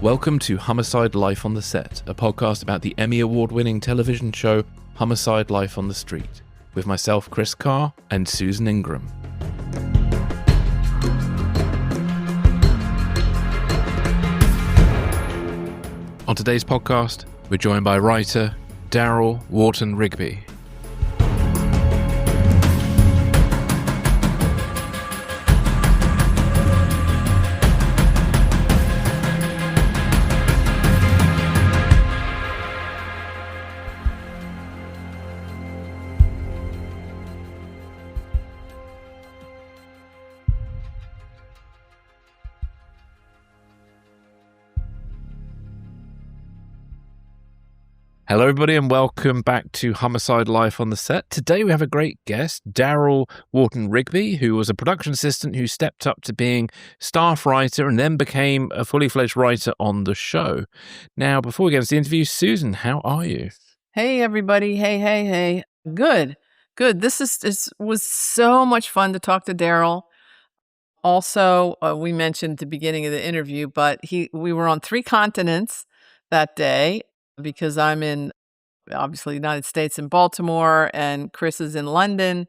Welcome to Homicide Life on the Set, a podcast about the Emmy Award-winning television show Homicide Life on the Street, with myself, Chris Carr, and Susan Ingram. On today's podcast, we're joined by writer Darryl Wharton-Rigby. Hello, everybody, and welcome back to Homicide Life on the Set. Today we have a great guest, Darryl Wharton-Rigby, who was a production assistant who stepped up to being staff writer and then became a fully fledged writer on the show. Now, before we get into the interview, Susan, how are you? Hey, everybody. Hey. Good. This was so much fun to talk to Darryl. Also, we mentioned at the beginning of the interview, but we were on 3 continents that day, because I'm in, obviously, the United States in Baltimore, and Chris is in London,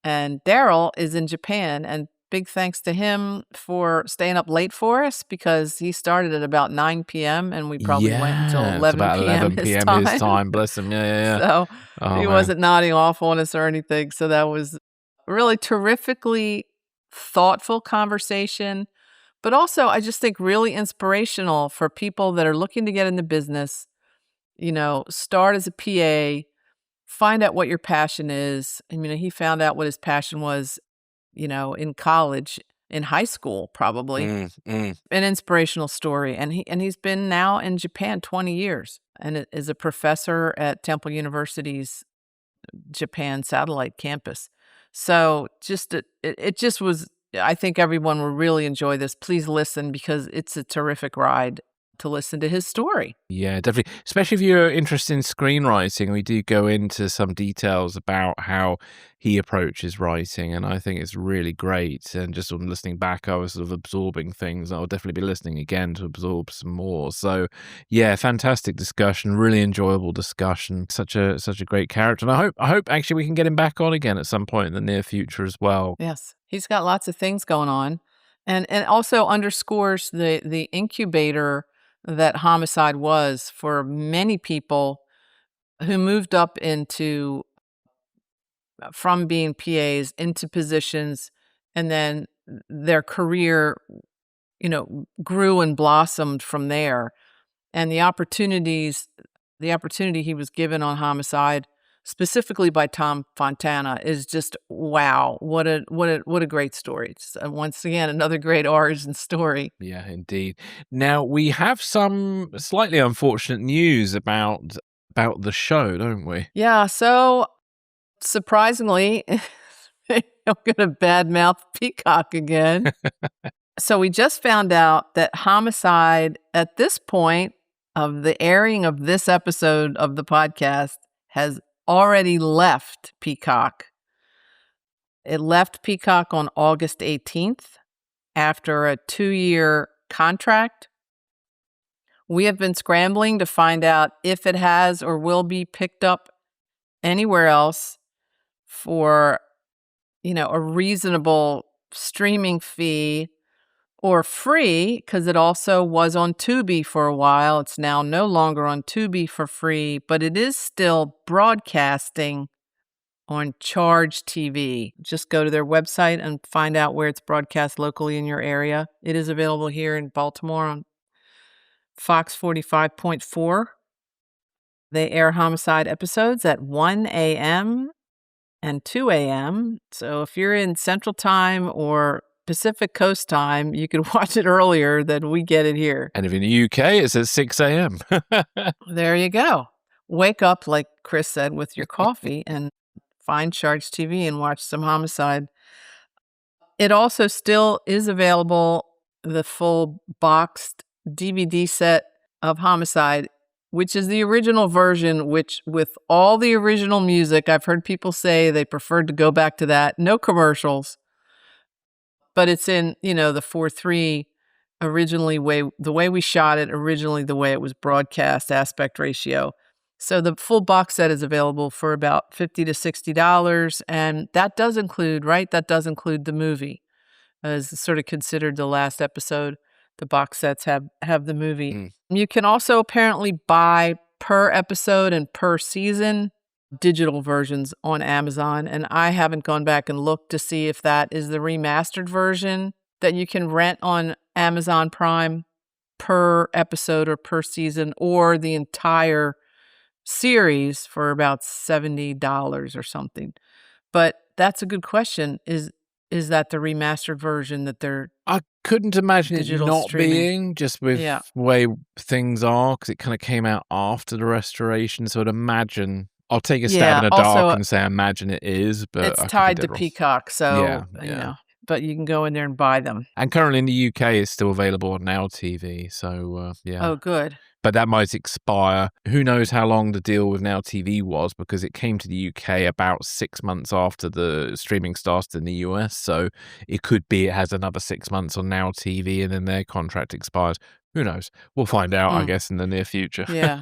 and Darryl is in Japan. And big thanks to him for staying up late for us, because he started at about 9 p.m. and we probably went until 11 about p.m. 11 p.m. his time. Bless him. Yeah. So He wasn't nodding off on us or anything. So that was really terrifically thoughtful conversation, but also I just think really inspirational for people that are looking to get in the business. Start as a PA, find out what your passion is. I mean, he found out what his passion was, in college, in high school, probably. An inspirational story. And he's been now in Japan 20 years and is a professor at Temple University's Japan satellite campus. So it just was, I think everyone will really enjoy this. Please listen, because it's a terrific ride to listen to his story. Yeah, definitely. Especially if you're interested in screenwriting, we do go into some details about how he approaches writing, and I think it's really great. And just on listening back, I was sort of absorbing things. I'll definitely be listening again to absorb some more. So, yeah, fantastic discussion, really enjoyable discussion. Such a great character, and I hope actually we can get him back on again at some point in the near future as well. Yes, he's got lots of things going on, and also underscores the incubator that Homicide was for many people who moved up from being PAs into positions, and then their career, grew and blossomed from there. And the opportunity he was given on Homicide, specifically by Tom Fontana, is just wow! What a great story! It's, once again, another great origin story. Yeah, indeed. Now we have some slightly unfortunate news about the show, don't we? Yeah. So surprisingly, I'm gonna badmouth Peacock again. So we just found out that Homicide, at this point of the airing of this episode of the podcast, has already left Peacock. It left Peacock on August 18th after a 2-year contract. We have been scrambling to find out if it has or will be picked up anywhere else for, a reasonable streaming fee or free, because it also was on Tubi for a while. It's now no longer on Tubi for free, but it is still broadcasting on Charge TV. Just go to their website and find out where it's broadcast locally in your area. It is available here in Baltimore on Fox 45.4. They air Homicide episodes at 1 a.m. and 2 a.m. So if you're in Central Time or Pacific Coast Time, you could watch it earlier than we get it here. And if in the UK, it's at 6 a.m. There you go. Wake up, like Chris said, with your coffee and find Charge TV and watch some Homicide. It also still is available, the full boxed DVD set of Homicide, which is the original version, which with all the original music. I've heard people say they preferred to go back to that. No commercials. But it's in, the 4:3 originally the way we shot it, originally the way it was broadcast, aspect ratio. So the full box set is available for about $50 to $60, and that does include, right? That does include the movie as sort of considered the last episode. The box sets have the movie. Mm. You can also apparently buy per episode and per season digital versions on Amazon, and I haven't gone back and looked to see if that is the remastered version that you can rent on Amazon Prime per episode or per season, or the entire series for about $70 or something. But that's a good question. Is that the remastered version that they're I couldn't imagine it digital not streaming? being, just with Yeah. the way things are, because it kind of came out after the restoration. So I'd imagine I'll take a stab Yeah, in the dark also, and say I imagine it is, but it's I could be tied to dead wrong. Peacock, so, Yeah. but you can go in there and buy them. And currently in the UK, it's still available on Now TV. So yeah. Oh, good. But that might expire. Who knows how long the deal with Now TV was, because it came to the UK about 6 months after the streaming started in the US. So it could be it has another 6 months on Now TV and then their contract expires. Who knows? We'll find out, I guess, in the near future. Yeah.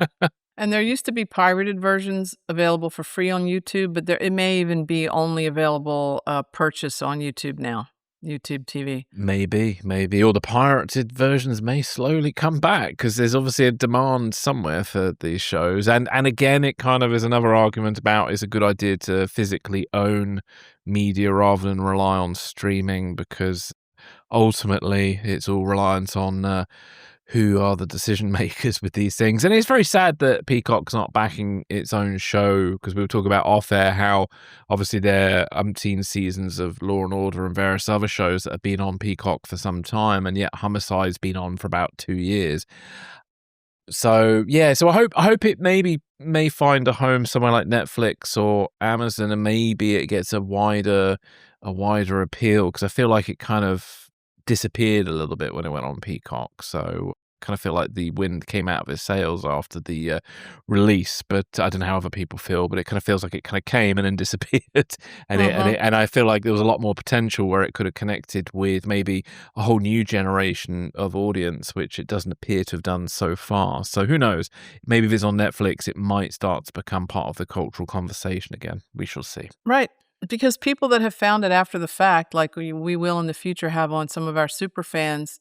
And there used to be pirated versions available for free on YouTube, but it may even be only available purchase on YouTube now, YouTube TV. Maybe. Or the pirated versions may slowly come back, because there's obviously a demand somewhere for these shows. And again, it kind of is another argument about it's a good idea to physically own media rather than rely on streaming, because ultimately it's all reliant on who are the decision makers with these things. And it's very sad that Peacock's not backing its own show, because we were talking about off air how obviously there are umpteen seasons of Law and Order and various other shows that have been on Peacock for some time, and yet Homicide's been on for about 2 years. So yeah, so I hope it may find a home somewhere like Netflix or Amazon, and maybe it gets a wider appeal, because I feel like it kind of disappeared a little bit when it went on Peacock. So kind of feel like the wind came out of its sails after the release. But I don't know how other people feel, but it kind of feels like it kind of came and then disappeared. And I feel like there was a lot more potential where it could have connected with maybe a whole new generation of audience, which it doesn't appear to have done so far. So who knows? Maybe if it's on Netflix, it might start to become part of the cultural conversation again. We shall see. Right. Because people that have found it after the fact, like we will in the future have on some of our super fans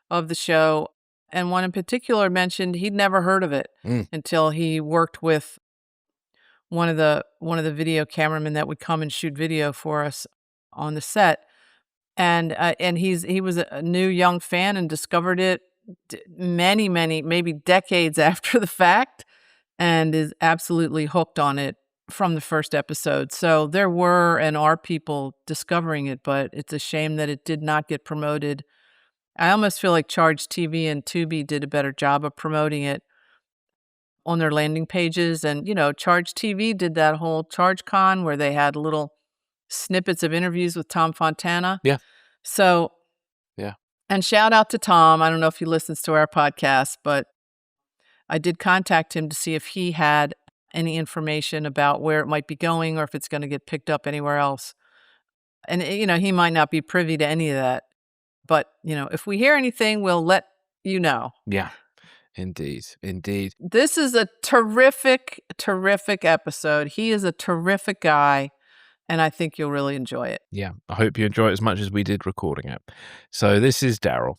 of the show, and one in particular mentioned he'd never heard of it until he worked with one of the video cameramen that would come and shoot video for us on the set, and he was a new young fan and discovered it many maybe decades after the fact, and is absolutely hooked on it from the first episode. So there were and are people discovering it, but it's a shame that it did not get promoted. I almost feel like Charge TV and Tubi did a better job of promoting it on their landing pages. And, Charge TV did that whole Charge Con where they had little snippets of interviews with Tom Fontana. Yeah. So, yeah. And shout out to Tom. I don't know if he listens to our podcast, but I did contact him to see if he had any information about where it might be going or if it's going to get picked up anywhere else. And, he might not be privy to any of that. But, if we hear anything, we'll let you know. Yeah, indeed. This is a terrific episode. He is a terrific guy, and I think you'll really enjoy it. Yeah, I hope you enjoy it as much as we did recording it. So this is Darryl.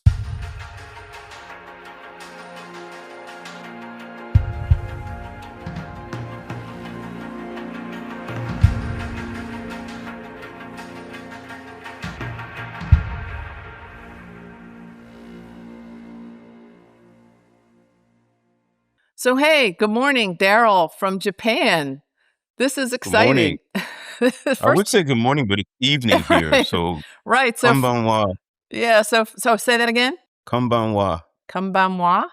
So, hey, good morning, Darryl from Japan. This is exciting. Good morning. I would say good morning, but it's evening here. So, right. So, konbanwa. Yeah. So say that again. Konbanwa. Konbanwa.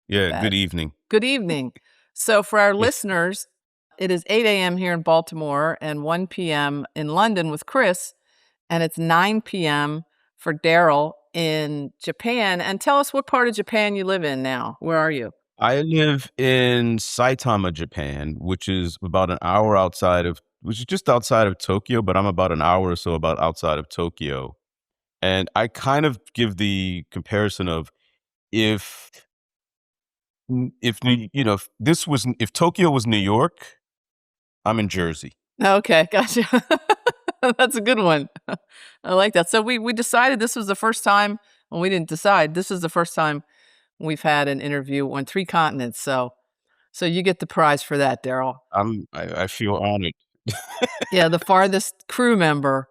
Yeah. Good evening. Good evening. So, for our listeners, it is 8 a.m. here in Baltimore and 1 p.m. in London with Chris, and it's 9 p.m. for Darryl in Japan. And tell us what part of Japan you live in now. Where are you? I live in Saitama, Japan, which is about an hour which is just outside of Tokyo, but I'm about an hour or so outside of Tokyo. And I kind of give the comparison of if if Tokyo was New York, I'm in Jersey. Okay, gotcha. That's a good one. I like that. So we decided this was the first time. Well, we didn't decide. This is the first time we've had an interview on 3 continents. So you get the prize for that, Darryl. I feel honored. Yeah, the farthest crew member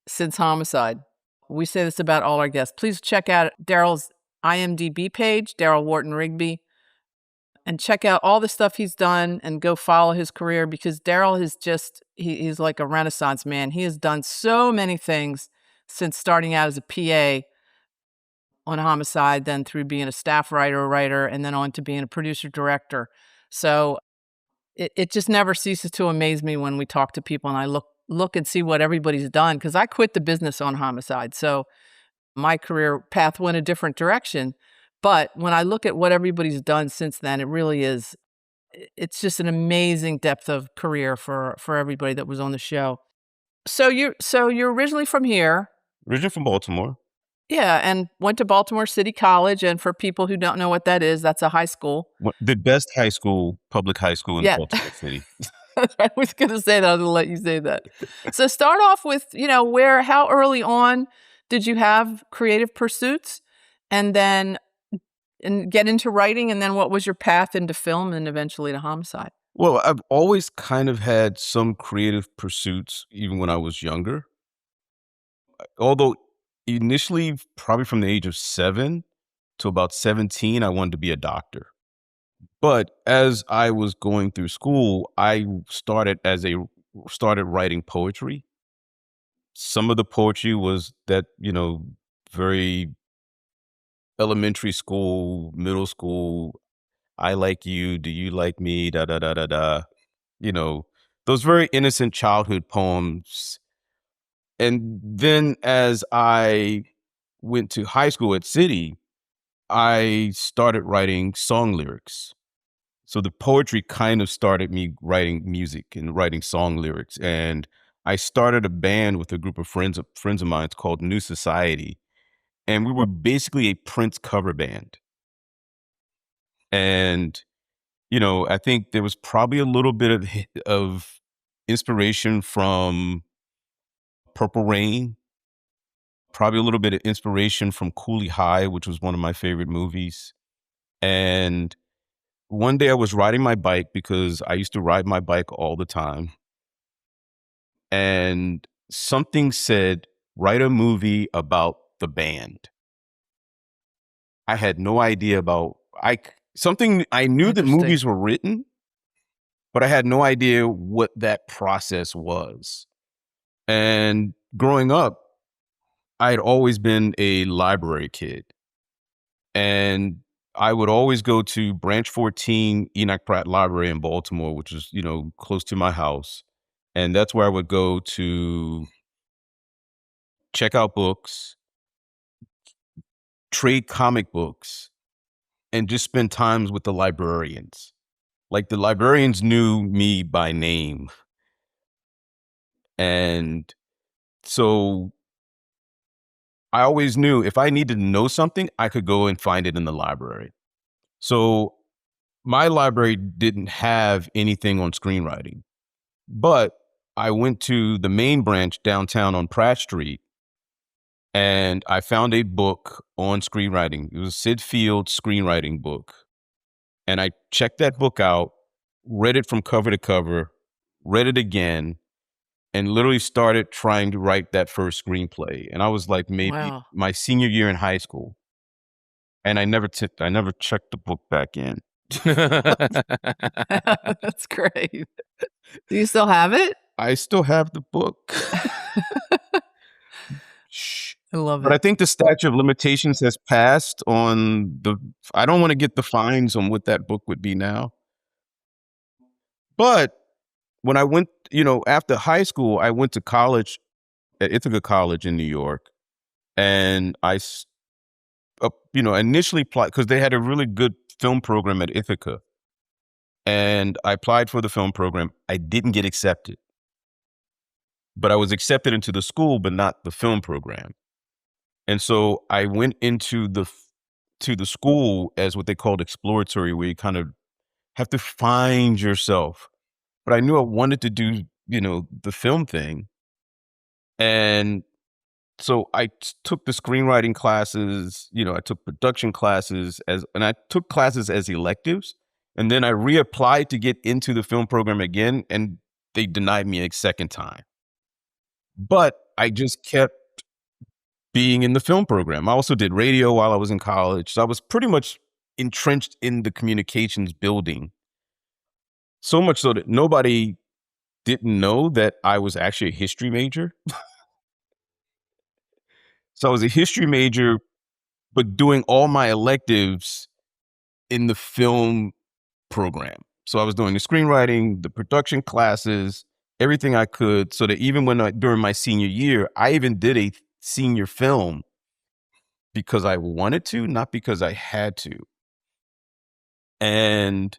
since Homicide. We say this about all our guests. Please check out Darryl's IMDb page, Darryl Wharton-Rigby, and check out all the stuff he's done and go follow his career, because Darryl is just, he's like a Renaissance man. He has done so many things since starting out as a PA on Homicide, then through being a staff writer, and then on to being a producer director. So it just never ceases to amaze me when we talk to people and I look and see what everybody's done, because I quit the business on Homicide. So my career path went a different direction. But when I look at what everybody's done since then, it really is, it's just an amazing depth of career for everybody that was on the show. So you're originally from here. Originally from Baltimore. Yeah, and went to Baltimore City College, and for people who don't know what that is, that's a high school. The best public high school in Yeah. Baltimore City. I was gonna say that, I was gonna let you say that. So start off with, how early on did you have creative pursuits? And then get into writing, and then what was your path into film and eventually to Homicide? Well, I've always kind of had some creative pursuits, even when I was younger. Although initially, probably from the age of 7 to about 17, I wanted to be a doctor. But as I was going through school, I started writing poetry. Some of the poetry was that, very elementary school, middle school, I like you, do you like me, da da da da da. Those very innocent childhood poems. And then as I went to high school at City, I started writing song lyrics. So the poetry kind of started me writing music and writing song lyrics. And I started a band with a group of friends of mine. It's called New Society. And we were basically a Prince cover band. And, I think there was probably a little bit of inspiration from Purple Rain, probably a little bit of inspiration from Cooley High, which was one of my favorite movies. And one day I was riding my bike, because I used to ride my bike all the time. And something said, write a movie about the band. I had no idea about, I knew that movies were written, but I had no idea what that process was. And growing up, I had always been a library kid. And I would always go to Branch 14 Enoch Pratt Library in Baltimore, which is, close to my house. And that's where I would go to check out books, trade comic books, and just spend times with the librarians. Like, the librarians knew me by name. And so I always knew if I needed to know something, I could go and find it in the library. So my library didn't have anything on screenwriting, but I went to the main branch downtown on Pratt Street, and I found a book on screenwriting. It was Sid Field's screenwriting book. And I checked that book out, read it from cover to cover, read it again, and literally started trying to write that first screenplay. And I was like maybe my senior year in high school. And I never checked the book back in. That's great. Do you still have it? I still have the book. Shh. I love it. But I think the statute of limitations has passed on I don't want to get the fines on what that book would be now. But when I went, after high school, I went to college at Ithaca College in New York. And I, initially applied because they had a really good film program at Ithaca. And I applied for the film program. I didn't get accepted. But I was accepted into the school, but not the film program. And so I went into to the school as what they called exploratory, where you kind of have to find yourself. But I knew I wanted to do, the film thing. And so took the screenwriting classes, I took production classes and I took classes as electives. And then I reapplied to get into the film program again, and they denied me a second time. But I just kept being in the film program. I also did radio while I was in college. So I was pretty much entrenched in the communications building. So much so that nobody didn't know that I was actually a history major. So I was a history major, but doing all my electives in the film program. So I was doing the screenwriting, the production classes, everything I could, so that even during my senior year, I even did a senior film because I wanted to, not because I had to. And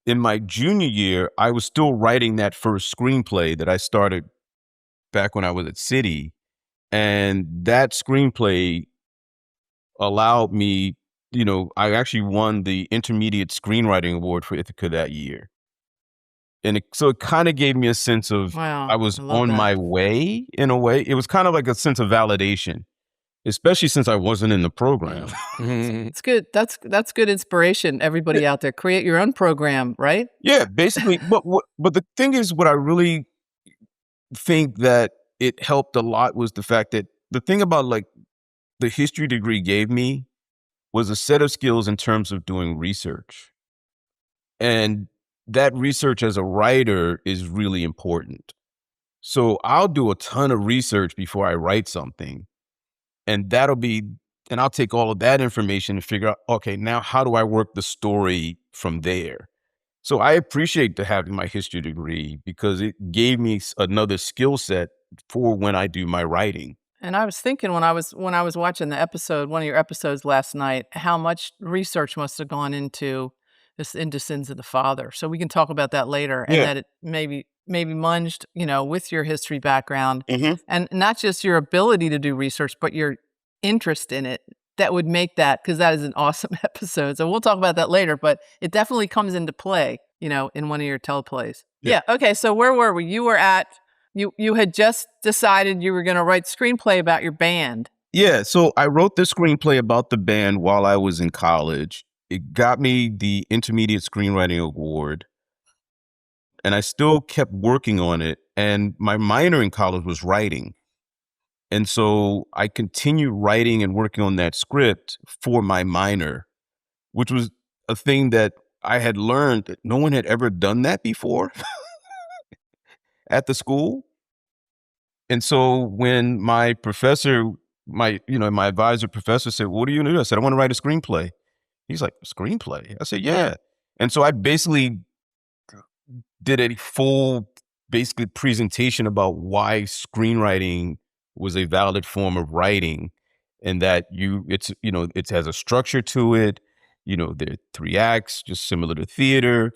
in my junior year, I was still writing that first screenplay that I started back when I was at City. And that screenplay allowed me, I actually won the Intermediate Screenwriting Award for Ithaca that year. And so it kind of gave me a sense of Wow, I was I love on that. my way in a way. It was kind of like a sense of validation, especially since I wasn't in the program. It's good. That's good inspiration. Everybody out there, create your own program, right? Yeah, basically. But the thing is, what I really think that it helped a lot was the fact that the thing about like the history degree gave me was a set of skills in terms of doing research. And that research as a writer is really important. So I'll do a ton of research before I write something. And I'll take all of that information and figure out, okay, now how do I work the story from there? So I appreciate having my history degree because it gave me another skill set for when I do my writing. And I was thinking when I was watching the episode, one of your episodes last night, how much research must have gone into Sins of the Father. So we can talk about that later, and Yeah. that it maybe munged, with your history background, Mm-hmm. and not just your ability to do research, but your interest in it. That would make that, because that is an awesome episode. So we'll talk about that later, but it definitely comes into play, in one of your teleplays. Yeah. Yeah. Okay. So where were we? You were at. You had just decided you were going to write screenplay about your band. Yeah. So I wrote this screenplay about the band while I was in college. It got me the Intermediate Screenwriting Award. And I still kept working on it. And my minor in college was writing. And so I continued writing and working on that script for my minor, which was a thing that I had learned that no one had ever done that before at the school. And so when my professor, my advisor professor said, "What do you do?" I said, "I want to write a screenplay." He's like, "A screenplay?" I said, "Yeah." And so I basically did a full basically presentation about why screenwriting was a valid form of writing, and that it has a structure to it. There are 3 acts, just similar to theater.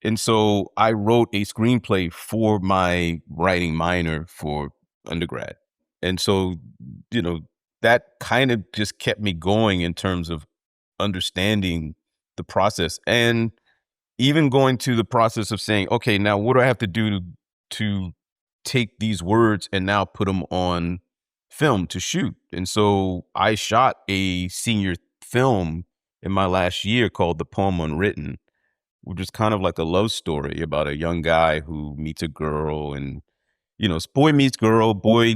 And so I wrote a screenplay for my writing minor for undergrad. And so, that kind of just kept me going in terms of understanding the process, and even going to the process of saying, okay, now what do I have to do to take these words and now put them on film to shoot? And so I shot a senior film in my last year called The Poem Unwritten, which is kind of like a love story about a young guy who meets a girl, and, it's boy meets girl, boy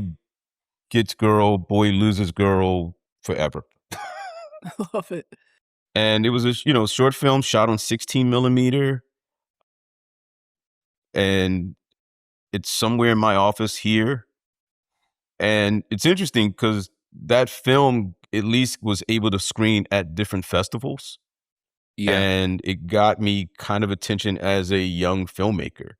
gets girl, boy loses girl forever. I love it. And it was a, short film shot on 16 millimeter. And it's somewhere in my office here. And it's interesting because that film at least was able to screen at different festivals. Yeah. And it got me kind of attention as a young filmmaker.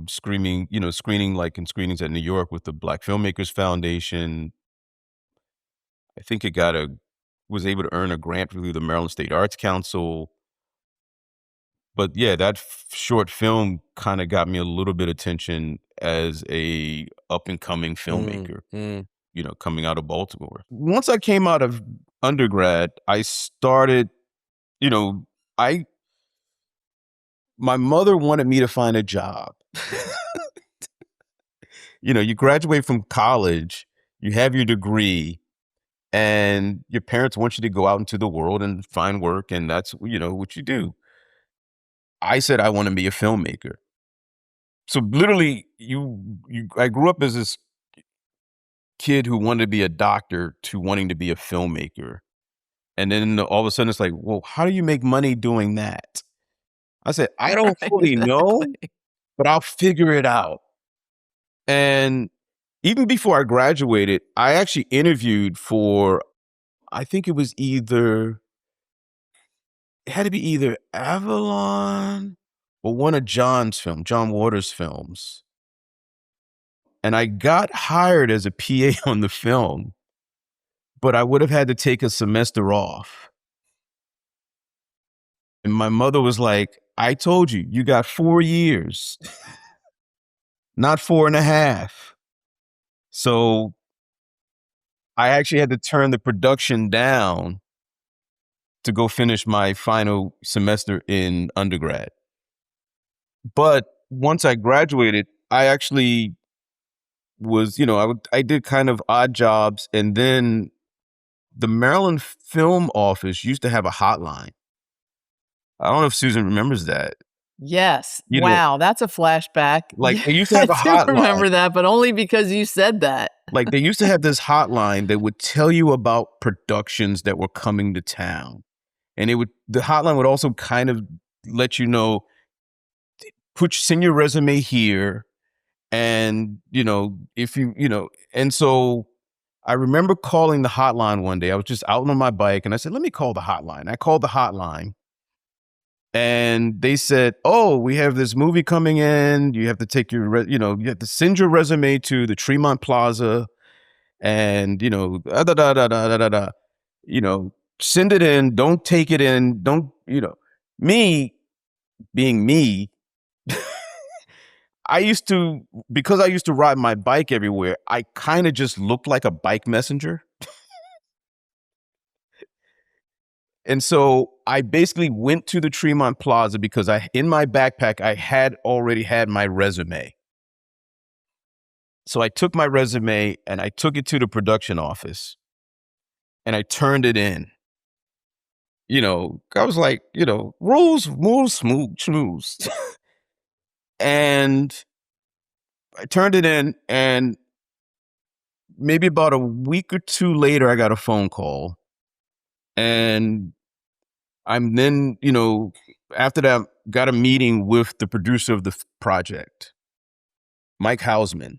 Screening like in screenings at New York with the Black Filmmakers Foundation. I think was able to earn a grant through the Maryland State Arts Council. But yeah, that short film kind of got me a little bit of attention as a up and coming filmmaker. coming out of Baltimore. Once I came out of undergrad, I started, my mother wanted me to find a job. You graduate from college, you have your degree, and your parents want you to go out into the world and find work, and that's, what you do. I said I want to be a filmmaker. So literally, I grew up as this kid who wanted to be a doctor to wanting to be a filmmaker. And then all of a sudden it's like, well, how do you make money doing that? I said, I don't Right, fully know, exactly. but I'll figure it out. And even before I graduated, I actually interviewed for, I think it had to be either Avalon or one of John Waters' films. And I got hired as a PA on the film, but I would have had to take a semester off. And my mother was like, I told you, you got 4 years, not 4.5. So I actually had to turn the production down to go finish my final semester in undergrad. But once I graduated, I actually was, I did kind of odd jobs. And then the Maryland Film Office used to have a hotline. I don't know if Susan remembers that. Yes. You know, Wow, that's a flashback. like Yeah, they used to I have a do hotline. remember that, but only because you said that. Like they used to have this hotline that would tell you about productions that were coming to town. And the hotline would also kind of let you know, send your resume here. And, if and so I remember calling the hotline one day. I was just out on my bike and I said, let me call the hotline. I called the hotline and they said, oh, we have this movie coming in. You have to take you have to send your resume to the Tremont Plaza and, da, da, da, da, da, da, da, send it in. Don't take it in. Don't, me being me, because I used to ride my bike everywhere, I kind of just looked like a bike messenger. And so I basically went to the Tremont Plaza because in my backpack, I had already had my resume. So I took my resume and I took it to the production office and I turned it in. I was like, rules, smooth, schmooze. And I turned it in and maybe about a week or two later, I got a phone call. And I'm then, after that, got a meeting with the producer of the project, Mike Hausman.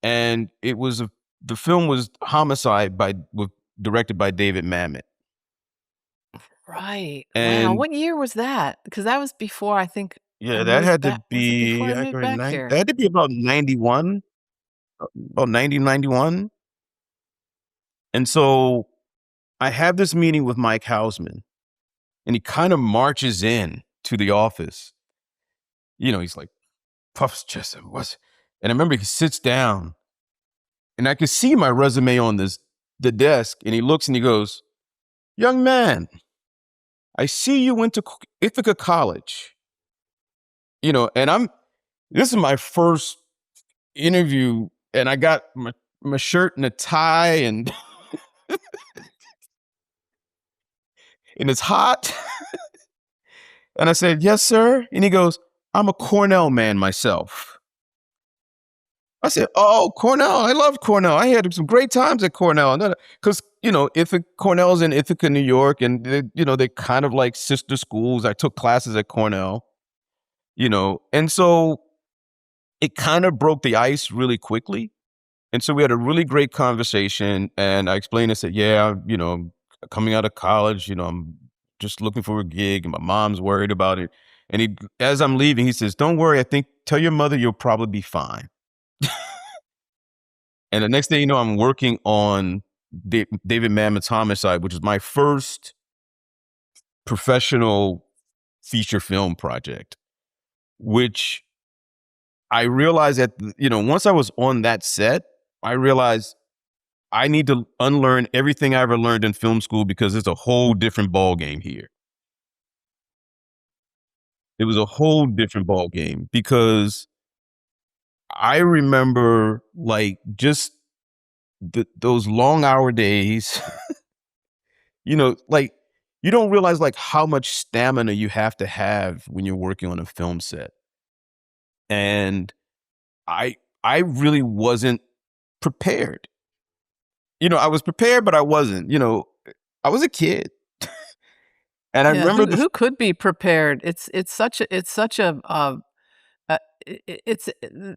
And the film was Homicide directed by David Mamet. Right. Wow. And What year was that? Because that was before I think I yeah, that moved had to back. Was it before be, I moved back that here? had to be about 91, about 1991. And so I have this meeting with Mike Hausman and he kind of marches in to the office. He's like, puffs chest. And I remember he sits down and I could see my resume on the desk and he looks and he goes, young man, I see you went to Ithaca College, and this is my first interview and I got my shirt and a tie and and it's hot. And I said, yes, sir. And he goes, I'm a Cornell man myself. I said, oh, Cornell. I love Cornell. I had some great times at Cornell. Because, Cornell's in Ithaca, New York, and, they're kind of like sister schools. I took classes at Cornell, and so it kind of broke the ice really quickly. And so we had a really great conversation. And I explained, I said, yeah, coming out of college, I'm just looking for a gig and my mom's worried about it. And as I'm leaving, he says, don't worry. Tell your mother you'll probably be fine. And the next thing you know, I'm working on David Mamet's Homicide, which is my first professional feature film project, which I realized that, once I was on that set, I realized I need to unlearn everything I ever learned in film school because it's a whole different ball game here. It was a whole different ball game because I remember like just those long hour days, like you don't realize like how much stamina you have to have when you're working on a film set. And I really wasn't prepared. I was prepared, but I wasn't. I was a kid. And I Yeah, remember who could be prepared? It's such a it's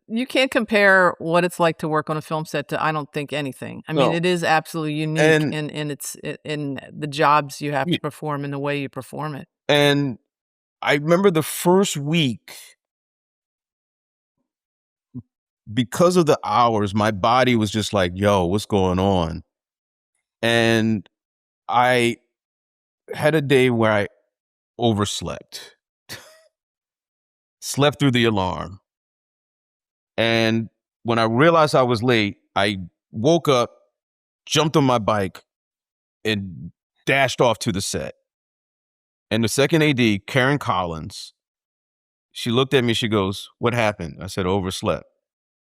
you can't compare what it's like to work on a film set to I don't think anything. I mean, no, it is absolutely unique and in the jobs you have to perform and the way you perform it. and I remember the first week because of the hours, my body was just like, "Yo, what's going on?" And I had a day where I overslept, slept through the alarm. And when I realized I was late, I woke up, jumped on my bike, and dashed off to the set. And the second AD, Karen Collins, she looked at me, she goes, "What happened?" I said, "Overslept."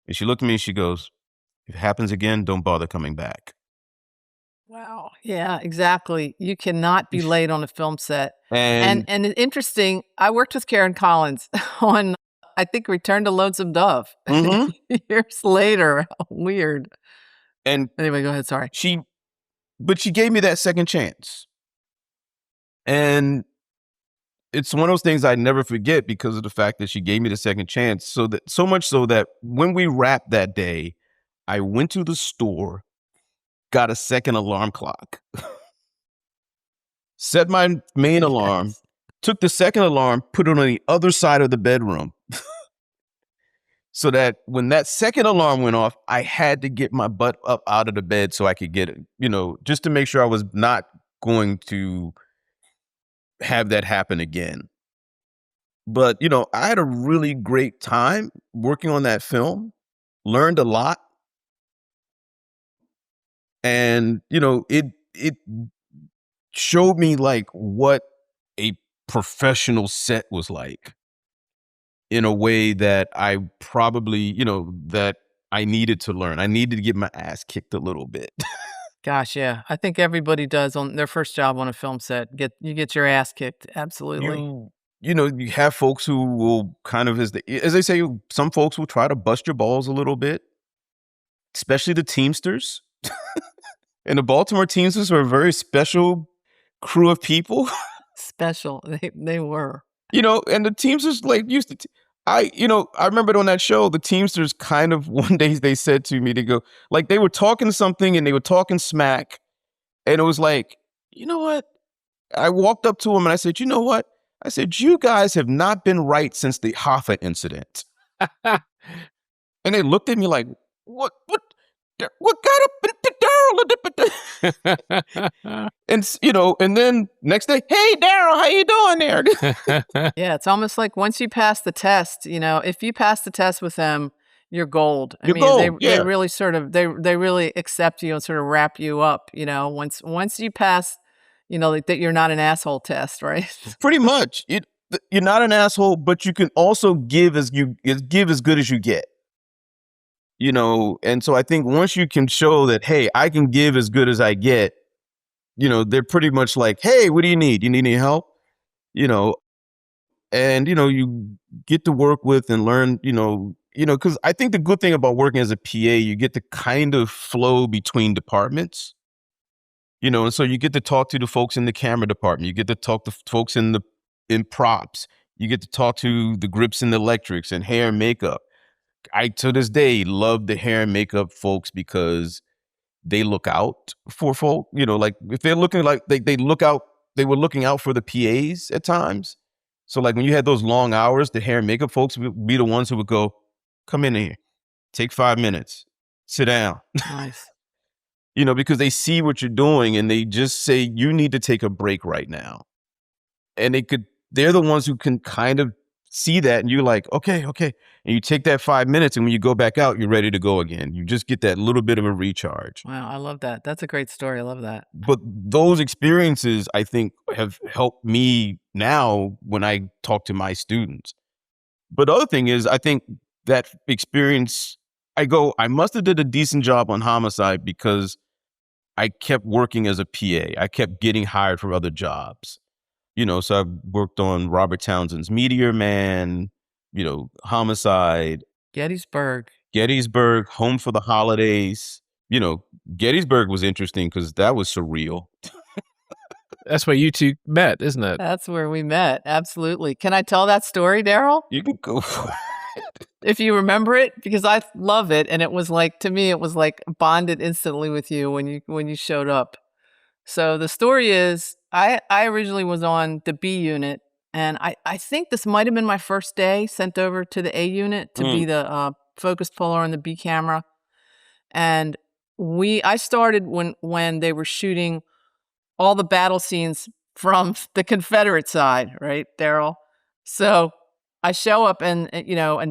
And she looked at me, she goes, "If it happens again, don't bother coming back." Wow. Yeah, exactly. You cannot be late on a film set. And Interesting, I worked with Karen Collins on, I think, Return to Lonesome Dove mhm. years later. Weird. and Anyway, go ahead, sorry. but she gave me that second chance. And it's one of those things I never forget because of the fact that she gave me the second chance. So much so that when we wrapped that day, I went to the store, got a second alarm clock, set my main alarm, Yes. took the second alarm, put it on the other side of the bedroom so that when that second alarm went off, I had to get my butt up out of the bed so I could get it, just to make sure I was not going to have that happen again. But, I had a really great time working on that film, learned a lot. And, it showed me like what a professional set was like in a way that I probably, that I needed to learn. I needed to get my ass kicked a little bit. Gosh, yeah. I think everybody does on their first job on a film set. You get your ass kicked. Absolutely. You have folks who will kind of, as they say, some folks will try to bust your balls a little bit, especially the Teamsters. And the Baltimore Teamsters were a very special crew of people. Special. They were. And the Teamsters like used to. I remember on that show, the Teamsters kind of one day they said to me, they go, like they were talking something and they were talking smack. And it was like, you know what? I walked up to them and I said, you know what? I said, you guys have not been right since the Hoffa incident. And they looked at me like, what got up into Darryl? And then next day, hey, Darryl, how you doing there? Yeah, it's almost like once you pass the test, if you pass the test with them, you're gold. I You're mean, gold, they yeah. really sort of they really accept you and sort of wrap you up, once you pass, like that you're not an asshole test, right? Pretty much. You're not an asshole, but you can also give as good as you get. And so I think once you can show that, hey, I can give as good as I get, they're pretty much like, hey, what do you need? You need any help? And you get to work with and learn, because I think the good thing about working as a PA, you get to kind of flow between departments, and so you get to talk to the folks in the camera department, you get to talk to folks in props, you get to talk to the grips and the electrics and hair and makeup. I, to this day, love the hair and makeup folks because they look out for folk, like if they're looking like they look out, they were looking out for the PAs at times. So like when you had those long hours, the hair and makeup folks would be the ones who would go, come in here, take 5 minutes, sit down. Nice. Because they see what you're doing and they just say, you need to take a break right now. And they're the ones who can kind of see that and you're like, okay. And you take that 5 minutes and when you go back out, you're ready to go again. You just get that little bit of a recharge. Wow, I love that. That's a great story. I love that. But those experiences, I think, have helped me now when I talk to my students. But the other thing is, I think that experience, I must have did a decent job on Homicide because I kept working as a PA. I kept getting hired for other jobs. So I've worked on Robert Townsend's Meteor Man, Homicide, Gettysburg, Home for the Holidays. Gettysburg was interesting because that was surreal. That's where you two met, isn't it? That's where we met. Absolutely. Can I tell that story, Darryl? You can go for it. If you remember it, because I love it. And it was like, to me, it was like bonded instantly with you when you showed up. So the story is, I originally was on the B unit, and I think this might have been my first day sent over to the A unit to be the focus puller on the B camera. And I started when they were shooting all the battle scenes from the Confederate side, right, Darryl? So I show up and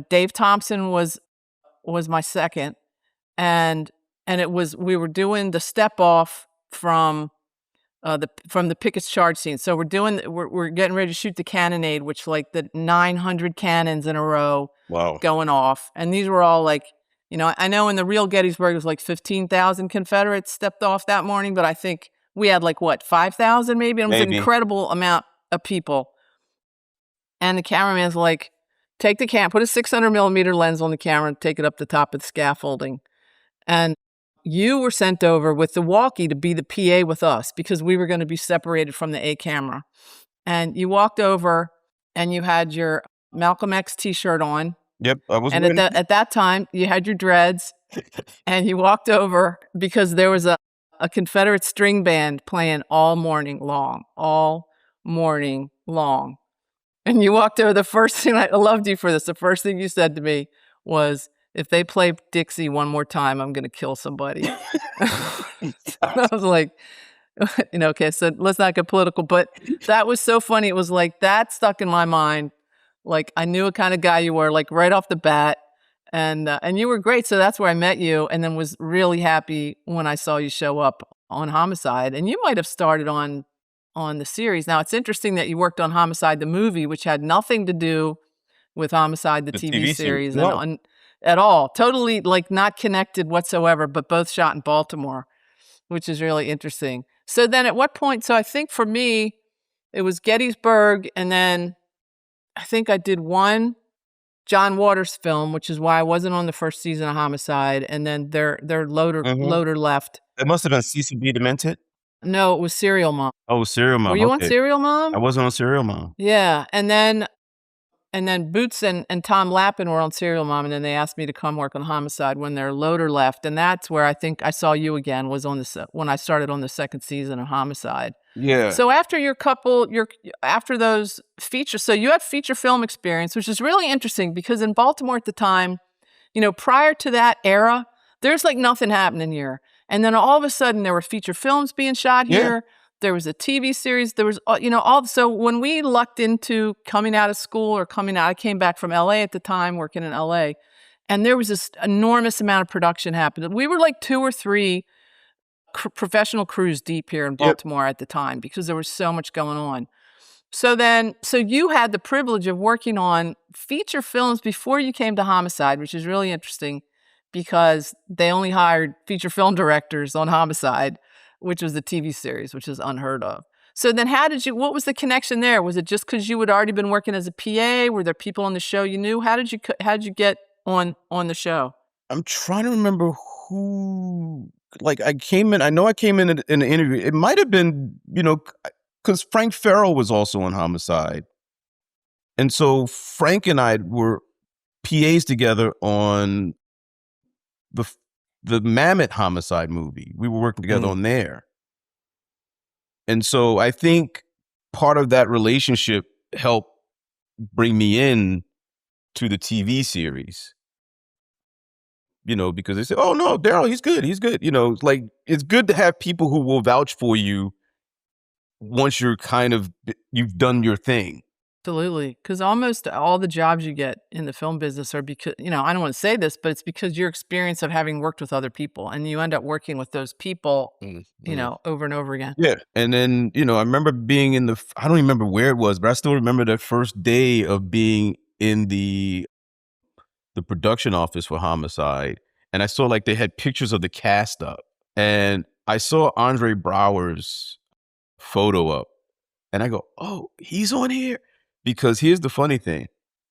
Dave Thompson was my second, and we were doing the step off from the Pickett's charge scene. So we're getting ready to shoot the cannonade, which like the 900 cannons in a row going off, and these were all like, I know in the real Gettysburg it was like 15,000 Confederates stepped off that morning, but I think we had like 5,000 maybe, and it was an incredible amount of people. And the cameraman's like, put a 600 millimeter lens on the camera and take it up the top of the scaffolding. And you were sent over with the walkie to be the PA with us because we were going to be separated from the A camera. And you walked over and you had your Malcolm X t-shirt on. Yep, I was. And at that time, you had your dreads, and you walked over because there was a Confederate string band playing all morning long. And you walked over. The first thing, I loved you for this. The first thing you said to me was, if they play Dixie one more time, I'm going to kill somebody. I was like, okay, so let's not get political, but that was so funny. It was like, that stuck in my mind. Like, I knew what kind of guy you were, like right off the bat. And you were great. So that's where I met you, and then was really happy when I saw you show up on Homicide. And you might have started on the series. Now, it's interesting that you worked on Homicide, the movie, which had nothing to do with Homicide, the TV series. No. And at all. Totally, like, not connected whatsoever, but both shot in Baltimore, which is really interesting. So then at what point, so I think for me, it was Gettysburg, and then I think I did one John Waters film, which is why I wasn't on the first season of Homicide, and then their loader left. It must have been CCB Demented? No, it was Serial Mom. Oh, Serial Mom. Were you on Serial Mom? I wasn't on Serial Mom. Yeah, and then Boots and Tom Lappin were on Serial Mom, and then they asked me to come work on Homicide when their loader left, and that's where I think I saw you again, was on when I started on the second season of Homicide. Yeah. So after after those features, so you had feature film experience, which is really interesting because in Baltimore at the time, prior to that era, there's like nothing happening here. And then all of a sudden there were feature films being shot here. Yeah. There was a TV series. There was, so when we lucked into coming out of school I came back from LA at the time, working in LA, and there was this enormous amount of production happening. We were like 2 or 3 professional crews deep here in Baltimore at the time because there was so much going on. So you had the privilege of working on feature films before you came to Homicide, which is really interesting because they only hired feature film directors on Homicide, which was the TV series, which is unheard of. So then what was the connection there? Was it just because you had already been working as a PA? Were there people on the show you knew? How did you get on the show? I'm trying to remember who, I came in in an interview. It might have been, because Frank Farrell was also on Homicide. And so Frank and I were PAs together on the Mammoth Homicide movie. We were working together on there. And so I think part of that relationship helped bring me in to the TV series. Because they say, oh no, Darryl, he's good. It's good to have people who will vouch for you once you've done your thing. Absolutely, because almost all the jobs you get in the film business are because, I don't wanna say this, but it's because your experience of having worked with other people, and you end up working with those people, Mm, mm. over and over again. Yeah, and then, I remember being in I don't remember where it was, but I still remember that first day of being in the production office for Homicide, and I saw, like, they had pictures of the cast up, and I saw Andre Brower's photo up, and I go, "Oh, he's on here?" Because here's the funny thing,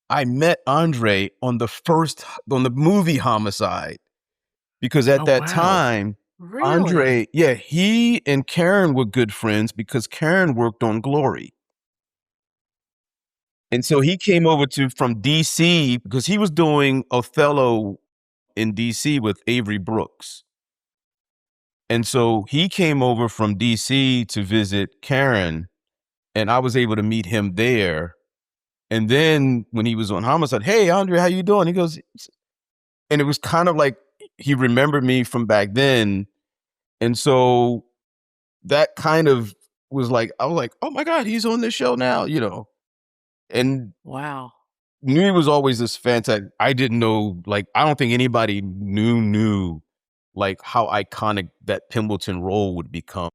I met Andre on the movie Homicide, because at Oh, that wow. time, Really? Andre yeah, he and Karen were good friends because Karen worked on Glory. And so he came over from DC because he was doing Othello in DC with Avery Brooks. And so he came over from DC to visit Karen, and I was able to meet him there. And then when he was on Homicide, "Hey, Andre, how you doing?" He goes, and it was kind of like he remembered me from back then. And so that kind of was like, I was like, "Oh my God, he's on this show now." And Wow. Nui was always this fantastic. I didn't know, like, I don't think anybody knew like how iconic that Pimbleton role would become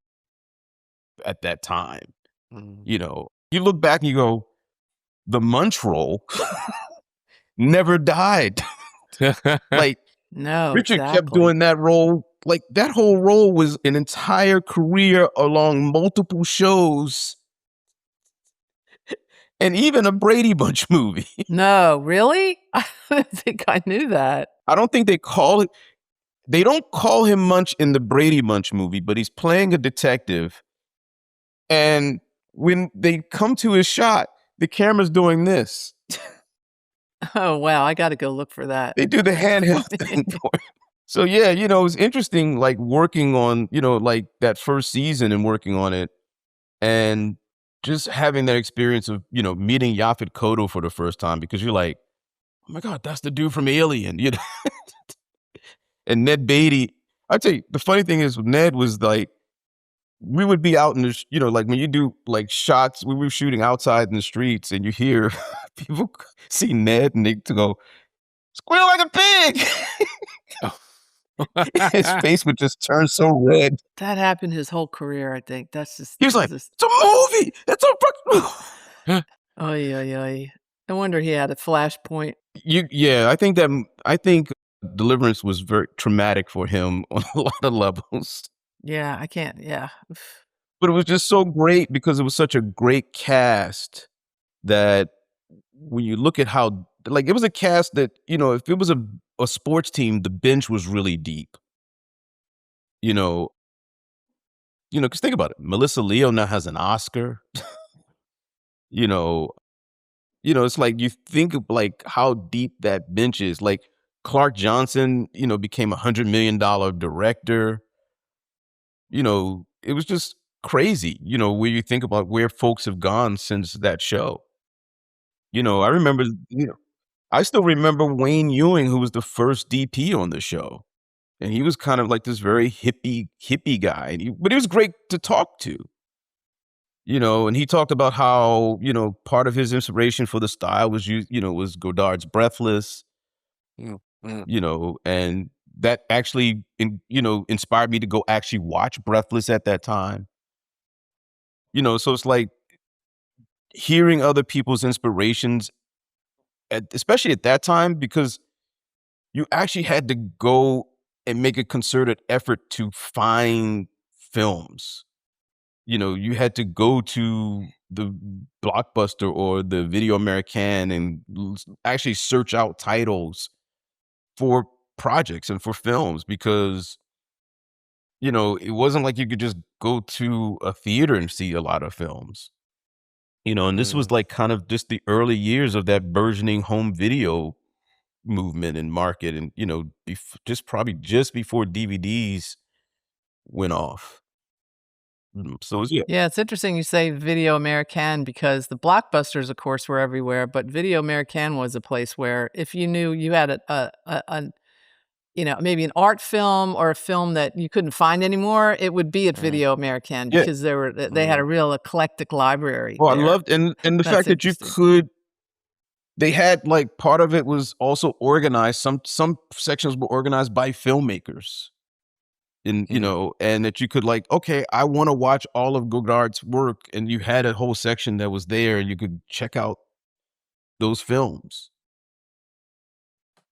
at that time. Mm. You look back and you go, the Munch role never died. Like, No, Richard kept exactly. doing that role. Like, that whole role was an entire career along multiple shows and even a Brady Bunch movie. No, really? I don't think I knew that. I don't think they don't call him Munch in the Brady Bunch movie, but he's playing a detective. And when they come to his shot, the camera's doing this. Oh, wow, I gotta go look for that. They do the handheld thing for him. So yeah, it was interesting, like working on, like that first season and working on it, and just having that experience of, meeting Yaphet Kotto for the first time, because you're like, oh my God, that's the dude from Alien. And Ned Beatty. I tell you, the funny thing is, Ned was like, we would be out in the, like when you do like shots, we were shooting outside in the streets, and you hear people see Ned and they go, "Squeal like a pig." His face would just turn so red. That happened his whole career, I think. That's just He was is like, this "It's a movie. It's a fucking." Oy, oy, oy. No wonder he had a flashpoint. Yeah, I think Deliverance was very traumatic for him on a lot of levels. Yeah, I can't yeah. But it was just so great because it was such a great cast that when you look at how, like, it was a cast that, if it was a sports team, the bench was really deep. You know, because think about it. Melissa Leo now has an Oscar. You know, it's like you think of like how deep that bench is. Like Clark Johnson, became $100 million director. It was just crazy, where you think about where folks have gone since that show. I remember, I still remember Wayne Ewing, who was the first DP on the show. And he was kind of like this very hippie guy. But he was great to talk to. And he talked about how, part of his inspiration for the style was Godard's Breathless, Mm, mm. and that actually, inspired me to go actually watch Breathless at that time. So it's like hearing other people's inspirations, especially at that time, because you actually had to go and make a concerted effort to find films. You had to go to the Blockbuster or the Video American and actually search out titles for projects and for films, because it wasn't like you could just go to a theater and see a lot of films. And this was Mm. like kind of just the early years of that burgeoning home video movement and market, and just probably just before DVDs went off. So yeah. Yeah, it's interesting you say Video Americain because the Blockbusters, of course, were everywhere, but Video Americain was a place where if you knew you had maybe an art film or a film that you couldn't find anymore, it would be at Video American Yeah. because they had a real eclectic library Well, I there. loved and the That's fact that you interesting. they had like part of it was also organized. Some sections were organized by filmmakers. And and that you could like, okay, I want to watch all of Godard's work, and you had a whole section that was there, and you could check out those films.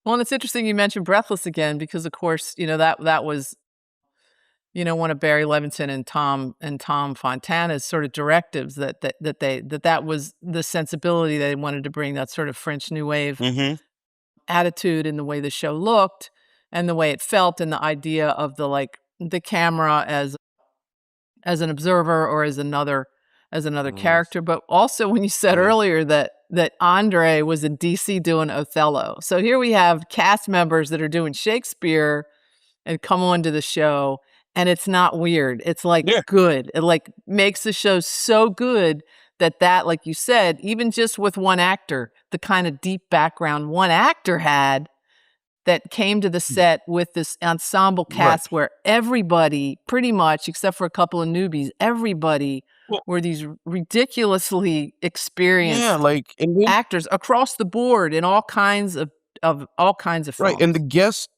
Well, and it's interesting you mentioned Breathless again because, of course, that was one of Barry Levinson and Tom Fontana's sort of directives that was the sensibility they wanted to bring, that sort of French New Wave attitude in the way the show looked and the way it felt, and the idea of the camera as an observer or as another character. But also when you said earlier that Andre was in DC doing Othello. So here we have cast members that are doing Shakespeare and come onto the show, and it's not weird. It's good. It makes the show so good that like you said, even just with one actor, the kind of deep background one actor had that came to the set with this ensemble cast where everybody, pretty much, except for a couple of newbies, everybody were these ridiculously experienced actors across the board in all kinds of films. Right, and the guests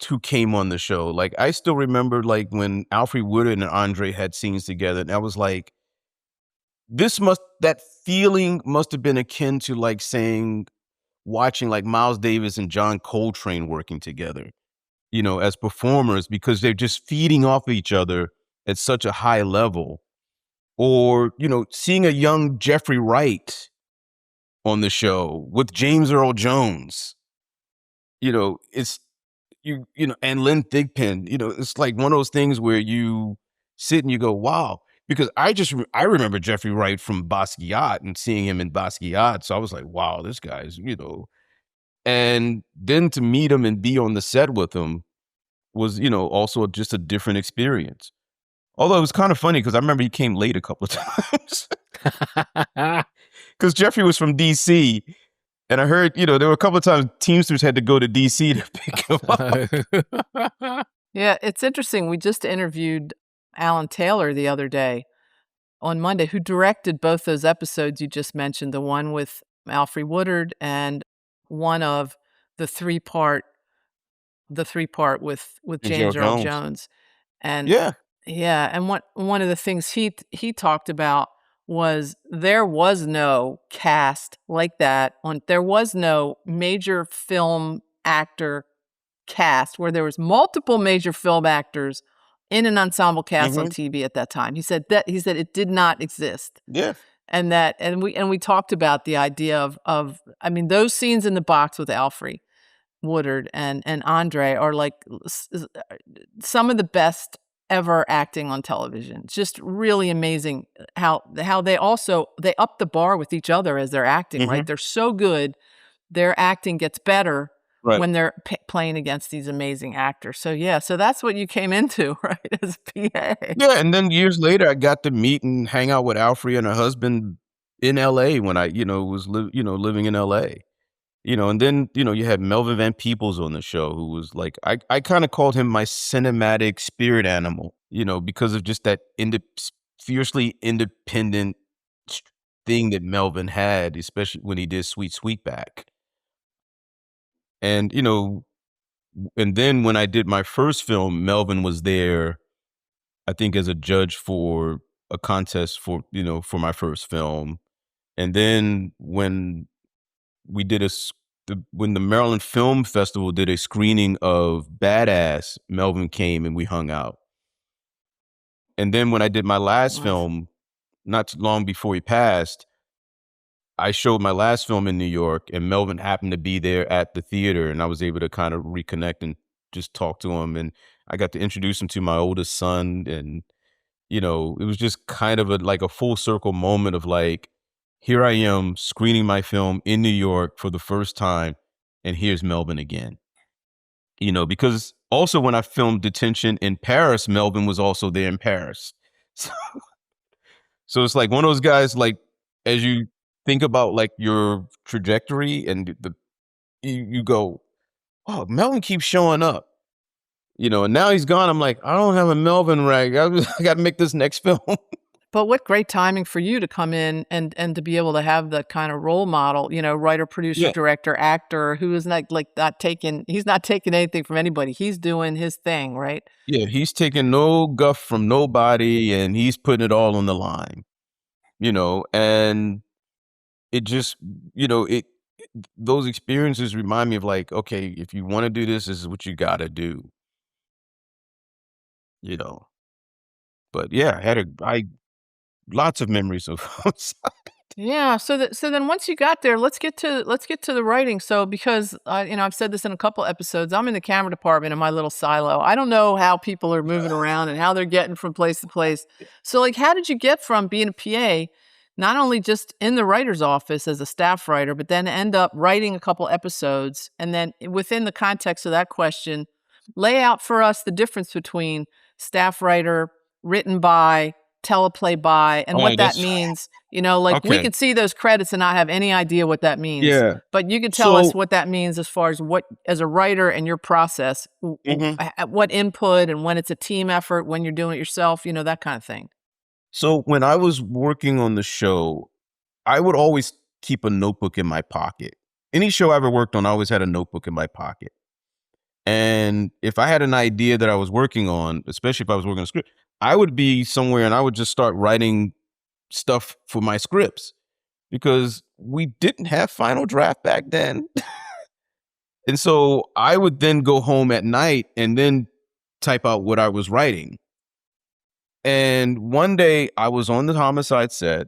who came on the show, like I still remember like when Alfred Woodard and Andre had scenes together, and I was like, that feeling must have been akin to like watching like Miles Davis and John Coltrane working together, as performers, because they're just feeding off each other at such a high level. Or, seeing a young Jeffrey Wright on the show with James Earl Jones, it's, and Lynn Thigpen, it's like one of those things where you sit and you go, wow. Because I remember Jeffrey Wright from Basquiat and seeing him in Basquiat. So I was like, wow, this guy's, and then to meet him and be on the set with him was, also just a different experience. Although it was kind of funny because I remember he came late a couple of times because Jeffrey was from DC. And I heard, there were a couple of times Teamsters had to go to DC to pick him up. Yeah, it's interesting. We just interviewed Alan Taylor the other day on Monday, who directed both those episodes you just mentioned, the one with Alfred Woodard and one of the three-part with James Earl Jones. And and one of the things he talked about was there was no cast like that there was no major film actor cast where there was multiple major film actors in an ensemble cast on TV at that time. He said it did not exist. Yeah. And we talked about the idea of those scenes in the box with Alfred Woodard and Andre are like some of the best ever acting on television. It's just really amazing how they up the bar with each other as they're acting, right? They're so good. Their acting gets better when they're playing against these amazing actors. So so that's what you came into, right, as a PA. Yeah, and then years later, I got to meet and hang out with Alfred and her husband in LA when I, was living in LA. And then, you had Melvin Van Peebles on the show, who was like, I kind of called him my cinematic spirit animal, because of just that fiercely independent thing that Melvin had, especially when he did Sweet Sweetback. And, and then when I did my first film, Melvin was there, I think, as a judge for a contest for my first film. And then when we did when the Maryland Film Festival did a screening of Badass, Melvin came and we hung out. And then when I did my last film, not too long before he passed, I showed my last film in New York, and Melvin happened to be there at the theater, and I was able to kind of reconnect and just talk to him. And I got to introduce him to my oldest son. And, it was just kind of a full circle moment of like, here I am screening my film in New York for the first time, and here's Melvin again. Because also when I filmed Detention in Paris, Melvin was also there in Paris. So it's like one of those guys, like, as you think about like your trajectory and you go, oh, Melvin keeps showing up. And now he's gone. I'm like, I don't have a Melvin rag. I got to make this next film. But what great timing for you to come in and to be able to have the kind of role model, writer, producer, Yeah. director, actor, who is he's not taking anything from anybody. He's doing his thing, right? Yeah, he's taking no guff from nobody, and he's putting it all on the line. And it just, those experiences remind me of like, okay, if you want to do this is what you got to do. But yeah, I lots of memories of Homicide. Yeah. So then once you got there, let's get to the writing. So because I've said this in a couple episodes, I'm in the camera department in my little silo. I don't know how people are moving around and how they're getting from place to place. So like, how did you get from being a PA, not only just in the writer's office as a staff writer, but then end up writing a couple episodes? And then within the context of that question, lay out for us the difference between staff writer, written by, teleplay by, and what that means. Like we Okay. could see those credits and not have any idea what that means. Yeah. But you could tell us So what that means as far as what, as a writer and your process, what input and when it's a team effort, when you're doing it yourself, that kind of thing. So when I was working on the show, I would always keep a notebook in my pocket. Any show I ever worked on, I always had a notebook in my pocket. And if I had an idea that I was working on, especially if I was working on a script, I would be somewhere and I would just start writing stuff for my scripts because we didn't have Final Draft back then. And so I would then go home at night and then type out what I was writing. And one day I was on the Homicide set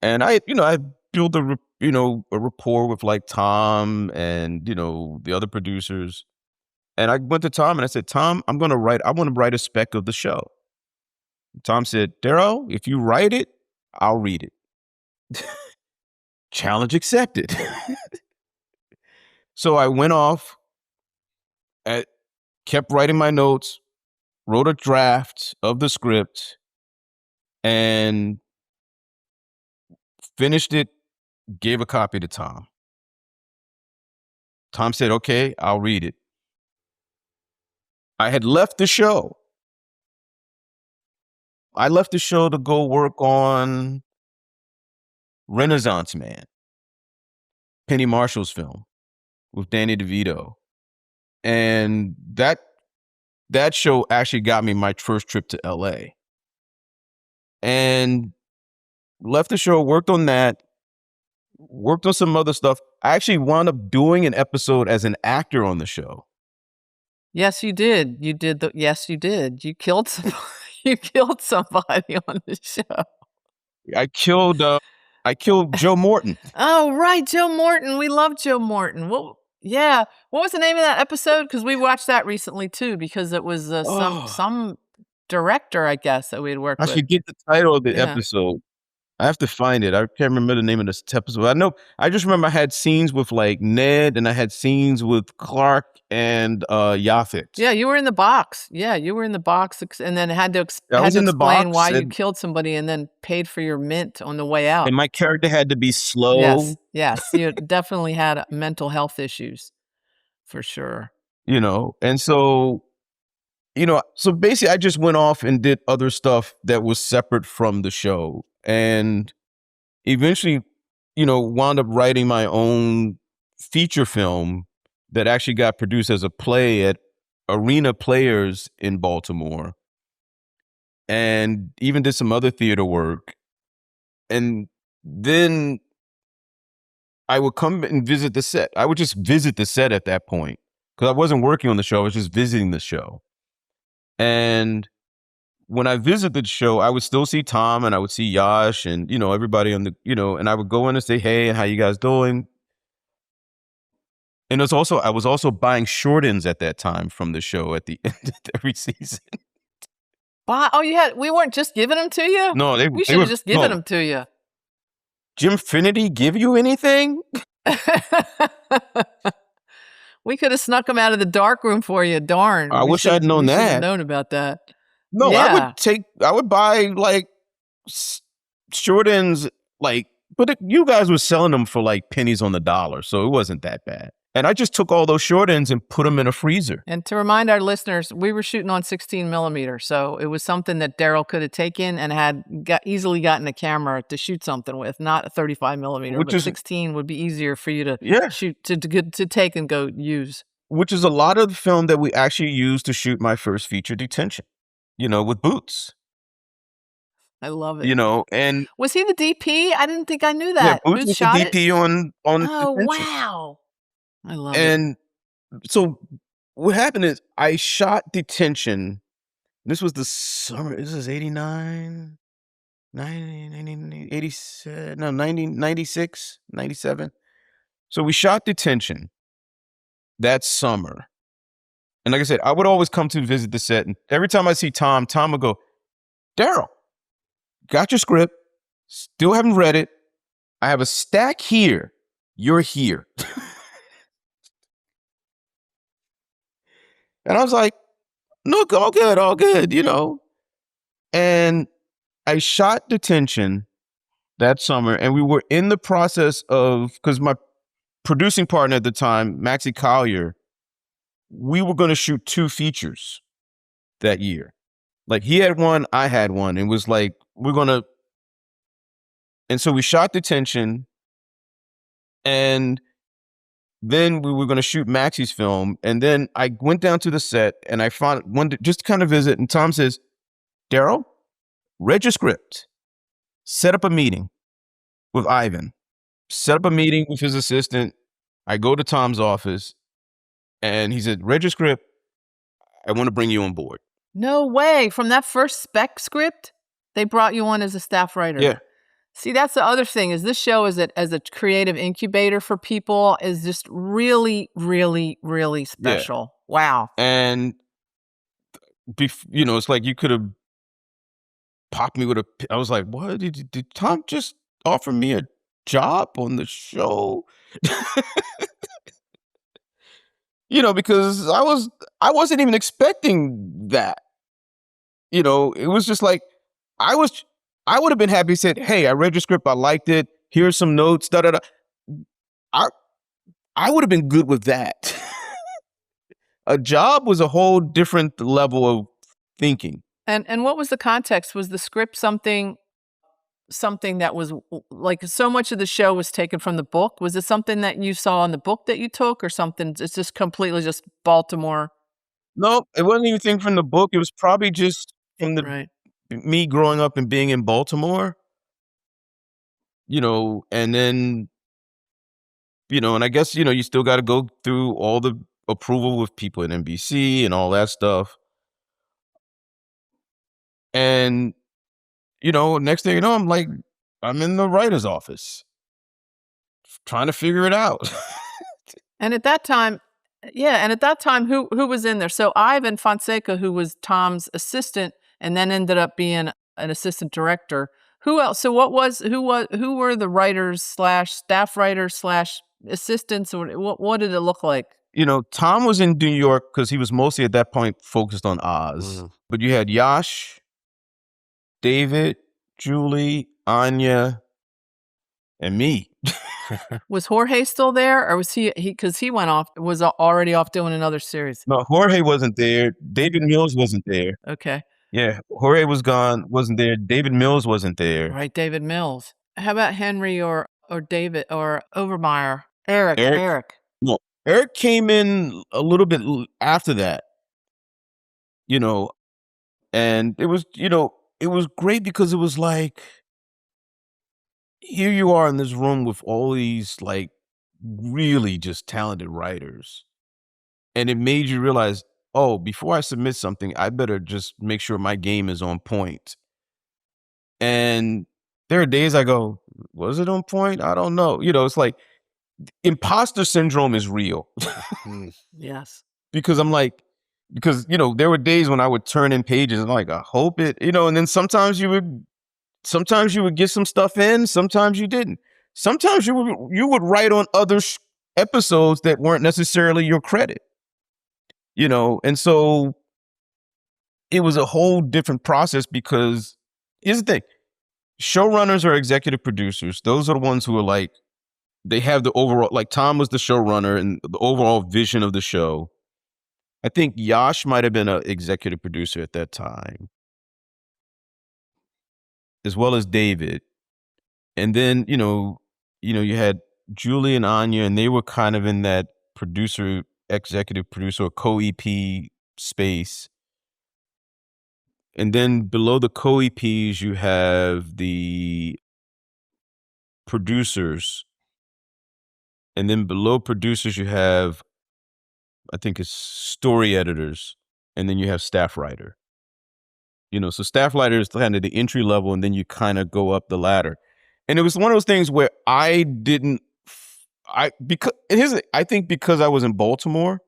and I built a rapport with like Tom and, the other producers. And I went to Tom and I said, Tom, I want to write a spec of the show. Tom said, Darryl, if you write it, I'll read it. Challenge accepted. So I went off, kept writing my notes, wrote a draft of the script, and finished it, gave a copy to Tom. Tom said, okay, I'll read it. I had left the show. I left the show to go work on Renaissance Man, Penny Marshall's film with Danny DeVito. And that show actually got me my first trip to LA. And left the show, worked on that, worked on some other stuff. I actually wound up doing an episode as an actor on the show. Yes, you did. Yes, you did. You killed somebody. You killed somebody on the show. I killed Joe Morton. Oh, right, Joe Morton. We love Joe Morton. Well, yeah. What was the name of that episode? Because we watched that recently too. Because it was some director, I guess, that we had worked with. I should get the title of the episode. I have to find it. I can't remember the name of this episode. I just remember I had scenes with like Ned and I had scenes with Clark and Yaphet. Yeah, you were in the box. Yeah, you were in the box and then had to explain why you killed somebody and then paid for your mint on the way out. And my character had to be slow. Yes. You definitely had mental health issues for sure. And so, so basically I just went off and did other stuff that was separate from the show. And eventually, wound up writing my own feature film that actually got produced as a play at Arena Players in Baltimore. And even did some other theater work. And then I would come and visit the set. I would just visit the set at that point because I wasn't working on the show. I was just visiting the show. And when I visited the show, I would still see Tom and I would see Yash and, everybody on the, and I would go in and say, hey, how you guys doing? And I was also buying short ends at that time from the show at the end of every season. We weren't just giving them to you? No, we should have just given them to you. Jim Finity give you anything? We could have snuck them out of the dark room for you. Darn. I wish I'd known that. Have known about that. No, yeah. I would buy like short ends, like, but you guys were selling them for like pennies on the dollar. So it wasn't that bad. And I just took all those short ends and put them in a freezer. And to remind our listeners, we were shooting on 16 millimeter. So it was something that Darryl could have taken and easily gotten a camera to shoot something with, not a 35 millimeter. But 16 would be easier for you to shoot, to take and go use. Which is a lot of the film that we actually used to shoot my first feature, Detention, with Boots. I love it. And was he the DP? I didn't think I knew that. Yeah, Boots was the DP on Oh, Detention. wow. I love it. And so what happened is I shot Detention. This was the summer. This is 89, 87, no, 1996, 97. So we shot Detention that summer. And like I said, I would always come to visit the set. And every time I see Tom would go, Darryl, got your script. Still haven't read it. I have a stack here. You're here. And I was like, no, all good, And I shot Detention that summer, and we were in the process of, because my producing partner at the time, Maxie Collier, we were going to shoot 2 features that year. Like, he had one, I had one. It was like, and so we shot Detention, and then we were going to shoot Maxie's film. And then I went down to the set and I found one to just kind of visit. And Tom says, Darryl, read your script, set up a meeting with Ivan, set up a meeting with his assistant. I go to Tom's office and he said, read your script. I want to bring you on board. No way. From that first spec script, they brought you on as a staff writer. Yeah. See, that's the other thing, is this show as a creative incubator for people is just really, really, really special. Yeah. Wow. And, it's like you could have popped me with I was like, what? Did Tom just offer me a job on the show? Because I wasn't even expecting that. It was just like, I would have been happy, said, hey, I read your script, I liked it, here's some notes, da-da-da. I would have been good with that. A job was a whole different level of thinking. And what was the context? Was the script something that was like, so much of the show was taken from the book? Was it something that you saw in the book that you took, or something? It's just completely just Baltimore? No, it wasn't anything from the book. It was probably just from me growing up and being in Baltimore, and then, and I guess, you still got to go through all the approval with people at NBC and all that stuff. And, next thing you know, I'm in the writer's office trying to figure it out. And at that time, who was in there? So Ivan Fonseca, who was Tom's assistant and then ended up being an assistant director. Who else? So who were the writers / staff writers / assistants? Or what did it look like? Tom was in New York because he was mostly at that point focused on Oz. Mm. But you had Yash, David, Julie, Anya, and me. Was Jorge still there, or was he because he went off, was already off doing another series? No, Jorge wasn't there. David Mills wasn't there. Okay. Yeah, Jorge was gone, wasn't there. David Mills wasn't there. Right, David Mills. How about Henry or David or Overmeyer? Eric. No, Eric came in a little bit after that. And it was, it was great because it was like, here you are in this room with all these like really just talented writers. And it made you realize, oh, before I submit something, I better just make sure my game is on point. And there are days I go, was it on point? I don't know. It's like imposter syndrome is real. Yes. Because there were days when I would turn in pages and I'm like, I hope it, and then sometimes you would get some stuff in, sometimes you didn't. Sometimes you would write on other episodes that weren't necessarily your credit. And so it was a whole different process because here's the thing. Showrunners are executive producers. Those are the ones who are like, they have the overall, like Tom was the showrunner and the overall vision of the show. I think Yash might have been an executive producer at that time, as well as David. And then, you had Julie and Anya, and they were kind of in that executive producer, or co-EP space. And then below the co-EPs, you have the producers. And then below producers, you have, I think it's story editors. And then you have staff writer. So staff writer is kind of the entry level, and then you kind of go up the ladder. And it was one of those things where I think because I was in Baltimore,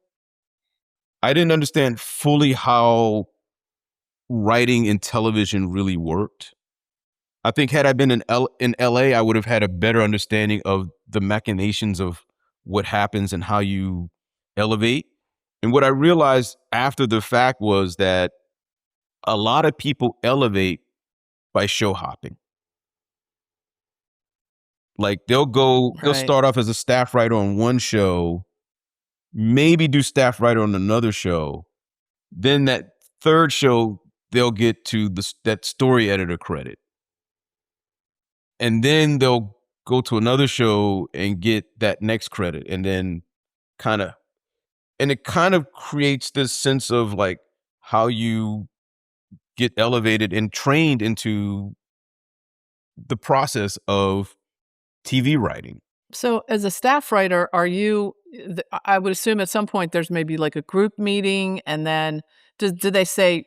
I didn't understand fully how writing in television really worked. I think had I been in LA, I would have had a better understanding of the machinations of what happens and how you elevate. And what I realized after the fact was that a lot of people elevate by show hopping. Like they'll start off as a staff writer on one show, maybe do staff writer on another show. Then that third show, they'll get to that story editor credit. And then they'll go to another show and get that next credit. And then it kind of creates this sense of like how you get elevated and trained into the process of TV writing. So as a staff writer, I would assume at some point there's maybe like a group meeting, and then do they say,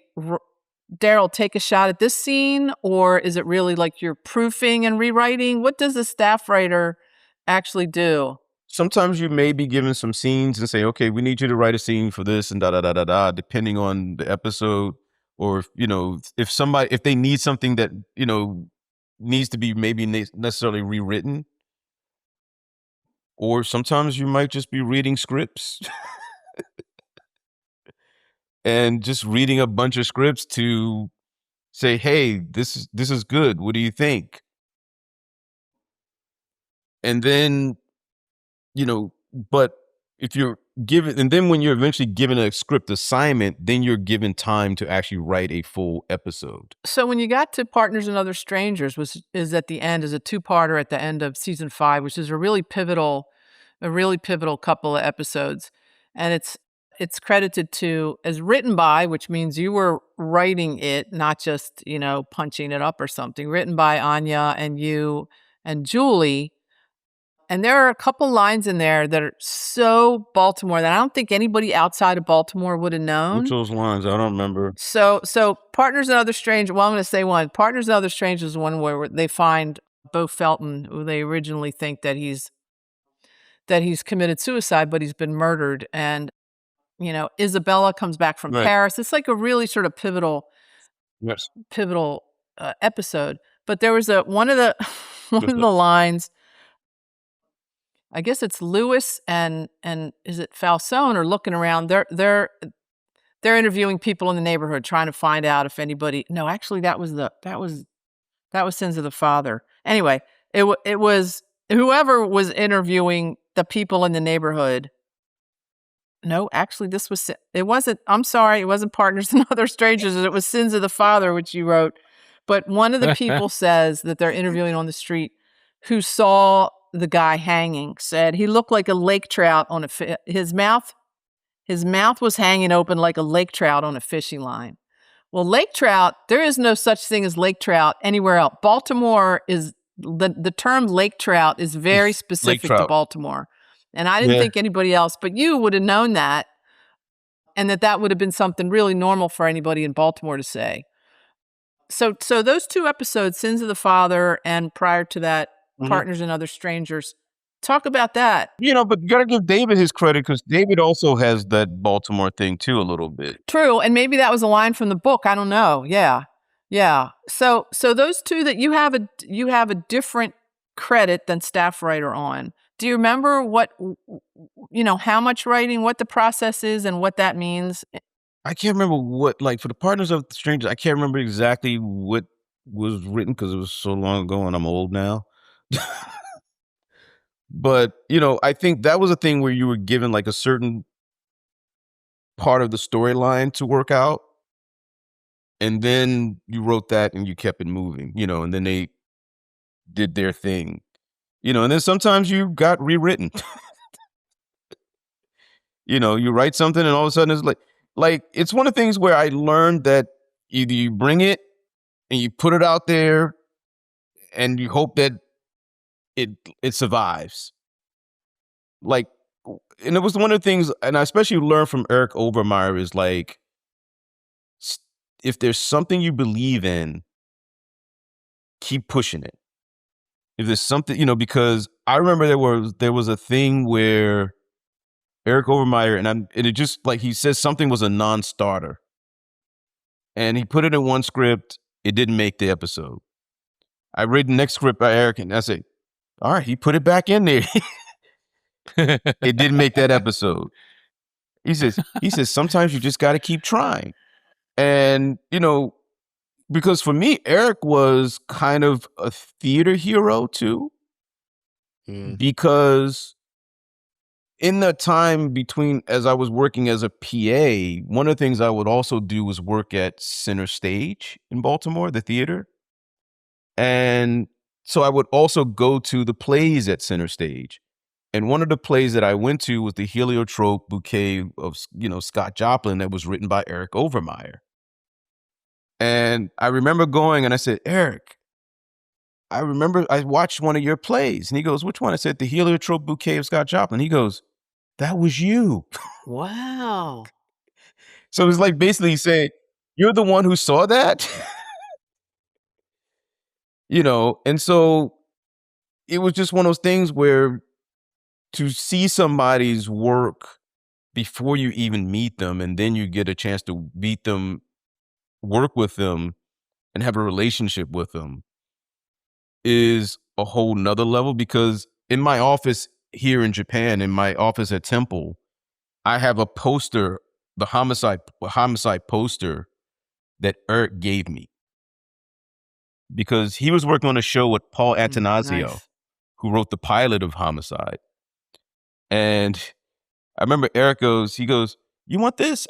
Darryl, take a shot at this scene? Or is it really like you're proofing and rewriting? What does a staff writer actually do? Sometimes you may be given some scenes and say, okay, we need you to write a scene for this and da-da-da-da-da, depending on the episode. Or, if they need something that, needs to be maybe necessarily rewritten. Or sometimes you might just be reading scripts and just reading a bunch of scripts to say, hey, this is good. What do you think? And then, but if you're given, and then when you're eventually given a script assignment, then you're given time to actually write a full episode. So when you got to Partners and Other Strangers, is at the end, is a two-parter at the end of season 5, which is a really pivotal couple of episodes. And it's credited to as written by, which means you were writing it, not just, punching it up or something, written by Anya and you and Julie. And there are a couple lines in there that are so Baltimore that I don't think anybody outside of Baltimore would have known. What's those lines? I don't remember. So Partners and Other Strangers, well, I'm going to say one. Partners and Other Strangers is one where they find Beau Felton, who they originally think that he's committed suicide, but he's been murdered. And, Isabella comes back from Paris. It's like a really sort of pivotal episode. But there was one of the lines, I guess it's Lewis and is it Falcone are looking around. They're interviewing people in the neighborhood, trying to find out if anybody. No, actually, that was Sins of the Father. Anyway, it was whoever was interviewing the people in the neighborhood. No, actually, it wasn't. I'm sorry, it wasn't Partners and Other Strangers. It was Sins of the Father, which you wrote. But one of the people says that they're interviewing on the street who saw the guy hanging, said he looked like a lake trout on his mouth was hanging open like a lake trout on a fishing line. Well, lake trout, there is no such thing as lake trout anywhere else. Baltimore is the term lake trout is very specific to Baltimore. And I didn't think anybody else, but you would have known that, and that would have been something really normal for anybody in Baltimore to say. So those two episodes, Sins of the Father and prior to that, Partners and Other Strangers. Talk about that. But you got to give David his credit, because David also has that Baltimore thing too a little bit. True, and maybe that was a line from the book. I don't know. Yeah. So those two that you have a different credit than staff writer on. Do you remember how much writing, what the process is, and what that means? I can't remember what, like for the Partners of the Strangers, I can't remember exactly what was written because it was so long ago and I'm old now. But, I think that was a thing where you were given like a certain part of the storyline to work out. And then you wrote that and you kept it moving, and then they did their thing, and then sometimes you got rewritten. You write something and all of a sudden it's like it's one of the things where I learned that either you bring it and you put it out there and you hope that it survives. Like, and it was one of the things, and I especially learned from Eric Overmyer is like, if there's something you believe in, keep pushing it. If there's something, because I remember there was a thing where Eric Overmyer and it just like he says something was a non-starter, and he put it in one script. It didn't make the episode. I read the next script by Eric, and I say, all right, he put it back in there. It didn't make that episode. He says sometimes you just got to keep trying, and because for me, Eric was kind of a theater hero too, because in the time between as I was working as a PA, one of the things I would also do was work at Center Stage in Baltimore, the theater. And so I would also go to the plays at Center Stage. And one of the plays that I went to was the Heliotrope Bouquet of, Scott Joplin that was written by Eric Overmyer. And I remember going and I said, Eric, I remember I watched one of your plays. And he goes, which one? I said, the Heliotrope Bouquet of Scott Joplin. He goes, that was you. Wow. So it was like basically saying, you're the one who saw that? And so it was just one of those things where to see somebody's work before you even meet them, and then you get a chance to meet them, work with them, and have a relationship with them is a whole nother level. Because in my office here in Japan, in my office at Temple, I have a poster, the homicide poster that Eric gave me, because he was working on a show with Paul Attanasio, Nice. who wrote the pilot of Homicide. And I remember Eric he goes, you want this?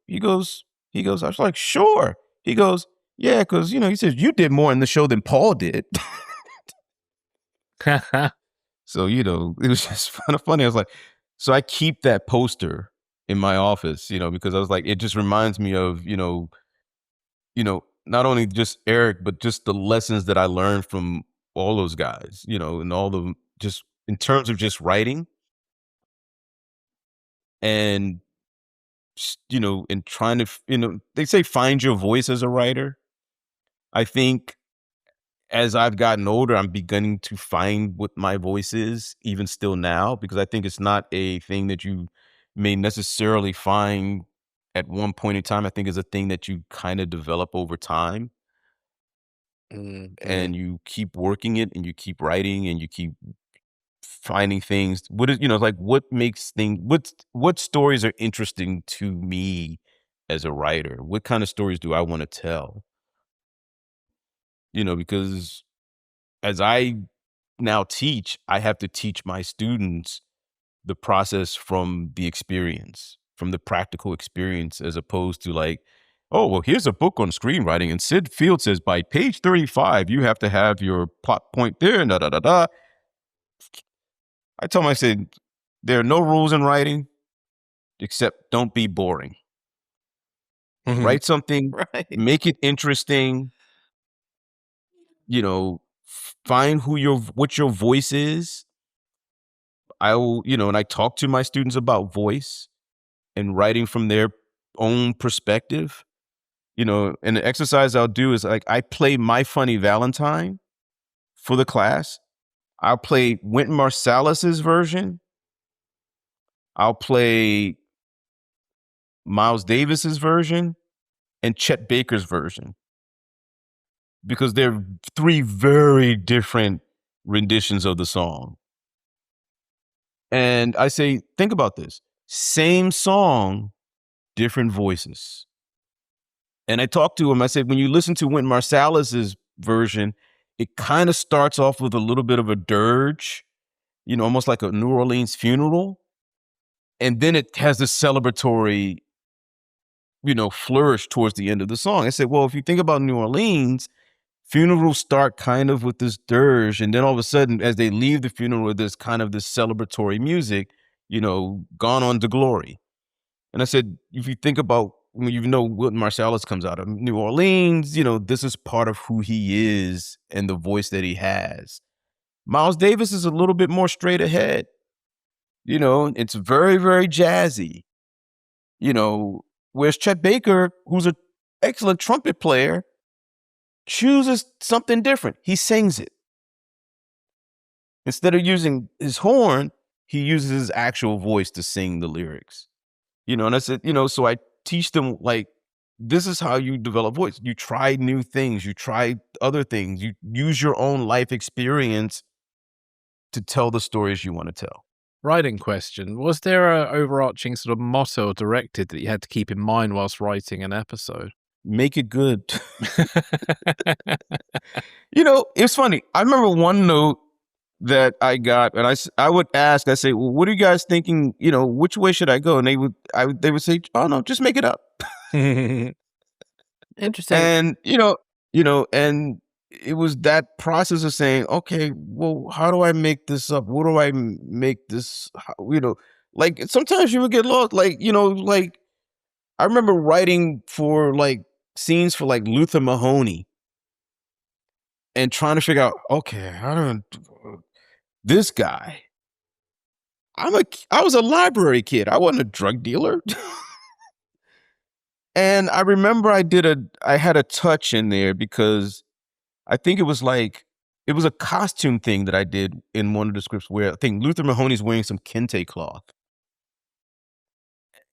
He goes, I was like, sure. He goes, yeah, because, he says, you did more in the show than Paul did. So, it was just kind of funny. I was like, so I keep that poster in my office, because I was like, it just reminds me of, not only just Eric, but just the lessons that I learned from all those guys, and all the just in terms of just writing and, and trying to, they say find your voice as a writer. I think as I've gotten older, I'm beginning to find what my voice is, even still now, because I think it's not a thing that you may necessarily find at one point in time. I think it's a thing that you kind of develop over time, and you keep working it, and you keep writing, and you keep finding things. What is, like what makes things, what stories are interesting to me as a writer? What kind of stories do I want to tell? Because as I now teach, I have to teach my students the process from the experience, from the practical experience, as opposed to like, oh, well, here's a book on screenwriting, and Sid Field says by page 35, you have to have your plot point there, and da da da da. I told him, I said, there are no rules in writing except don't be boring. Write something, Right. make it interesting, find what your voice is. I will, and I talk to my students about voice and writing from their own perspective, and the exercise I'll do is like, I play My Funny Valentine for the class. I'll play Wynton Marsalis's version. I'll play Miles Davis's version and Chet Baker's version, because they're three very different renditions of the song. And I say, think about this. Same song, different voices. And I talked to him. I said, when you listen to Wynton Marsalis's version, it kind of starts off with a little bit of a dirge, almost like a New Orleans funeral. And then it has this celebratory, flourish towards the end of the song. I said, well, if you think about New Orleans, funerals start kind of with this dirge. And then all of a sudden, as they leave the funeral, there's kind of this celebratory music, gone on to glory. And I said, if you think about when Wynton Marsalis comes out of New Orleans, this is part of who he is and the voice that he has. Miles Davis is a little bit more straight ahead. It's very, very jazzy. Whereas Chet Baker, who's an excellent trumpet player, chooses something different. He sings it. Instead of using his horn, he uses his actual voice to sing the lyrics. And I said, so I teach them, like, this is how you develop voice. You try new things. You try other things. You use your own life experience to tell the stories you want to tell. Writing question. Was there an overarching sort of motto or directive that you had to keep in mind whilst writing an episode? Make it good. It's funny. I remember one note that I got, and I would ask, I say, well, what are you guys thinking? Which way should I go? And they would say, oh no, just make it up. Interesting. And and it was that process of saying, okay, well, how do I make this up? What do I make this? Like sometimes you would get lost. Like I remember writing for like scenes for like Luther Mahoney, and trying to figure out, okay, this guy. I was a library kid. I wasn't a drug dealer. And I remember I had a touch in there because I think it was a costume thing that I did in one of the scripts where I think Luther Mahoney's wearing some kente cloth.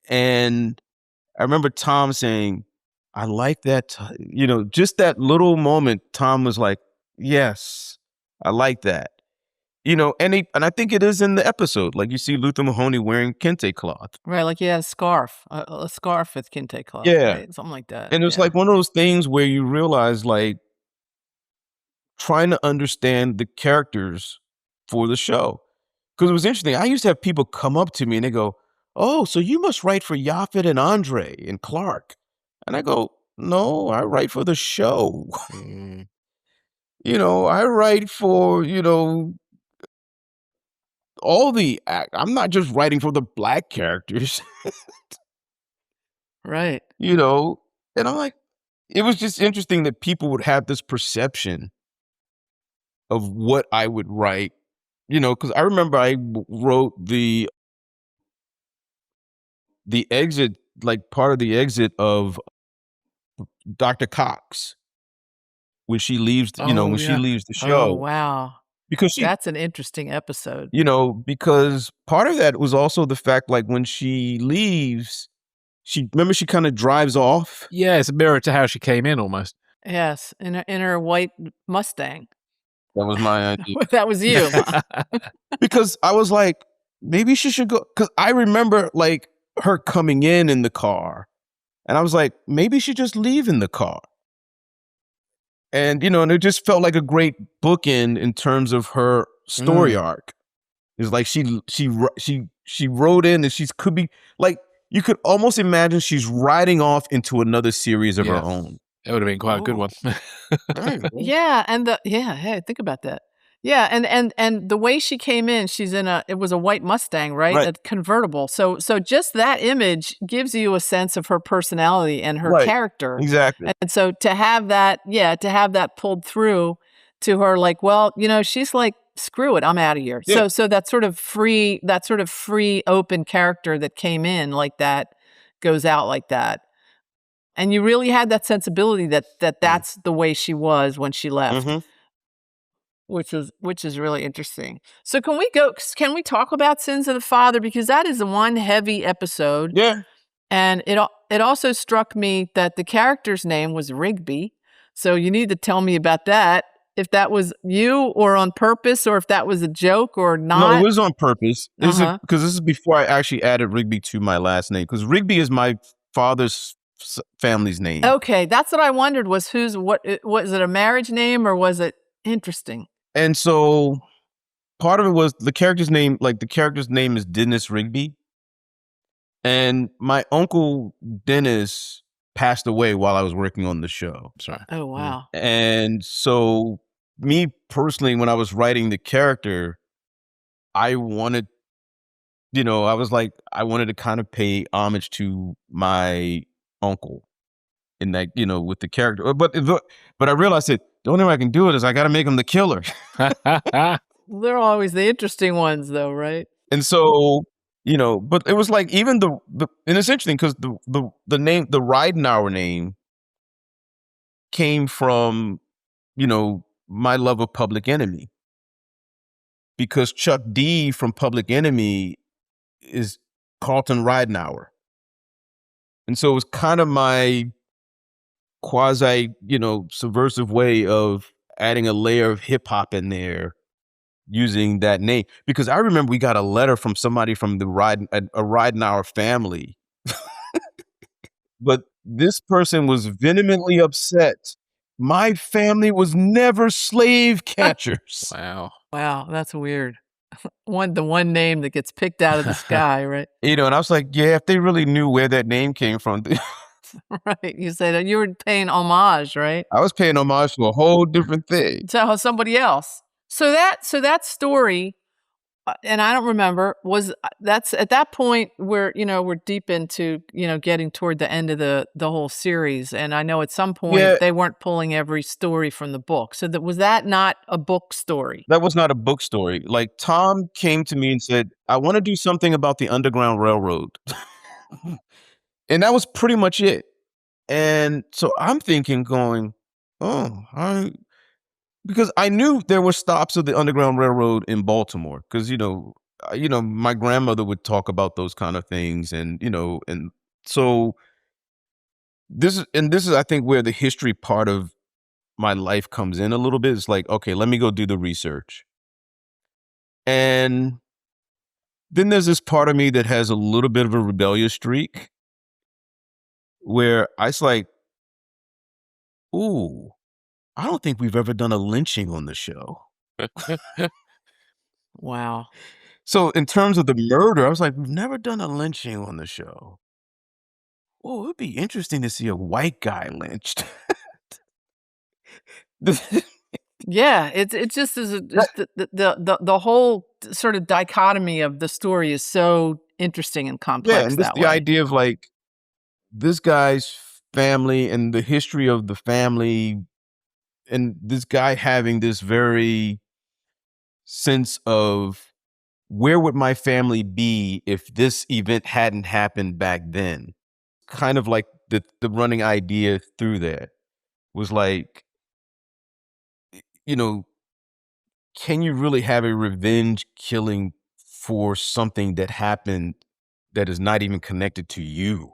And I remember Tom saying, I like that, just that little moment. Tom was like, yes, I like that. And I think it is in the episode. Like you see Luther Mahoney wearing kente cloth. Right, like he had a scarf with kente cloth, Yeah. right? Something like that. And it was like one of those things where you realize, like, trying to understand the characters for the show. Because it was interesting. I used to have people come up to me and they go, oh, so you must write for Yaphet and Andre and Clark. And I go, no, I write for the show. I write for, all the I'm not just writing for the black characters. Right. And I'm like, it was just interesting that people would have this perception of what I would write, because I remember I wrote the exit, like part of the exit of Dr. Cox when she leaves, she leaves the show. Oh, wow. Because that's an interesting episode. Because part of that was also the fact, like when she leaves, she kind of drives off. Yeah, it's a mirror to how she came in almost. Yes, in her white Mustang. That was my idea. That was you. Because I was like, maybe she should go. Because I remember like her coming in the car. And I was like, maybe she just leave in the car. And, and it just felt like a great bookend in terms of her story arc. It's like she rode in and she could be like, you could almost imagine she's riding off into another series of her own. It would have been quite a good one. Yeah, hey, think about that. Yeah, and the way she came in, it was a white Mustang, right? A convertible. So just that image gives you a sense of her personality and her character. Exactly. And so to have that pulled through to her, like, well, she's like, screw it, I'm out of here. Yeah. So that sort of free, open character that came in like that goes out like that. And you really had that sensibility that's the way she was when she left. Mm-hmm. Which is really interesting. So can we talk about Sins of the Father? Because that is one heavy episode. Yeah. And it also struck me that the character's name was Rigby. So you need to tell me about that. If that was you or on purpose, or if that was a joke or not. No, it was on purpose. Because this is before I actually added Rigby to my last name. Because Rigby is my father's family's name. Okay, that's what I wondered, was was it a marriage name or was it interesting? And so part of it was the character's name. Like the character's name is Dennis Rigby, and my uncle Dennis passed away while I was working on the show. Sorry. Oh, wow. And so, me personally, when I was writing the character, I wanted, I was like, I wanted to kind of pay homage to my uncle in that, with the character. But I realized that the only way I can do it is I got to make him the killer. They're always the interesting ones, though, right? And so, but it was like even and it's interesting because the name, the Ridenhour name, came from, my love of Public Enemy, because Chuck D from Public Enemy is Carlton Ridenhour. And so it was kind of my quasi, subversive way of adding a layer of hip hop in there using that name. Because I remember we got a letter from somebody from a Ridenhour family. But this person was vehemently upset. My family was never slave catchers. Wow. Wow, that's weird. The one name that gets picked out of the sky, right? And I was like, yeah, if they really knew where that name came from. Right. You said you were paying homage, right? I was paying homage to a whole different thing. To somebody else. So that story, and I don't remember, that's at that point where, we're deep into, getting toward the end of the whole series. And I know at some point they weren't pulling every story from the book. So was that not a book story? That was not a book story. Like, Tom came to me and said, I want to do something about the Underground Railroad. And that was pretty much it. And so I'm thinking going, because I knew there were stops of the Underground Railroad in Baltimore, because, my grandmother would talk about those kind of things. And, and so this is, I think, where the history part of my life comes in a little bit. It's like, okay, let me go do the research. And then there's this part of me that has a little bit of a rebellious streak where I was like, ooh, I don't think we've ever done a lynching on the show. Wow. So in terms of the murder, I was like, we've never done a lynching on the show. Oh, it would be interesting to see a white guy lynched. Yeah, it just is the whole sort of dichotomy of the story is so interesting and complex. Yeah, and the idea of like this guy's family and the history of the family, and this guy having this very sense of where would my family be if this event hadn't happened back then? Kind of like the running idea through that was like, can you really have a revenge killing for something that happened that is not even connected to you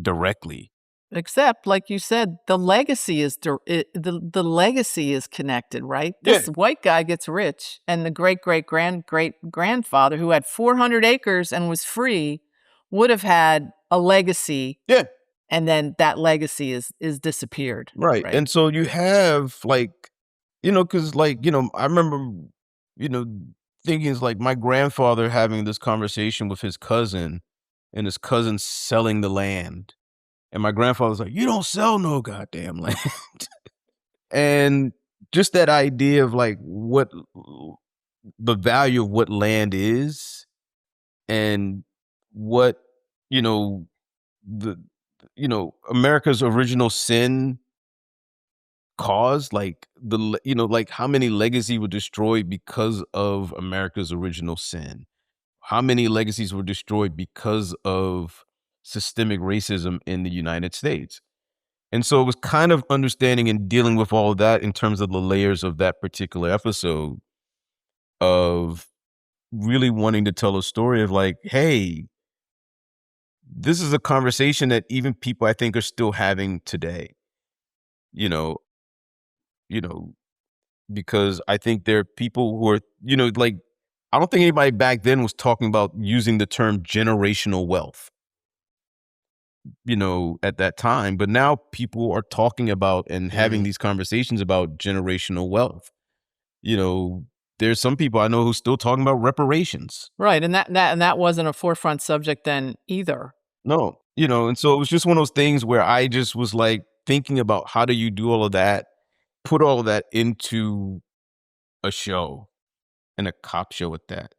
directly? Except, like you said, the legacy is the legacy is connected, right? This white guy gets rich, and the great grandfather who had 400 acres and was free would have had a legacy. Yeah. And then that legacy is disappeared. Right. And so you have like, because like, I remember, thinking it's like my grandfather having this conversation with his cousin, and his cousin selling the land. And my grandfather's like, you don't sell no goddamn land. And just that idea of like what the value of what land is, and what, America's original sin caused, like like how many legacies were destroyed because of America's original sin? How many legacies were destroyed because of systemic racism in the United States? And so it was kind of understanding and dealing with all of that in terms of the layers of that particular episode, of really wanting to tell a story of like, hey, this is a conversation that even people I think are still having today, because I think there are people who are, like, I don't think anybody back then was talking about using the term generational wealth, at that time. But now people are talking about and having these conversations about generational wealth, there's some people I know who's still talking about reparations. Right, and that wasn't a forefront subject then either. No, and so it was just one of those things where I just was like thinking about how do you do all of that, put all of that into a show, and a cop show at that.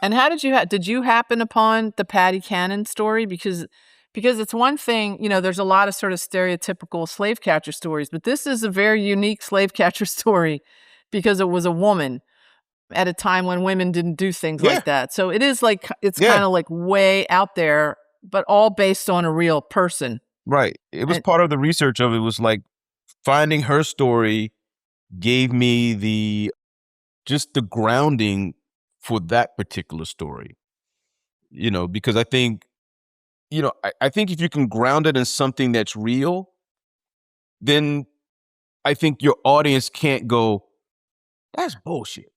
And how did you happen upon the Patty Cannon story? Because it's one thing, there's a lot of sort of stereotypical slave catcher stories, but this is a very unique slave catcher story because it was a woman at a time when women didn't do things Yeah. like that. So it is like, it's Yeah. kind of like way out there, but all based on a real person. Right. It was And- part of the research of it was like finding her story gave me just the grounding for that particular story. Because I think, I think if you can ground it in something that's real, then I think your audience can't go, that's bullshit.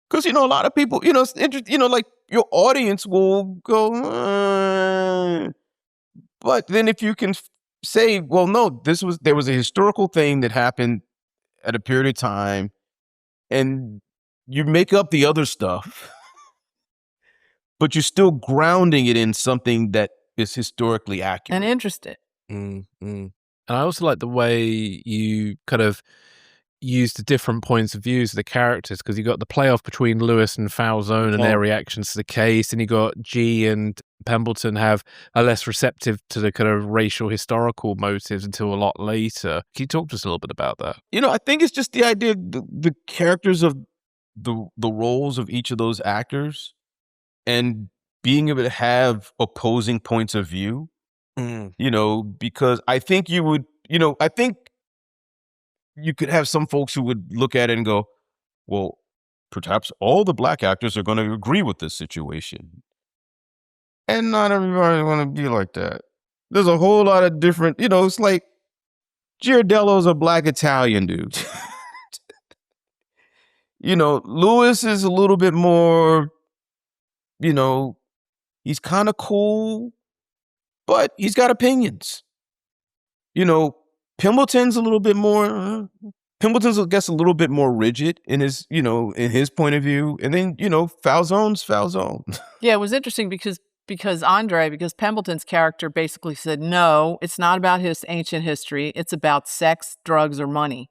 Because, a lot of people, it's interesting, like your audience will go, but then if you can say, well, no, there was a historical thing that happened at a period of time, and you make up the other stuff, but you're still grounding it in something that is historically accurate. and interested. And I also like the way you kind of use the different points of views of the characters, because you got the playoff between Lewis and Falzone and their reactions to the case, and you got G and Pemberton are less receptive to the kind of racial historical motives until a lot later. Can you talk to us a little bit about that? I think it's just the idea, the characters of the roles of each of those actors, and being able to have opposing points of view. Because I think I think you could have some folks who would look at it and go, well, perhaps all the black actors are going to agree with this situation. And not everybody's going to be like that. There's a whole lot of different, it's like Giardello's a black Italian dude. Lewis is a little bit more, he's kind of cool, but he's got opinions. Pemberton's a little bit more, Pemberton's, I guess, a little bit more rigid in his, in his point of view. And then, Falzone's Falzone. Yeah, it was interesting because Pemberton's character basically said, no, it's not about his ancient history. It's about sex, drugs, or money.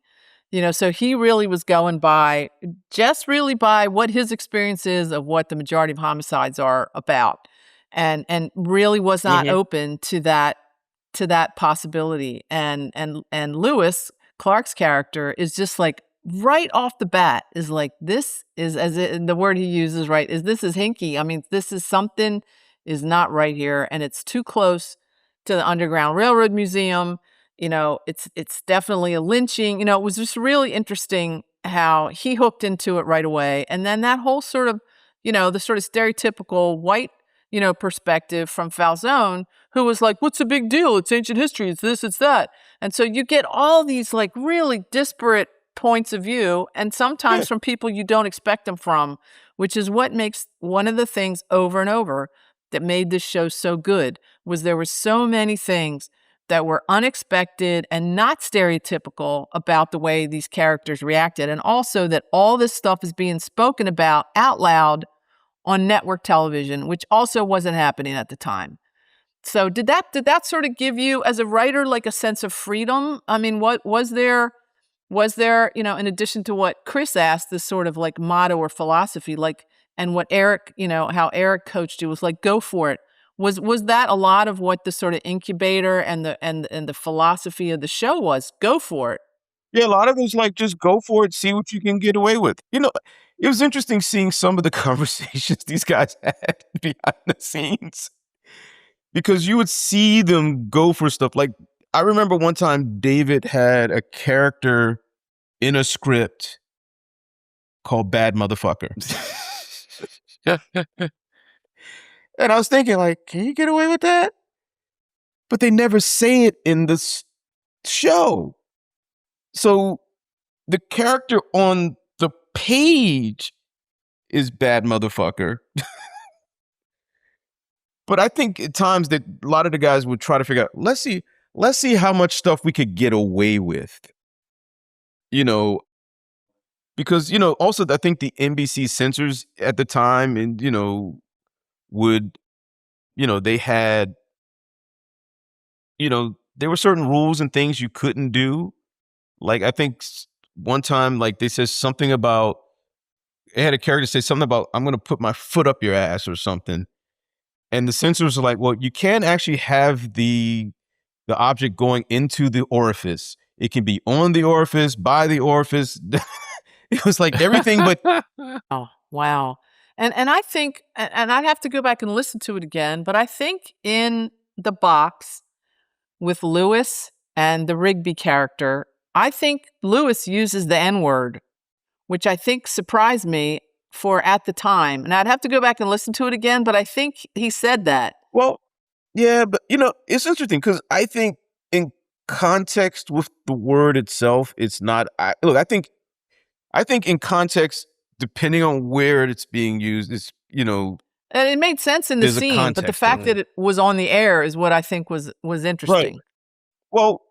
So he really was going by what his experience is of what the majority of homicides are about, and really was not open to that possibility. And Lewis Clark's character is just like right off the bat is like, this is, the word he uses, right, is this is hinky. I mean, this is something is not right here, and it's too close to the Underground Railroad Museum. It's definitely a lynching. It was just really interesting how he hooked into it right away. And then that whole sort of, the sort of stereotypical white, perspective from Falzone, who was like, what's the big deal? It's ancient history. It's this, it's that. And so you get all these like really disparate points of view, and sometimes from people you don't expect them from, which is what makes one of the things over and over that made this show so good, was there were so many things that were unexpected and not stereotypical about the way these characters reacted. And also that all this stuff is being spoken about out loud on network television, which also wasn't happening at the time. So did that sort of give you, as a writer, like a sense of freedom? I mean, what was there, in addition to what Chris asked, this sort of like motto or philosophy, like, and what Eric, how Eric coached you was like, go for it. Was that a lot of what the sort of incubator and the philosophy of the show was? Go for it. Yeah, a lot of it's like, just go for it, see what you can get away with. It was interesting seeing some of the conversations these guys had behind the scenes, because you would see them go for stuff. Like, I remember one time David had a character in a script called Bad Motherfucker. And I was thinking, like, can you get away with that? But they never say it in this show. So the character on the page is Bad Motherfucker. But I think at times that a lot of the guys would try to figure out, let's see how much stuff we could get away with. because, also I think the NBC censors at the time and, would, they had, there were certain rules and things you couldn't do. Like, I think one time, like, they said something about, it had a character say something about, I'm going to put my foot up your ass or something. And the censors are like, well, you can't actually have the object going into the orifice. It can be on the orifice, by the orifice. It was like everything but. Oh, wow. And I think, and I'd have to go back and listen to it again, but I think in the box with Lewis and the Rigby character, I think Lewis uses the N-word, which I think surprised me for at the time. And I'd have to go back and listen to it again, but I think he said that. Well, yeah, but it's interesting because I think in context with the word itself, it's not. Look, I think in context, depending on where it's being used, it's and it made sense in the there's a scene, but the context fact to it. that it was on the air is what I think was interesting. Right. Well,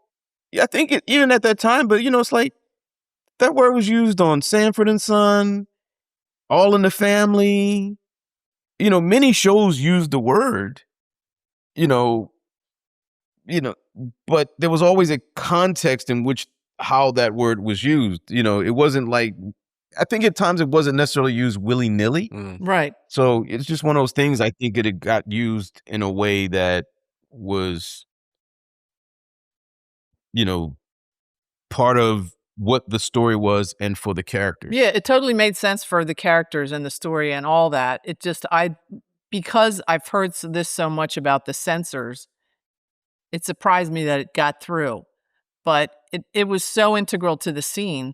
yeah, I think even at that time, but it's like that word was used on Sanford and Son, All in the Family. Many shows used the word. But there was always a context in which how that word was used. It wasn't like, I think at times it wasn't necessarily used willy-nilly. Right. So it's just one of those things. I think it got used in a way that was, part of what the story was and for the characters. Yeah, it totally made sense for the characters and the story and all that. It just, because I've heard this so much about the censors, it surprised me that it got through. But it was so integral to the scene.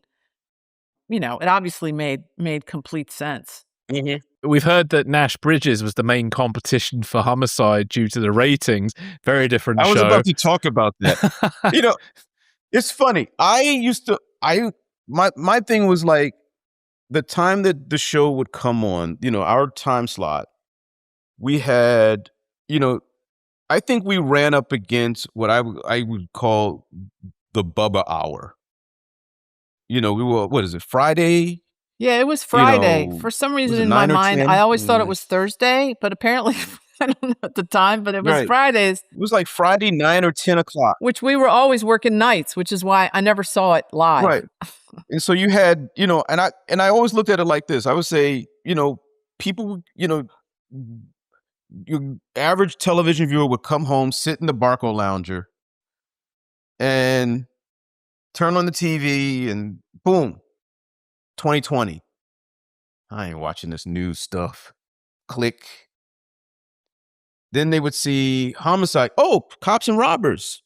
It obviously made complete sense. Mm-hmm. We've heard that Nash Bridges was the main competition for Homicide due to the ratings. Very different show. I was about to talk about that. It's funny. My thing was like the time that the show would come on, our time slot, we had, I think we ran up against what I would call the Bubba hour. We were, what is it, Friday? Yeah, it was Friday. For some reason in my mind, 10? I always thought it was Thursday, but apparently, I don't know at the time, but it was Fridays. It was like Friday, 9 or 10 o'clock. Which we were always working nights, which is why I never saw it live. Right. And so you had, and I always looked at it like this. I would say, people, your average television viewer would come home, sit in the Barco Lounger, and turn on the TV, and boom, 2020. I ain't watching this news stuff. Click. Then they would see Homicide. Oh, Cops and Robbers.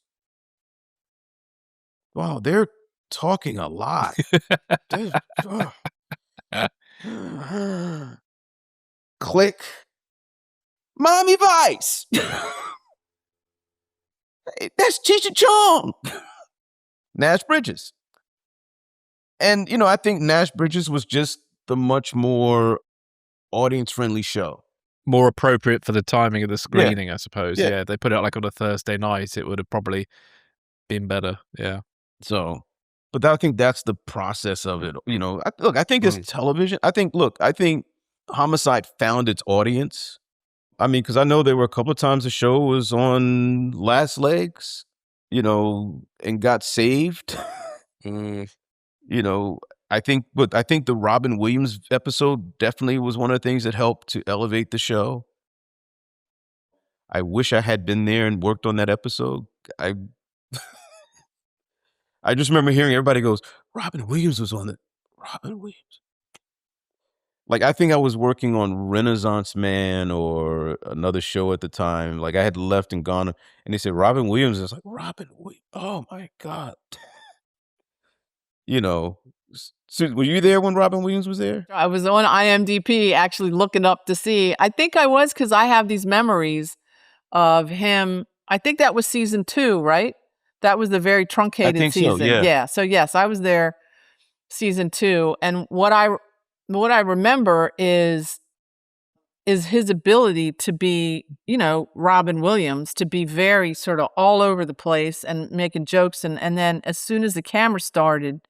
Wow, they're talking a lot. Click. Mommy Vice. Hey, that's Cheech and Chong. Nash Bridges. And, I think Nash Bridges was just the much more audience-friendly show. More appropriate for the timing of the screening, I suppose. Yeah, they put it out like on a Thursday night, it would have probably been better. Yeah. So, but I think that's the process of it. I think it's television. I think Homicide found its audience. I mean, because I know there were a couple of times the show was on last legs, and got saved. I think the Robin Williams episode definitely was one of the things that helped to elevate the show. I wish I had been there and worked on that episode. I just remember hearing everybody goes, Robin Williams was on it. Robin Williams. Like, I think I was working on Renaissance Man or another show at the time. Like, I had left and gone, and they said Robin Williams. I was like, Robin Williams. Oh my God. So were you there when Robin Williams was there? I was on IMDb actually looking up to see. I think I was, because I have these memories of him. I think that was season 2, right? That was the very truncated season. So, yeah. So yes, I was there season 2. And what I remember is his ability to be, Robin Williams, to be very sort of all over the place and making jokes. And then as soon as the camera started,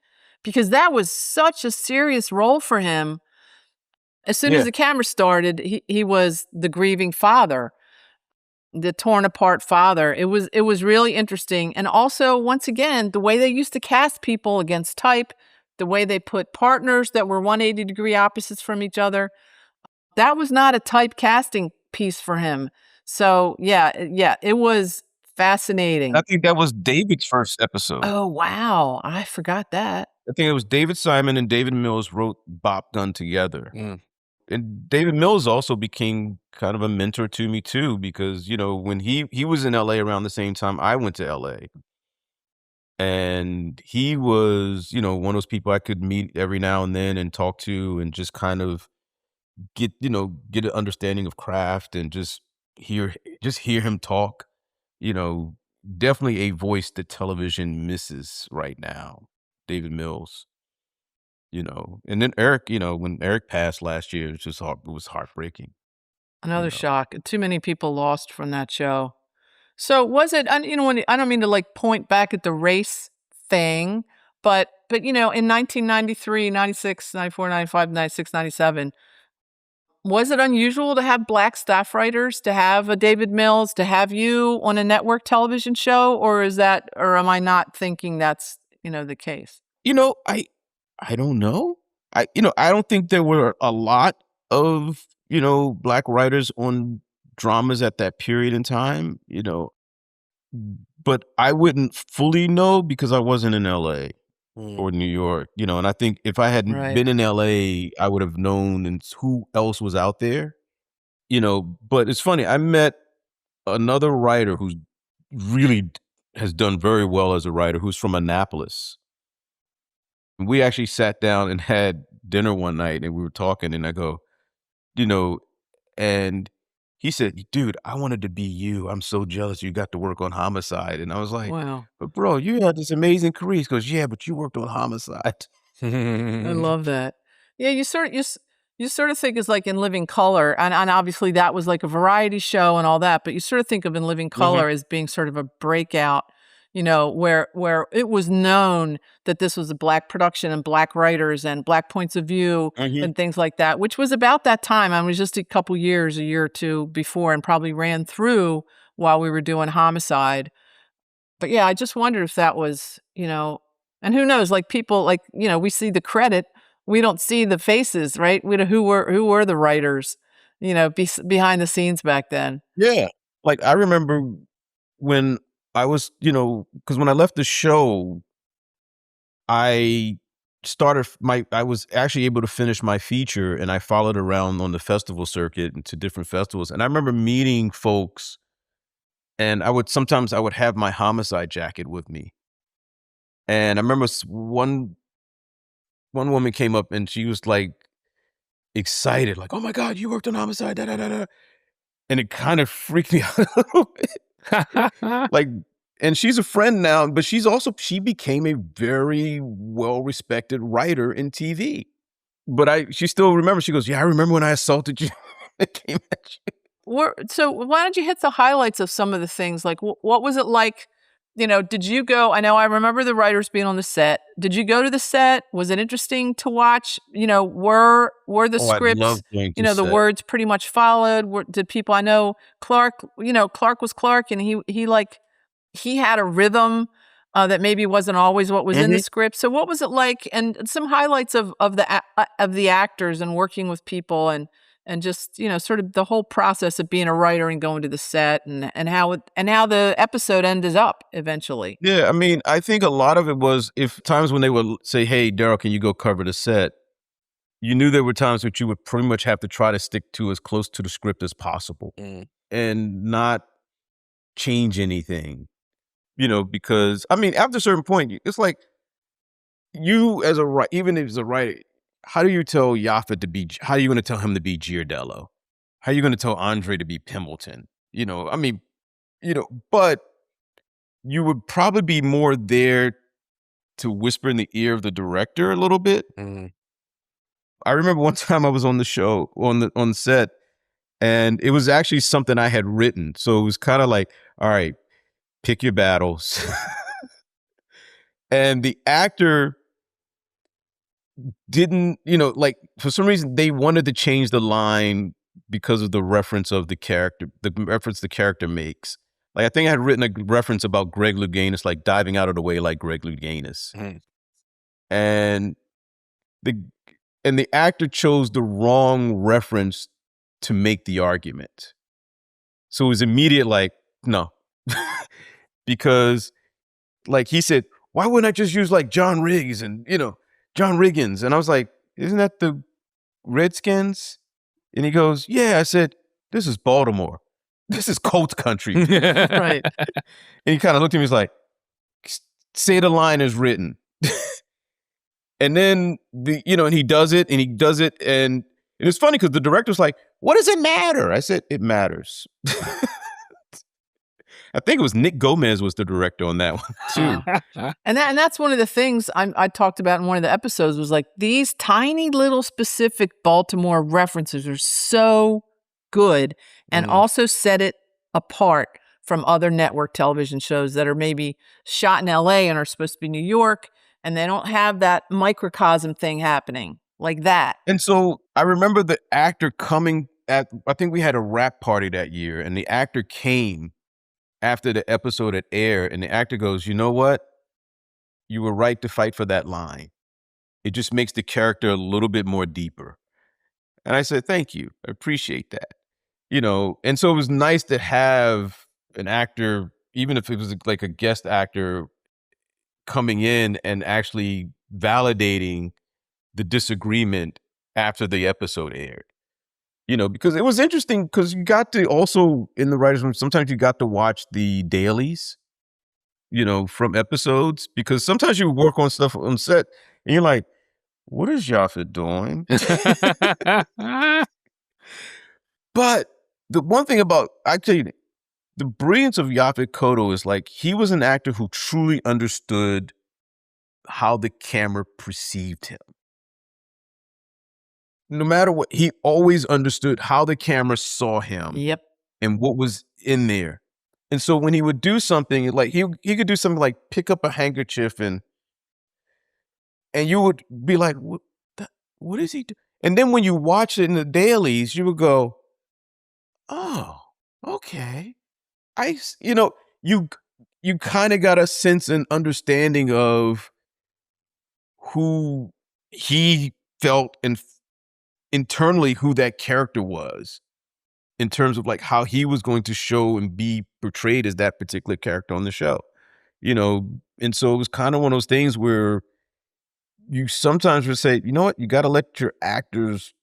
because that was such a serious role for him. As soon as Yeah. the camera started, he was the grieving father, the torn apart father. It was really interesting. And also, once again, the way they used to cast people against type, the way they put partners that were 180-degree opposites from each other, that was not a type casting piece for him. So yeah, it was I fascinating. think that was David's first episode. Oh wow, I forgot that. I think it was David Simon and David Mills wrote Bop Gun together. Mm. And David Mills also became kind of a mentor to me too, because, when he was in LA around the same time I went to LA. And he was, one of those people I could meet every now and then and talk to and just kind of get an understanding of craft and just hear him talk. You know, Definitely a voice that television misses right now. David Mills. And then Eric, when Eric passed last year, it was heartbreaking, you Another know. shock. Too many people lost from that show. So was it? And when I don't mean to like point back at the race thing, but in 1993, 96, 94, 95, 96, 97, was it unusual to have black staff writers, to have a David Mills, to have you on a network television show, or am I not thinking that's the case? I don't know. I don't think there were a lot of, black writers on dramas at that period in time, but I wouldn't fully know because I wasn't in LA or New York, and I think if I hadn't Right. been in LA, I would have known and who else was out there, but it's funny. I met another writer who's really has done very well as a writer, who's from Annapolis. We actually sat down and had dinner one night and we were talking and I go, you know, and he said, "Dude, I wanted to be you. I'm so jealous you got to work on Homicide." And I was like, Wow. "But bro, you had this amazing career." He goes, "Yeah, but you worked on Homicide." I love that. Yeah, you sort of think it's like In Living Color, and obviously that was like a variety show and all that, but you sort of think of In Living Mhm, Color as being sort of a breakout, where it was known that this was a black production and black writers and black points of view mhm. and things like that, which was about that time. I was just a couple years, a year or two before, and probably ran through while we were doing Homicide. But yeah, I just wondered if that was, and who knows, like people like, we see the credit, we don't see the faces, right? We know who were the writers, behind the scenes back then. Yeah. Like I remember when I was, because when I left the show, I I was actually able to finish my feature and I followed around on the festival circuit and to different festivals. And I remember meeting folks and sometimes I would have my Homicide jacket with me. And I remember one woman came up and she was like excited, like, "Oh my God, you worked on Homicide, da da da da." And it kind of freaked me out a little bit. Like, and she's a friend now, but she became a very well-respected writer in TV. But she still remembers, she goes, "Yeah, I remember when I assaulted you." It came at you. So why don't you hit the highlights of some of the things? Like, what was it like? Did you go? I know I remember the writers being on the set. Did you go to the set? Was it interesting to watch? Were the Oh, I love scripts, going to the set. words pretty much followed? Did people? I know Clark. Clark was Clark, and he had a rhythm that maybe wasn't always what was in the Mhm. script. So what was it like? And some highlights of the actors and working with people and just sort of the whole process of being a writer and going to the set and how the episode ended up eventually. Yeah, I mean, I think a lot of it was if times when they would say, "Hey, Daryl, can you go cover the set?" You knew there were times that you would pretty much have to try to stick to as close to the script as possible Mm. and not change anything, because I mean, after a certain point, it's like you as a writer, even as a writer, how do you tell Yaphet to be, how are you going to tell him to be Giardello? How are you going to tell Andre to be Pembleton? I mean, but you would probably be more there to whisper in the ear of the director a little bit. Mm. I remember one time I was on the show on the set, and it was actually something I had written. So it was kind of like, all right, pick your battles. And the actor didn't, like for some reason they wanted to change the line because of the reference of the character, the reference the character makes. Like I think I had written a reference about Greg Louganis, like diving out of the way like Greg Louganis. And the actor chose the wrong reference to make the argument. So it was immediate, like, no. Because like he said, why wouldn't I just use like John Riggs and, John Riggins? And I was like, isn't that the Redskins? And he goes, yeah. I said, this is Baltimore. This is Colts country. Right. And he kind of looked at me, he's like, say the line is written. And then and he does it. And it's funny because the director's like, what does it matter? I said, it matters. I think it was Nick Gomez was the director on that one too. And that's one of the things I talked about in one of the episodes was like these tiny little specific Baltimore references are so good and also set it apart from other network television shows that are maybe shot in LA and are supposed to be New York, and they don't have that microcosm thing happening like that. And so I remember the actor coming I think we had a rap party that year, and the actor came after the episode had aired, and the actor goes, you know what? You were right to fight for that line. It just makes the character a little bit more deeper. And I said, thank you. I appreciate that. And so it was nice to have an actor, even if it was like a guest actor, coming in and actually validating the disagreement after the episode aired. Because it was interesting because you got to also in the writers' room, sometimes you got to watch the dailies, from episodes, because sometimes you work on stuff on set and you're like, what is Yaphet doing? But the one thing I tell you, the brilliance of Yaphet Kotto is like, he was an actor who truly understood how the camera perceived him. No matter what, he always understood how the camera saw him. Yep. And what was in there. And so when he would do something, like he could do something like pick up a handkerchief and you would be like, what is he do? And then when you watch it in the dailies, you would go, oh, okay. You kind of got a sense and understanding of who he felt and internally who that character was in terms of like how he was going to show and be portrayed as that particular character on the show, and so it was kind of one of those things where you sometimes would say, you know what, you got to let your actors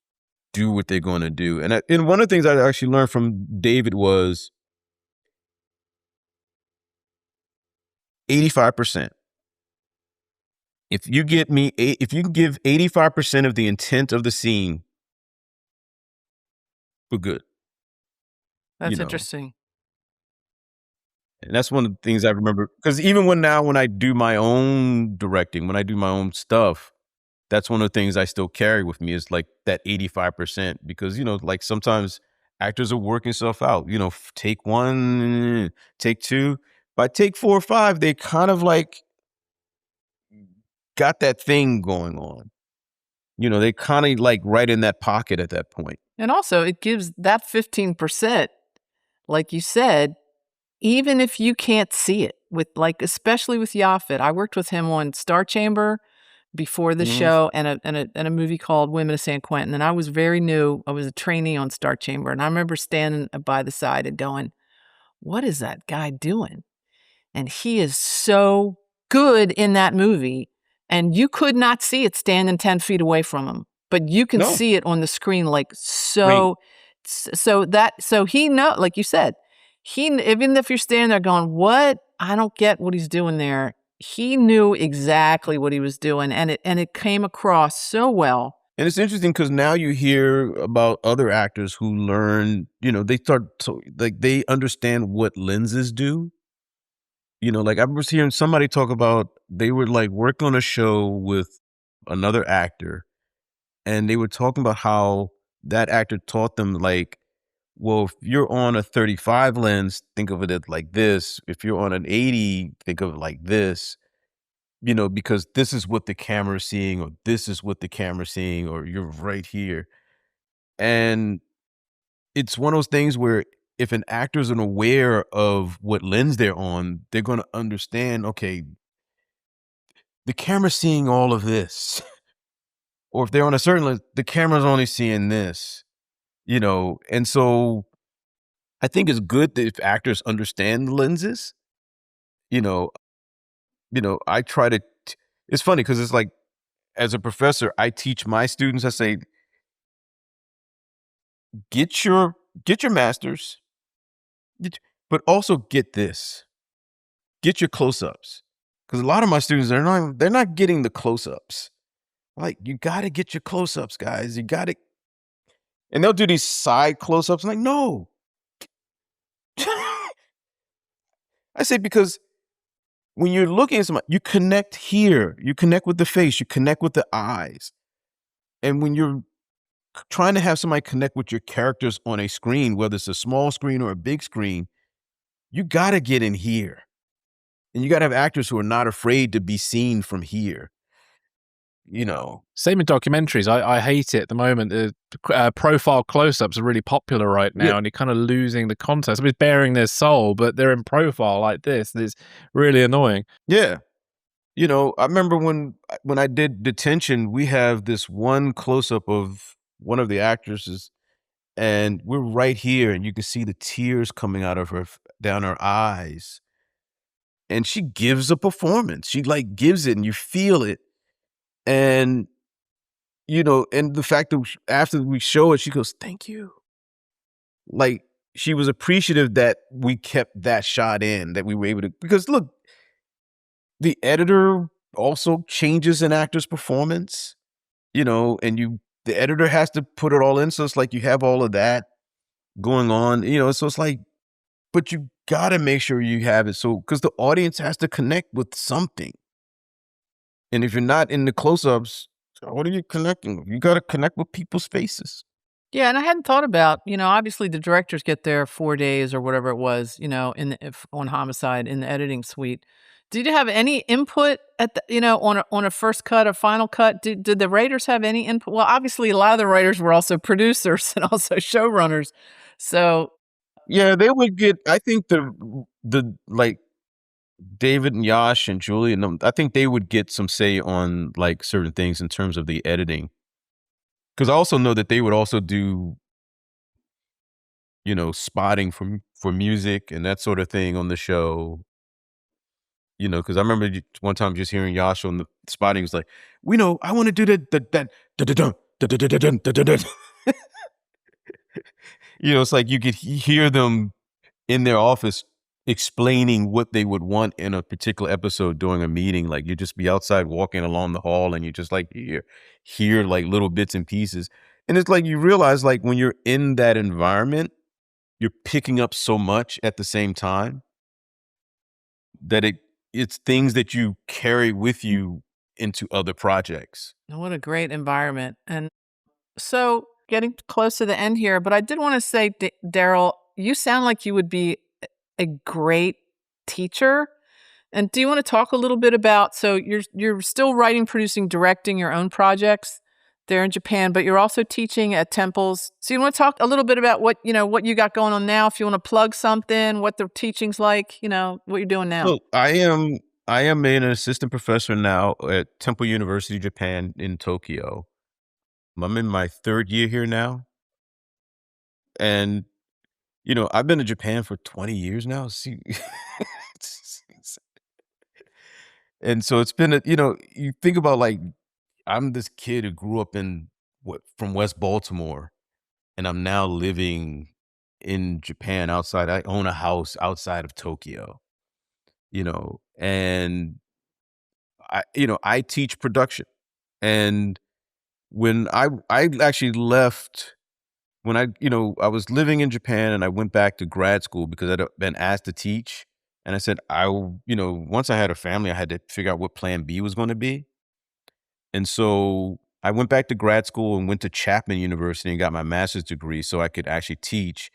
do what they're going to do. And one of the things I actually learned from David was 85%. If you can give 85% of the intent of the scene, we're good. That's interesting. And that's one of the things I remember, because even when I do my own directing, when I do my own stuff, that's one of the things I still carry with me is like that 85%, because, like sometimes actors are working stuff out, take one, take two, by take 4 or 5, they kind of like got that thing going on. They kind of like right in that pocket at that point. And also it gives that 15%, like you said, even if you can't see it, with like, especially with Yaphet. I worked with him on Star Chamber before the show and a movie called Women of San Quentin. And I was very new. I was a trainee on Star Chamber. And I remember standing by the side and going, what is that guy doing? And he is so good in that movie. And you could not see it standing 10 feet away from him, but you can see it on the screen. Like, so he know, like you said, even if you're standing there going, what? I don't get what he's doing there. He knew exactly what he was doing, and it came across so well. And it's interesting because now you hear about other actors who learn, they start to, like, they understand what lenses do. Like I was hearing somebody talk about, they would like work on a show with another actor, and they were talking about how that actor taught them, like, well, if you're on a 35 lens, think of it like this. If you're on an 80, think of it like this. because this is what the camera's seeing, or this is what the camera's seeing, or you're right here. And it's one of those things where if an actor isn't aware of what lens they're on, they're going to understand, okay, the camera's seeing all of this. Or if they're on a certain lens, the camera's only seeing this. And so I think it's good that if actors understand the lenses, you know, I try to, it's funny because it's like, as a professor, I teach my students, I say, get your masters, but also get this, get your close-ups. Because a lot of my students, they're not getting the close-ups. Like, you got to get your close-ups, guys. You got to, and they'll do these side close-ups. I'm like, no. I say, because when you're looking at somebody, you connect here. You connect with the face. You connect with the eyes. And when you're trying to have somebody connect with your characters on a screen, whether it's a small screen or a big screen, you got to get in here. And you got to have actors who are not afraid to be seen from here. Same in documentaries. I hate it at the moment. The profile close-ups are really popular right now, Yeah. and you're kind of losing the context. I mean, it's bearing their soul, but they're in profile like this. It's really annoying. Yeah. I remember when I did Detention, we have this one close-up of one of the actresses, and we're right here, and you can see the tears coming out of her, down her eyes. And she gives a performance. She like gives it, and you feel it. And, and the fact that after we show it, she goes, "Thank you." Like, she was appreciative that we kept that shot in, that we were able to, because look, the editor also changes an actor's performance, and the editor has to put it all in. So it's like you have all of that going on, so it's like, but you got to make sure you have it. So, because the audience has to connect with something. And if you're not in the close-ups, what are you connecting with? You got to connect with people's faces. Yeah, and I hadn't thought about, obviously the directors get their 4 days or whatever it was, on Homicide in the editing suite. Did you have any input at the, on a first cut, a final cut? Did the writers have any input? Well, obviously a lot of the writers were also producers and also showrunners. So Yeah, they would get, I think like David and Yash and Julie and them, I think they would get some say on like certain things in terms of the editing. Because I also know that they would also do, spotting for music and that sort of thing on the show. Because I remember one time just hearing Yash on the spotting, was like, I want to do that da-da-dun, da-da-dun, da-da-dun. It's like you could hear them in their office explaining what they would want in a particular episode during a meeting. Like, you just be outside walking along the hall and you just like hear like little bits and pieces. And it's like you realize, like, when you're in that environment, you're picking up so much at the same time that it's things that you carry with you into other projects. what a great environment. And so getting close to the end here, but I did want to say, Darryl, you sound like you would be a great teacher. And do you want to talk a little bit about, so you're still writing, producing, directing your own projects there in Japan, but you're also teaching at temples. So you want to talk a little bit about what you got going on now, if you want to plug something, what the teaching's like, what you're doing now. So I am an assistant professor now at Temple University, Japan in Tokyo. I'm in my 3rd year here now. And, I've been to Japan for 20 years now. See, and so it's been, you think about, like, I'm this kid who grew up from West Baltimore, and I'm now living in Japan outside. I own a house outside of Tokyo, and I teach production. And when I actually left, when I was living in Japan and I went back to grad school because I'd been asked to teach. And I said, once I had a family, I had to figure out what plan B was going to be. And so I went back to grad school and went to Chapman University and got my master's degree so I could actually teach.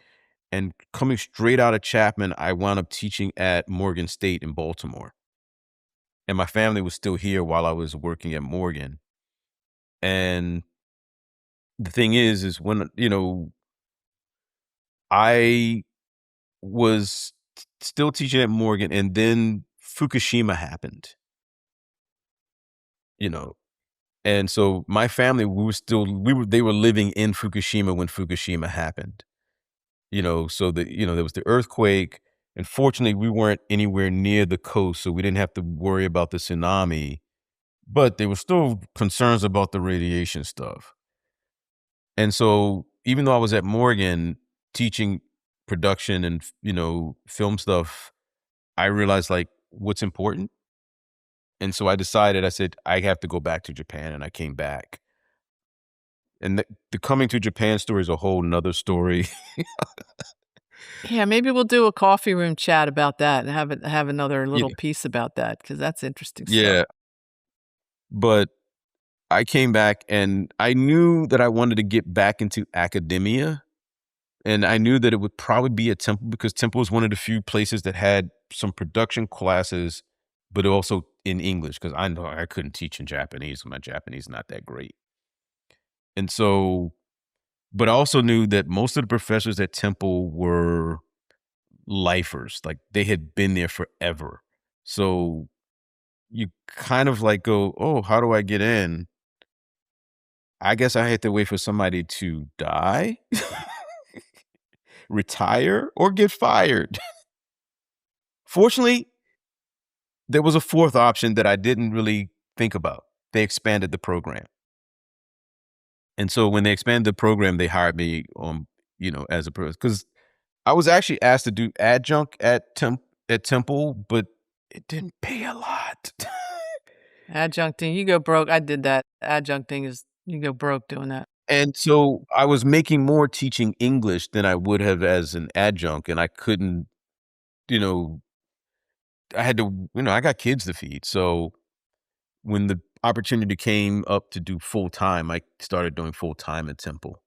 And coming straight out of Chapman, I wound up teaching at Morgan State in Baltimore. and my family was still here while I was working at Morgan. And the thing is when, I was still teaching at Morgan, and then Fukushima happened, you know, and so my family, they were living in Fukushima when Fukushima happened, so there was the earthquake, and fortunately we weren't anywhere near the coast, so we didn't have to worry about the tsunami, but there were still concerns about the radiation stuff. And so even though I was at Morgan teaching production and, film stuff, I realized like what's important. And so I said, I have to go back to Japan. And I came back. And the coming to Japan story is a whole nother story. Yeah, maybe we'll do a coffee room chat about that and have another little Yeah. piece about that because that's interesting stuff. Yeah. But I came back and I knew that I wanted to get back into academia. And I knew that it would probably be at Temple because Temple was one of the few places that had some production classes, but also in English because I know I couldn't teach in Japanese. My Japanese is not that great. And so, but I also knew that most of the professors at Temple were lifers, like they had been there forever. So you kind of like go, oh, how do I get in? I guess I had to wait for somebody to die, retire, or get fired. Fortunately, there was a fourth option that I didn't really think about. They expanded the program. And so when they expanded the program, they hired me as a person because I was actually asked to do adjunct at Temple, but it didn't pay a lot. Adjuncting, you go broke. I did that. Adjuncting is you go broke doing that. And so I was making more teaching English than I would have as an adjunct, and I couldn't, you know, I had to, I got kids to feed. So when the opportunity came up to do full time, I started doing full time at Temple,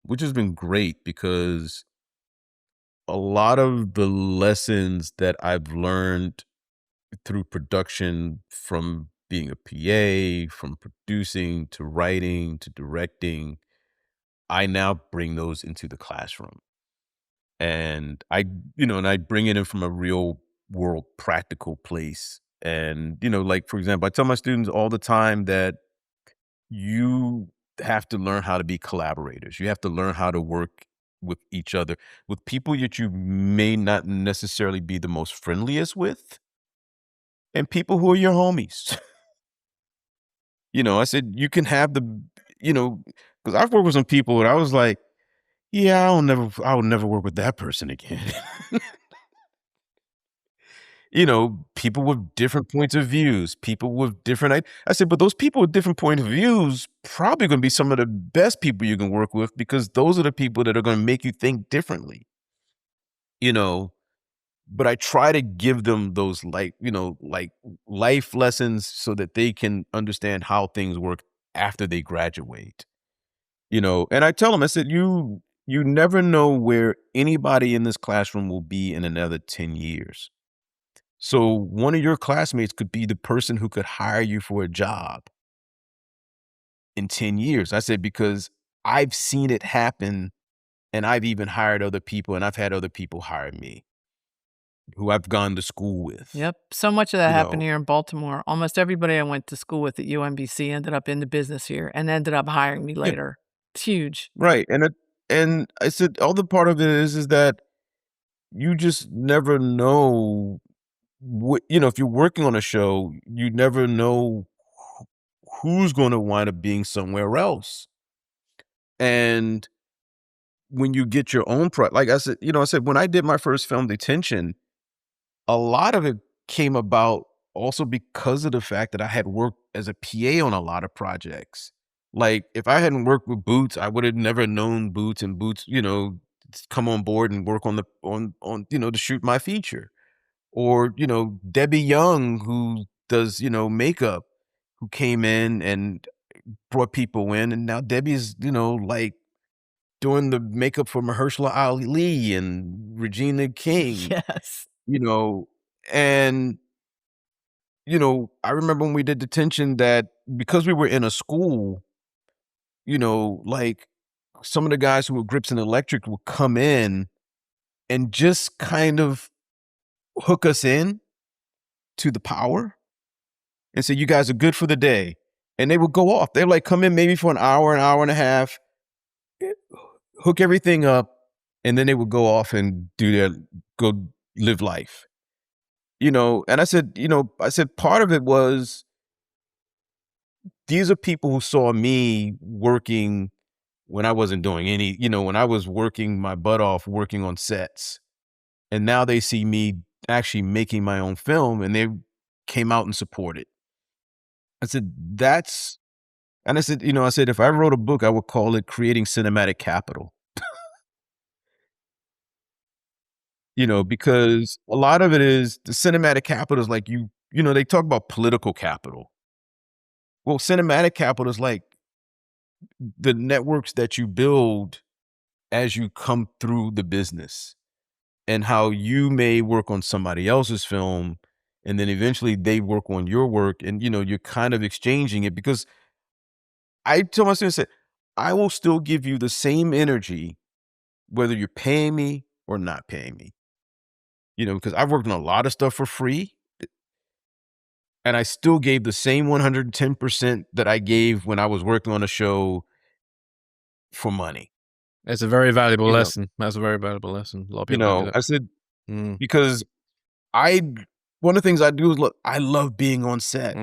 which has been great because a lot of the lessons that I've learned through production from being a PA, from producing to writing to directing, I now bring those into the classroom. And I bring it in from a real world practical place. And, like, for example, I tell my students all the time that you have to learn how to be collaborators. You have to learn how to work with each other, with people that you may not necessarily be the most friendliest with, and people who are your homies. I said, you can have because I've worked with some people and I was like, yeah, I will never work with that person again. People with different points of views, people with different, I said, but those people with different point of views probably going to be some of the best people you can work with because those are the people that are going to make you think differently, but I try to give them those like life lessons so that they can understand how things work after they graduate, and I tell them, I said, you never know where anybody in this classroom will be in another 10 years. So one of your classmates could be the person who could hire you for a job in 10 years. I said, because I've seen it happen and I've even hired other people and I've had other people hire me who I've gone to school with. Yep. So much of that You happened know, here in Baltimore. Almost everybody I went to school with at UMBC ended up in the business here and ended up hiring me yeah, later. It's huge. right. And I said, other part of it is that you just never know if you're working on a show, you never know who's going to wind up being somewhere else. And when you get your own like I said, when I did my first film Detention, a lot of it came about also because of the fact that I had worked as a PA on a lot of projects. Like if I hadn't worked with Boots, I would have never known Boots, and Boots, come on board and work on to shoot my feature. Or, Debbie Young, who does, makeup, who came in and brought people in. And now Debbie's, like doing the makeup for Mahershala Ali and Regina King, Yes. and I remember when we did detention that because we were in a school, like some of the guys who were grips and electric would come in and just kind of hook us in to the power and say, you guys are good for the day. And they would go off. They'd like come in maybe for an hour and a half, hook everything up, and then they would go off and go live life. And I said, part of it was these are people who saw me working when I wasn't doing when I was working my butt off working on sets. And now they see me actually making my own film and they came out and supported. I said, I said, if I wrote a book, I would call it Creating Cinematic Capital. Because a lot of it is the cinematic capital is like they talk about political capital. Well, cinematic capital is like the networks that you build as you come through the business and how you may work on somebody else's film and then eventually they work on your work and, you're kind of exchanging it because I told my students, I will still give you the same energy whether you're paying me or not paying me. Because I've worked on a lot of stuff for free and I still gave the same 110% that I gave when I was working on a show for money. It's a very valuable lesson. That's a very valuable lesson. A lot of people don't do that. I said, because one of the things I do is I love being on set.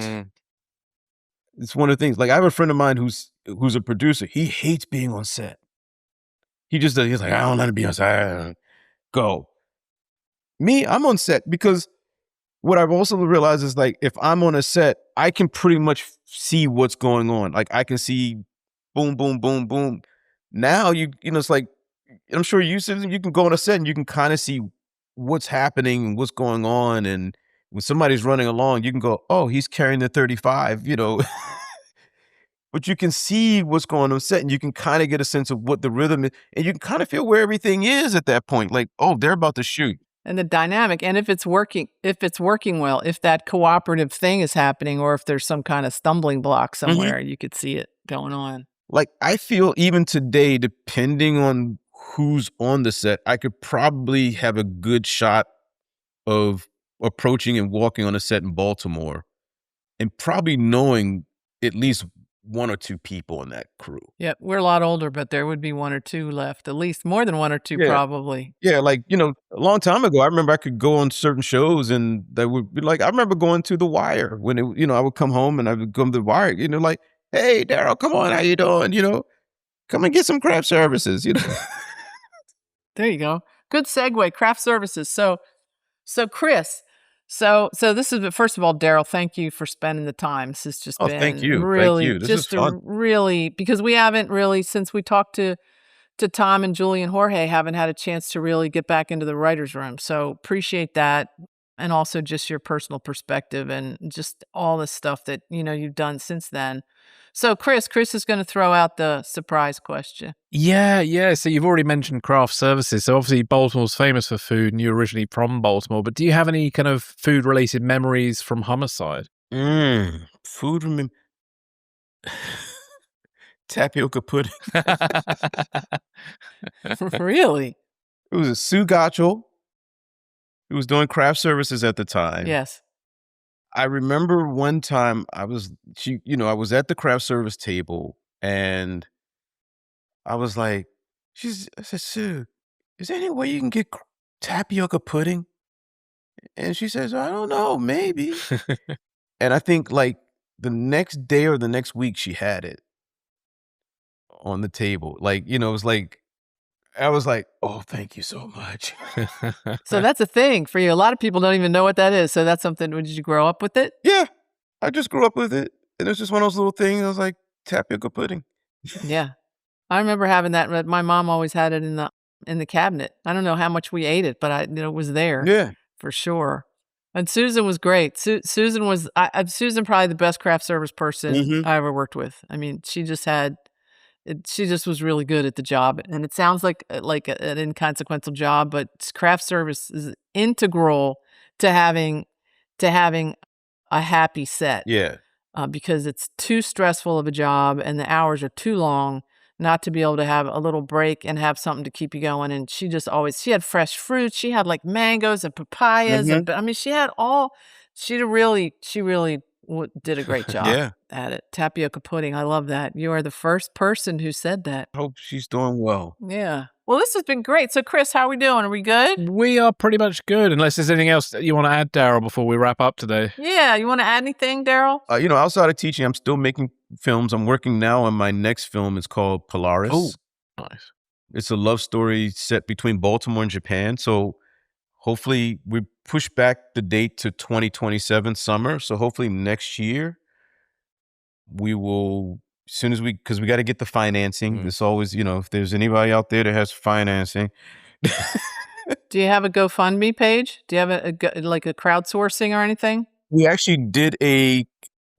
It's one of the things. Like I have a friend of mine who's a producer. He hates being on set. He just does. He's like, I don't want to be on set. Go. Me, I'm on set because what I've also realized is like if I'm on a set, I can pretty much see what's going on. Like I can see boom, boom, boom, boom. Now it's like I'm sure you can go on a set and you can kind of see what's happening and what's going on. And when somebody's running along, you can go, oh, he's carrying the 35, But you can see what's going on set and you can kind of get a sense of what the rhythm is. And you can kind of feel where everything is at that point. Like, oh, they're about to shoot. And the dynamic, and if it's working well, if that cooperative thing is happening, or if there's some kind of stumbling block somewhere, you could see it going on. Like I feel even today, depending on who's on the set, I could probably have a good shot of approaching and walking on a set in Baltimore and probably knowing at least one or two people in that crew. Yeah, we're a lot older, but there would be one or two left, at least more than one or two, probably. Yeah, like, a long time ago, I remember I could go on certain shows and they would be like, I remember going to The Wire when I would come home and I would come to The Wire, like, hey, Darryl, come on, how you doing? Come and get some craft services, There you go. Good segue, craft services. So Chris, so this is, first of all, Darryl, thank you for spending the time. This has just been thank you. really, Thank you. This just is fun. really, because we haven't really, since we talked to Tom and Julie and Jorge, haven't had a chance to really get back into the writer's room. So appreciate that. And also just your personal perspective and just all the stuff that, you've done since then. So Chris is going to throw out the surprise question. Yeah. So you've already mentioned craft services. So obviously Baltimore's famous for food and you're originally from Baltimore, but do you have any kind of food related memories from Homicide? Food tapioca pudding. Really? It was a Sue Gotchel who was doing craft services at the time. Yes. I remember one time I was at the craft service table and I was like, I said, Sue, is there any way you can get tapioca pudding? And she says, I don't know, maybe. And I think like the next day or the next week she had it on the table. Like, it was like, I was like, oh, thank you so much. So that's a thing for you. A lot of people don't even know what that is. So that's something, did you grow up with it? Yeah, I just grew up with it. And it's just one of those little things. I was like, tapioca pudding. Yeah. I remember having that. But my mom always had it in the cabinet. I don't know how much we ate it, but it was there. Yeah. For sure. And Susan was great. Susan was, Susan probably the best craft service person I ever worked with. I mean, she just was really good at the job. And it sounds like an inconsequential job, but craft service is integral to having a happy set. Yeah. Because it's too stressful of a job and the hours are too long not to be able to have a little break and have something to keep you going. And she just always, she had fresh fruit. She had like mangoes and papayas. Mhm. And, but I mean, she really did a great job Yeah. at it. Tapioca pudding. I love that. You are the first person who said that. Hope she's doing well. Yeah. Well, this has been great. So, Chris, how are we doing? Are we good? We are pretty much good, unless there's anything else that you want to add, Darryl, before we wrap up today. Yeah. You want to add anything, Darryl? Outside of teaching, I'm still making films. I'm working now on my next film. It's called Polaris. Oh, nice. It's a love story set between Baltimore and Japan. So hopefully we push back the date to 2027 summer. So hopefully next year we will, as soon as because we got to get the financing. There's always, if there's anybody out there that has financing. Do you have a GoFundMe page? Do you have like a crowdsourcing or anything? We actually did a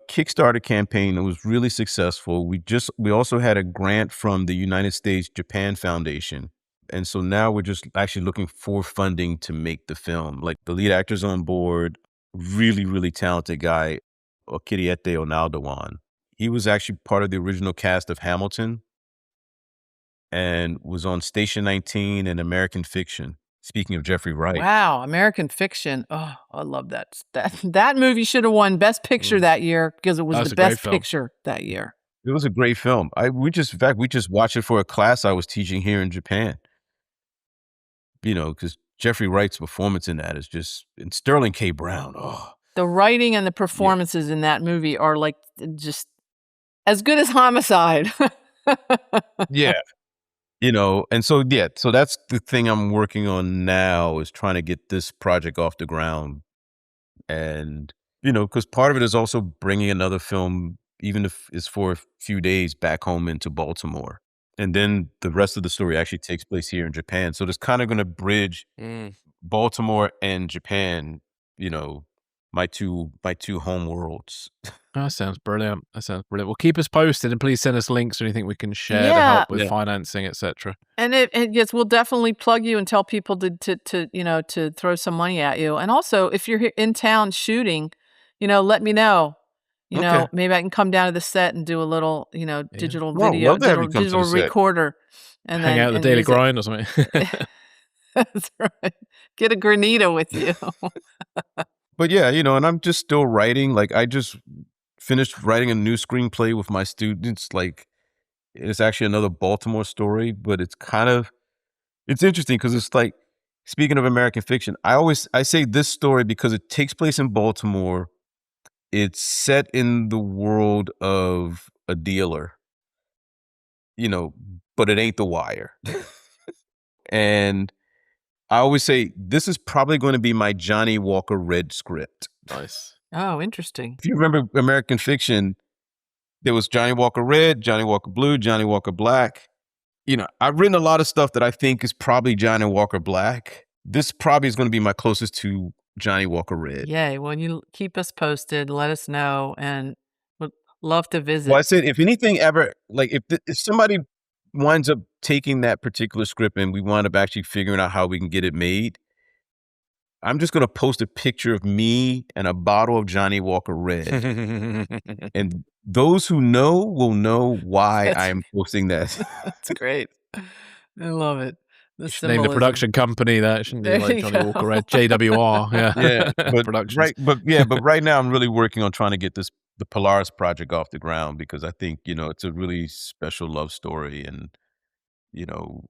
Kickstarter campaign that was really successful. We also had a grant from the United States Japan Foundation. And so now we're just actually looking for funding to make the film. Like the lead actor's on board, really, really talented guy, Okiriete Onaldawan. He was actually part of the original cast of Hamilton and was on Station 19 and American Fiction. Speaking of Jeffrey Wright. Wow, American Fiction. Oh, I love that. That movie should have won Best Picture that year because it was the best picture that year. It was a great film. We just watched it for a class I was teaching here in Japan. Because Jeffrey Wright's performance in that is just, and Sterling K. Brown. Oh, the writing and the performances in that movie are like just as good as Homicide. Yeah. And so that's the thing I'm working on now, is trying to get this project off the ground. And, because part of it is also bringing another film, even if it's for a few days, back home into Baltimore. And then the rest of the story actually takes place here in Japan. So it's kind of going to bridge Baltimore and Japan, my two home worlds. That sounds brilliant. Well, keep us posted and please send us links or anything we can share to help with financing, etc. And yes, we'll definitely plug you and tell people to throw some money at you. And also, if you're here in town shooting, let me know. Maybe I can come down to the set and do a little, digital video, digital recorder, and hang out at the Daily Grind or something. That's right. Get a granita with you. But yeah, and I'm just still writing. Like I just finished writing a new screenplay with my students. Like it's actually another Baltimore story, but it's interesting because it's like, speaking of American Fiction, I say this story because it takes place in Baltimore. It's set in the world of a dealer, but it ain't The Wire. And I always say, this is probably going to be my Johnny Walker Red script. Nice. Oh, interesting. If you remember American Fiction, there was Johnny Walker Red, Johnny Walker Blue, Johnny Walker Black. I've written a lot of stuff that I think is probably Johnny Walker Black. This probably is going to be my closest to Johnny Walker Red. Yay. Well, you keep us posted, let us know, and would love to visit. Well, I said, if anything ever, like if somebody winds up taking that particular script and we wind up actually figuring out how we can get it made, I'm just going to post a picture of me and a bottle of Johnny Walker Red. And those who know will know why I'm posting that. That's great. I love it. Name the production company that, shouldn't you? Like Johnny Walker Red, JWR. Yeah. But Productions. but right now I'm really working on trying to get the Polaris project off the ground, because I think, it's a really special love story, and,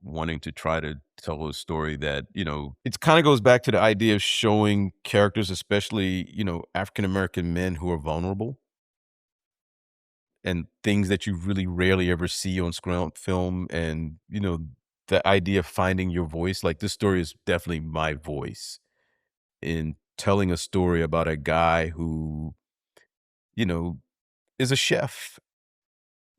wanting to try to tell a story that, it kind of goes back to the idea of showing characters, especially, African-American men who are vulnerable, and things that you really rarely ever see on screen film. And, the idea of finding your voice. Like, this story is definitely my voice in telling a story about a guy who, is a chef,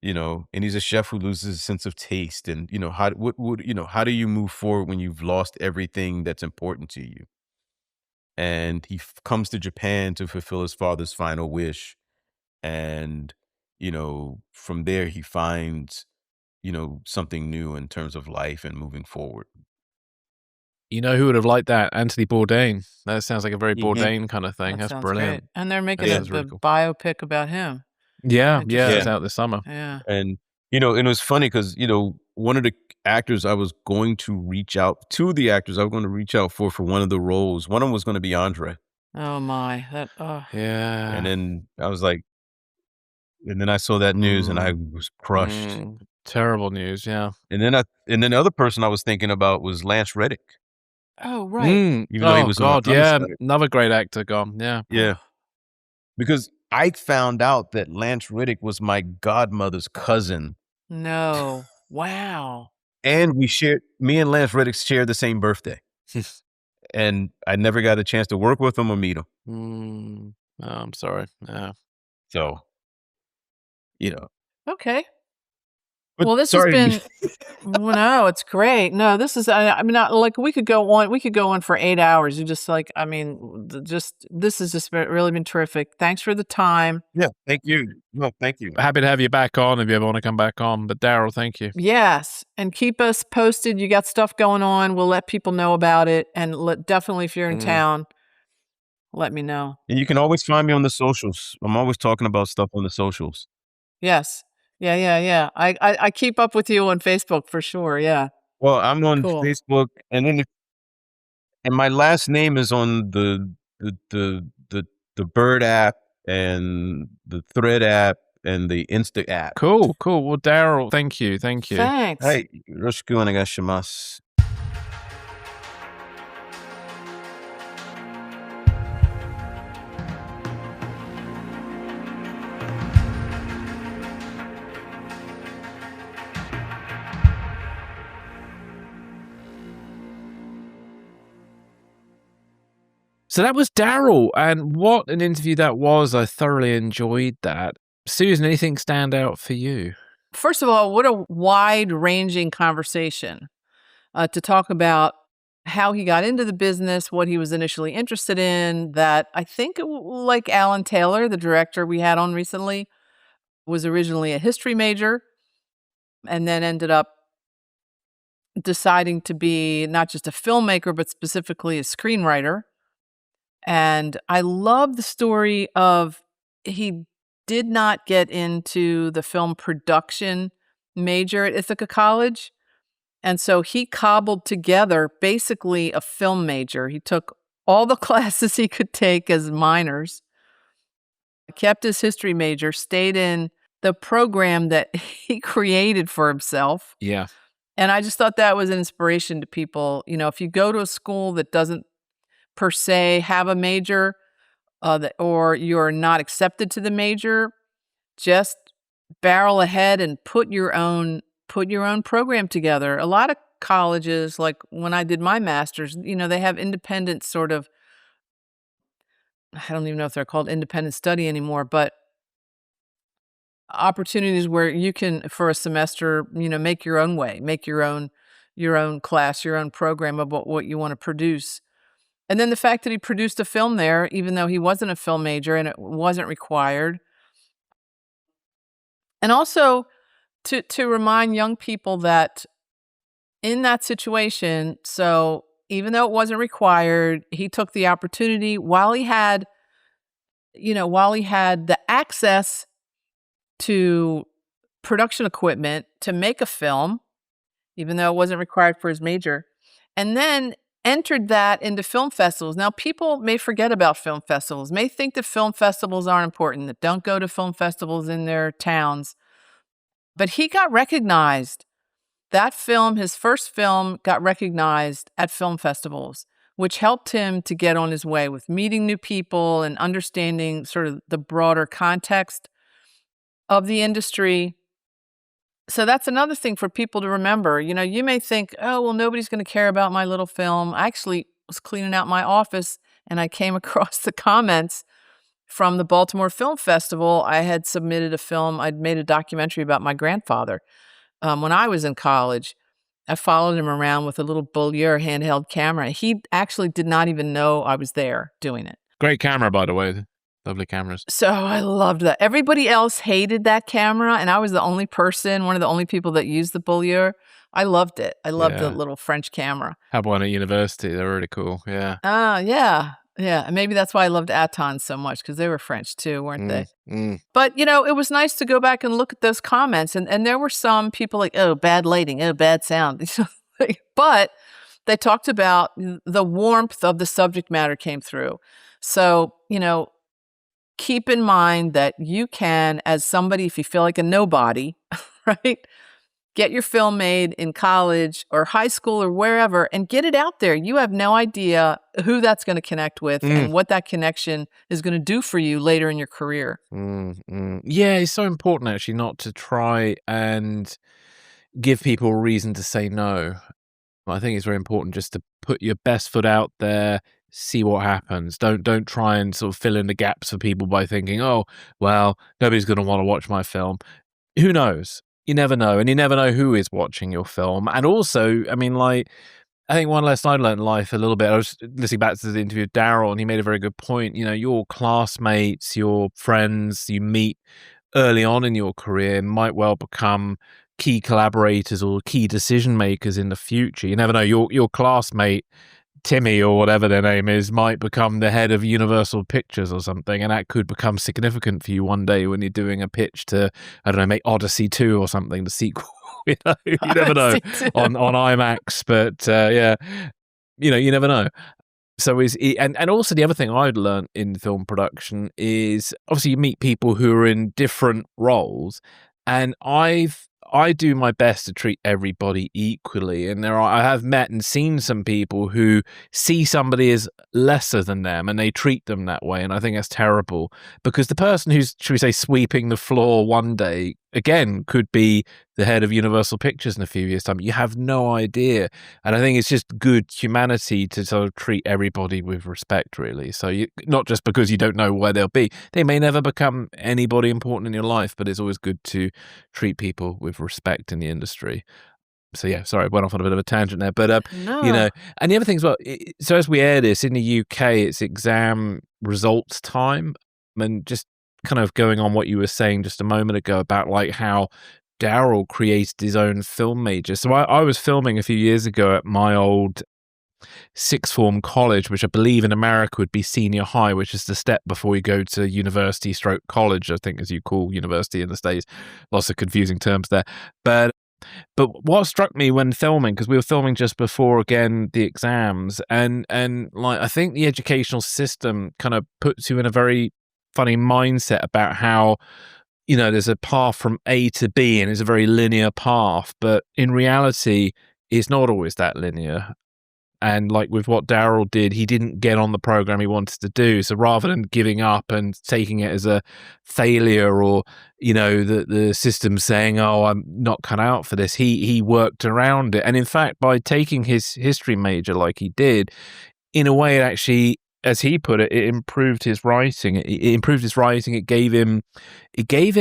and he's a chef who loses his sense of taste. And, how do you move forward when you've lost everything that's important to you? And he comes to Japan to fulfill his father's final wish. And, from there he finds, something new in terms of life and moving forward. You know who would have liked that? Anthony Bourdain. That sounds like a very Mhm. Bourdain kind of thing. That That's sounds brilliant. great. And they're making That a sounds really cool. biopic about him. Yeah, it's Yeah. out this summer. Yeah. And, and it was funny because, one of the actors I was going to reach out to the actors I was going to reach out for one of the roles. One of them was going to be Andre. Oh my. Yeah. And then I was like, and then I saw that news and I was crushed. Terrible news, yeah. And then the other person I was thinking about was Lance Reddick. Oh, right. Even though he was on Homicide. Another great actor gone, yeah. Yeah. Because I found out that Lance Reddick was my godmother's cousin. No. Wow. And me and Lance Reddick shared the same birthday. And I never got a chance to work with him or meet him. Oh, I'm sorry. Yeah. So, Okay. But Well, this sorry to has been well, no, it's great. No, this is like we could go on for 8 hours. You just like, this has just really been terrific. Thanks for the time. Yeah, thank you. No, thank you. Happy to have you back on if you ever want to come back on. But Darryl, thank you. Yes, and keep us posted. You got stuff going on. We'll let people know about it, and definitely if you're in town, let me know. And you can always find me on the socials. I'm always talking about stuff on the socials. Yes. Yeah. I keep up with you on Facebook for sure. Yeah. Well, I'm on Cool. Facebook, and then and my last name is on the Bird app and the Thread app and the Insta app. Cool. Well, Darryl, thank you. Thanks. はい、よろしくお願いします。So that was Darryl, and what an interview that was. I thoroughly enjoyed that. Susan, anything stand out for you? First of all, what a wide-ranging conversation to talk about how he got into the business, what he was initially interested in, that I think, like Alan Taylor, the director we had on recently, was originally a history major and then ended up deciding to be not just a filmmaker, but specifically a screenwriter. And I love the story of he did not get into the film production major at Ithaca College. And so he cobbled together basically a film major. He took all the classes he could take as minors, kept his history major, stayed in the program that he created for himself. Yeah. And I just thought that was an inspiration to people. If you go to a school that doesn't per se have a major or you're not accepted to the major, just barrel ahead and put your own program together. A lot of colleges, like when I did my master's, they have independent sort of, I don't even know if they're called independent study anymore, but opportunities where you can, for a semester, make your own way, make your own class, your own program about what you want to produce. And then the fact that he produced a film there, even though he wasn't a film major and it wasn't required. And also to remind young people that in that situation, so even though it wasn't required, he took the opportunity while he had the access to production equipment to make a film, even though it wasn't required for his major, and then entered that into film festivals. Now, people may forget about film festivals, may think that film festivals aren't important, that don't go to film festivals in their towns. But he got recognized. That film, his first film, got recognized at film festivals, which helped him to get on his way with meeting new people and understanding sort of the broader context of the industry. So that's another thing for people to remember. You may think, oh, well, nobody's going to care about my little film. I actually was cleaning out my office and I came across the comments from the Baltimore Film Festival. I had submitted a film. I'd made a documentary about my grandfather. When I was in college, I followed him around with a little Beaulieu handheld camera. He actually did not even know I was there doing it. Great camera, by the way. Lovely cameras. So I loved that. Everybody else hated that camera, and I was the only person, one of the only people that used the Beaulieu. I loved it. I loved the Yeah. little French camera. Had one at university. They're really cool. Yeah. Yeah. Yeah, and maybe that's why I loved Aton so much because they were French too, weren't they? Mm. But, it was nice to go back and look at those comments, and there were some people like, "Oh, bad lighting. Oh, bad sound." But they talked about the warmth of the subject matter came through. So, keep in mind that you can, as somebody, if you feel like a nobody, right? Get your film made in college or high school or wherever and get it out there. You have no idea who that's going to connect with and what that connection is going to do for you later in your career. Yeah, it's so important actually not to try and give people a reason to say no. I think it's very important just to put your best foot out there, see what happens. Don't try and sort of fill in the gaps for people by thinking, "Oh, well, nobody's going to want to watch my film." Who knows? You never know, and you never know who is watching your film. And also, I mean, like, I think one lesson I learned in life a little bit, I was listening back to the interview with Darryl, and he made a very good point. Your classmates, your friends you meet early on in your career might well become key collaborators or key decision makers in the future. You never know. Your classmate, Timmy or whatever their name is, might become the head of Universal Pictures or something, and that could become significant for you one day when you're doing a pitch to, I don't know, make Odyssey 2 or something, the sequel. You never know on IMAX, but yeah, you never know. So and also the other thing I'd learned in film production is obviously you meet people who are in different roles, and I do my best to treat everybody equally. And I have met and seen some people who see somebody as lesser than them and they treat them that way. And I think that's terrible because the person who's, should we say, sweeping the floor one day, again, could be the head of Universal Pictures in a few years' time. You have no idea. And I think it's just good humanity to sort of treat everybody with respect, really. So not just because you don't know where they'll be. They may never become anybody important in your life, but it's always good to treat people with respect in the industry. So yeah, sorry, I went off on a bit of a tangent there, but No. and the other thing as well. So as we air this in the UK, it's exam results time, and just kind of going on what you were saying just a moment ago about like how Darryl created his own film major. So I was filming a few years ago at my old sixth form college, which I believe in America would be senior high, which is the step before you go to university stroke college, I think, as you call university in the States. Lots of confusing terms there. But what struck me when filming, because we were filming just before, again, the exams, and like I think the educational system kind of puts you in a very funny mindset about how, there's a path from A to B and it's a very linear path, but in reality, it's not always that linear. And like with what Darryl did, he didn't get on the program he wanted to do. So rather than giving up and taking it as a failure or, the system saying, "Oh, I'm not cut out for this," he worked around it. And in fact, by taking his history major like he did, in a way, it actually, as he put it, it improved his writing. It improved his writing. It gave him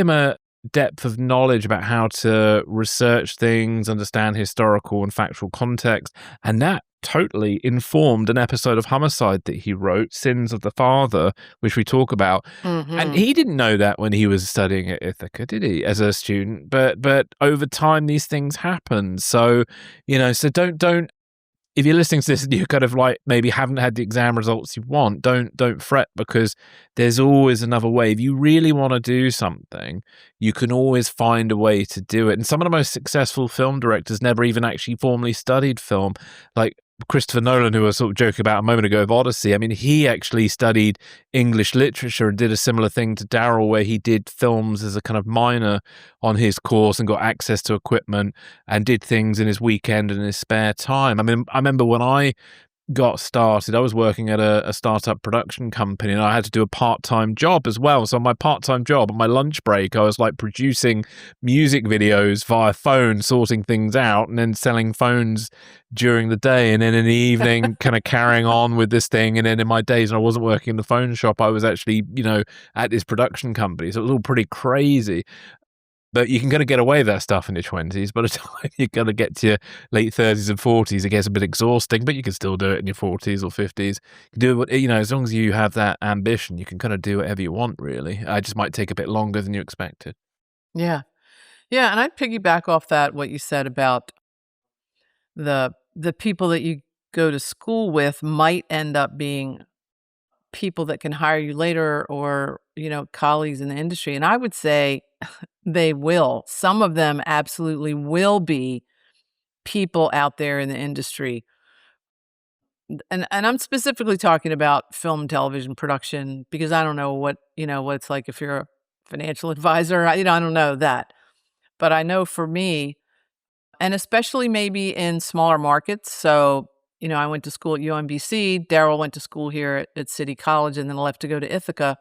a depth of knowledge about how to research things, understand historical and factual context, and that totally informed an episode of Homicide that he wrote, Sins of the Father, which we talk about. And he didn't know that when he was studying at Ithaca, did he, as a student? But over time, these things happen. So, so don't. If you're listening to this and you kind of like maybe haven't had the exam results you want, don't fret, because there's always another way. If you really want to do something, you can always find a way to do it. And some of the most successful film directors never even actually formally studied film, like Christopher Nolan, who I was sort of joking about a moment ago of Odyssey. I mean, he actually studied English literature and did a similar thing to Darryl, where he did films as a kind of minor on his course and got access to equipment and did things in his weekend and in his spare time. I mean, I remember when I got started, I was working at a startup production company, and I had to do a part-time job as well. So on my part-time job, on my lunch break, I was like producing music videos via phone, sorting things out, and then selling phones during the day. And then in the evening, kind of carrying on with this thing. And then in my days when I wasn't working in the phone shop, I was actually, at this production company. So it was all pretty crazy. But you can kind of get away with that stuff in your 20s. By the time you're going to get to your late 30s and 40s, it gets a bit exhausting, but you can still do it in your 40s or 50s. Do it, as long as you have that ambition, you can kind of do whatever you want, really. It just might take a bit longer than you expected. Yeah. Yeah, and I'd piggyback off that, what you said about the people that you go to school with might end up being people that can hire you later or, colleagues in the industry. And I would say they will. Some of them absolutely will be people out there in the industry. And I'm specifically talking about film and television production because I don't know what it's like if you're a financial advisor. I don't know that. But I know for me, and especially maybe in smaller markets. So, I went to school at UMBC. Darryl went to school here at City College and then left to go to Ithaca.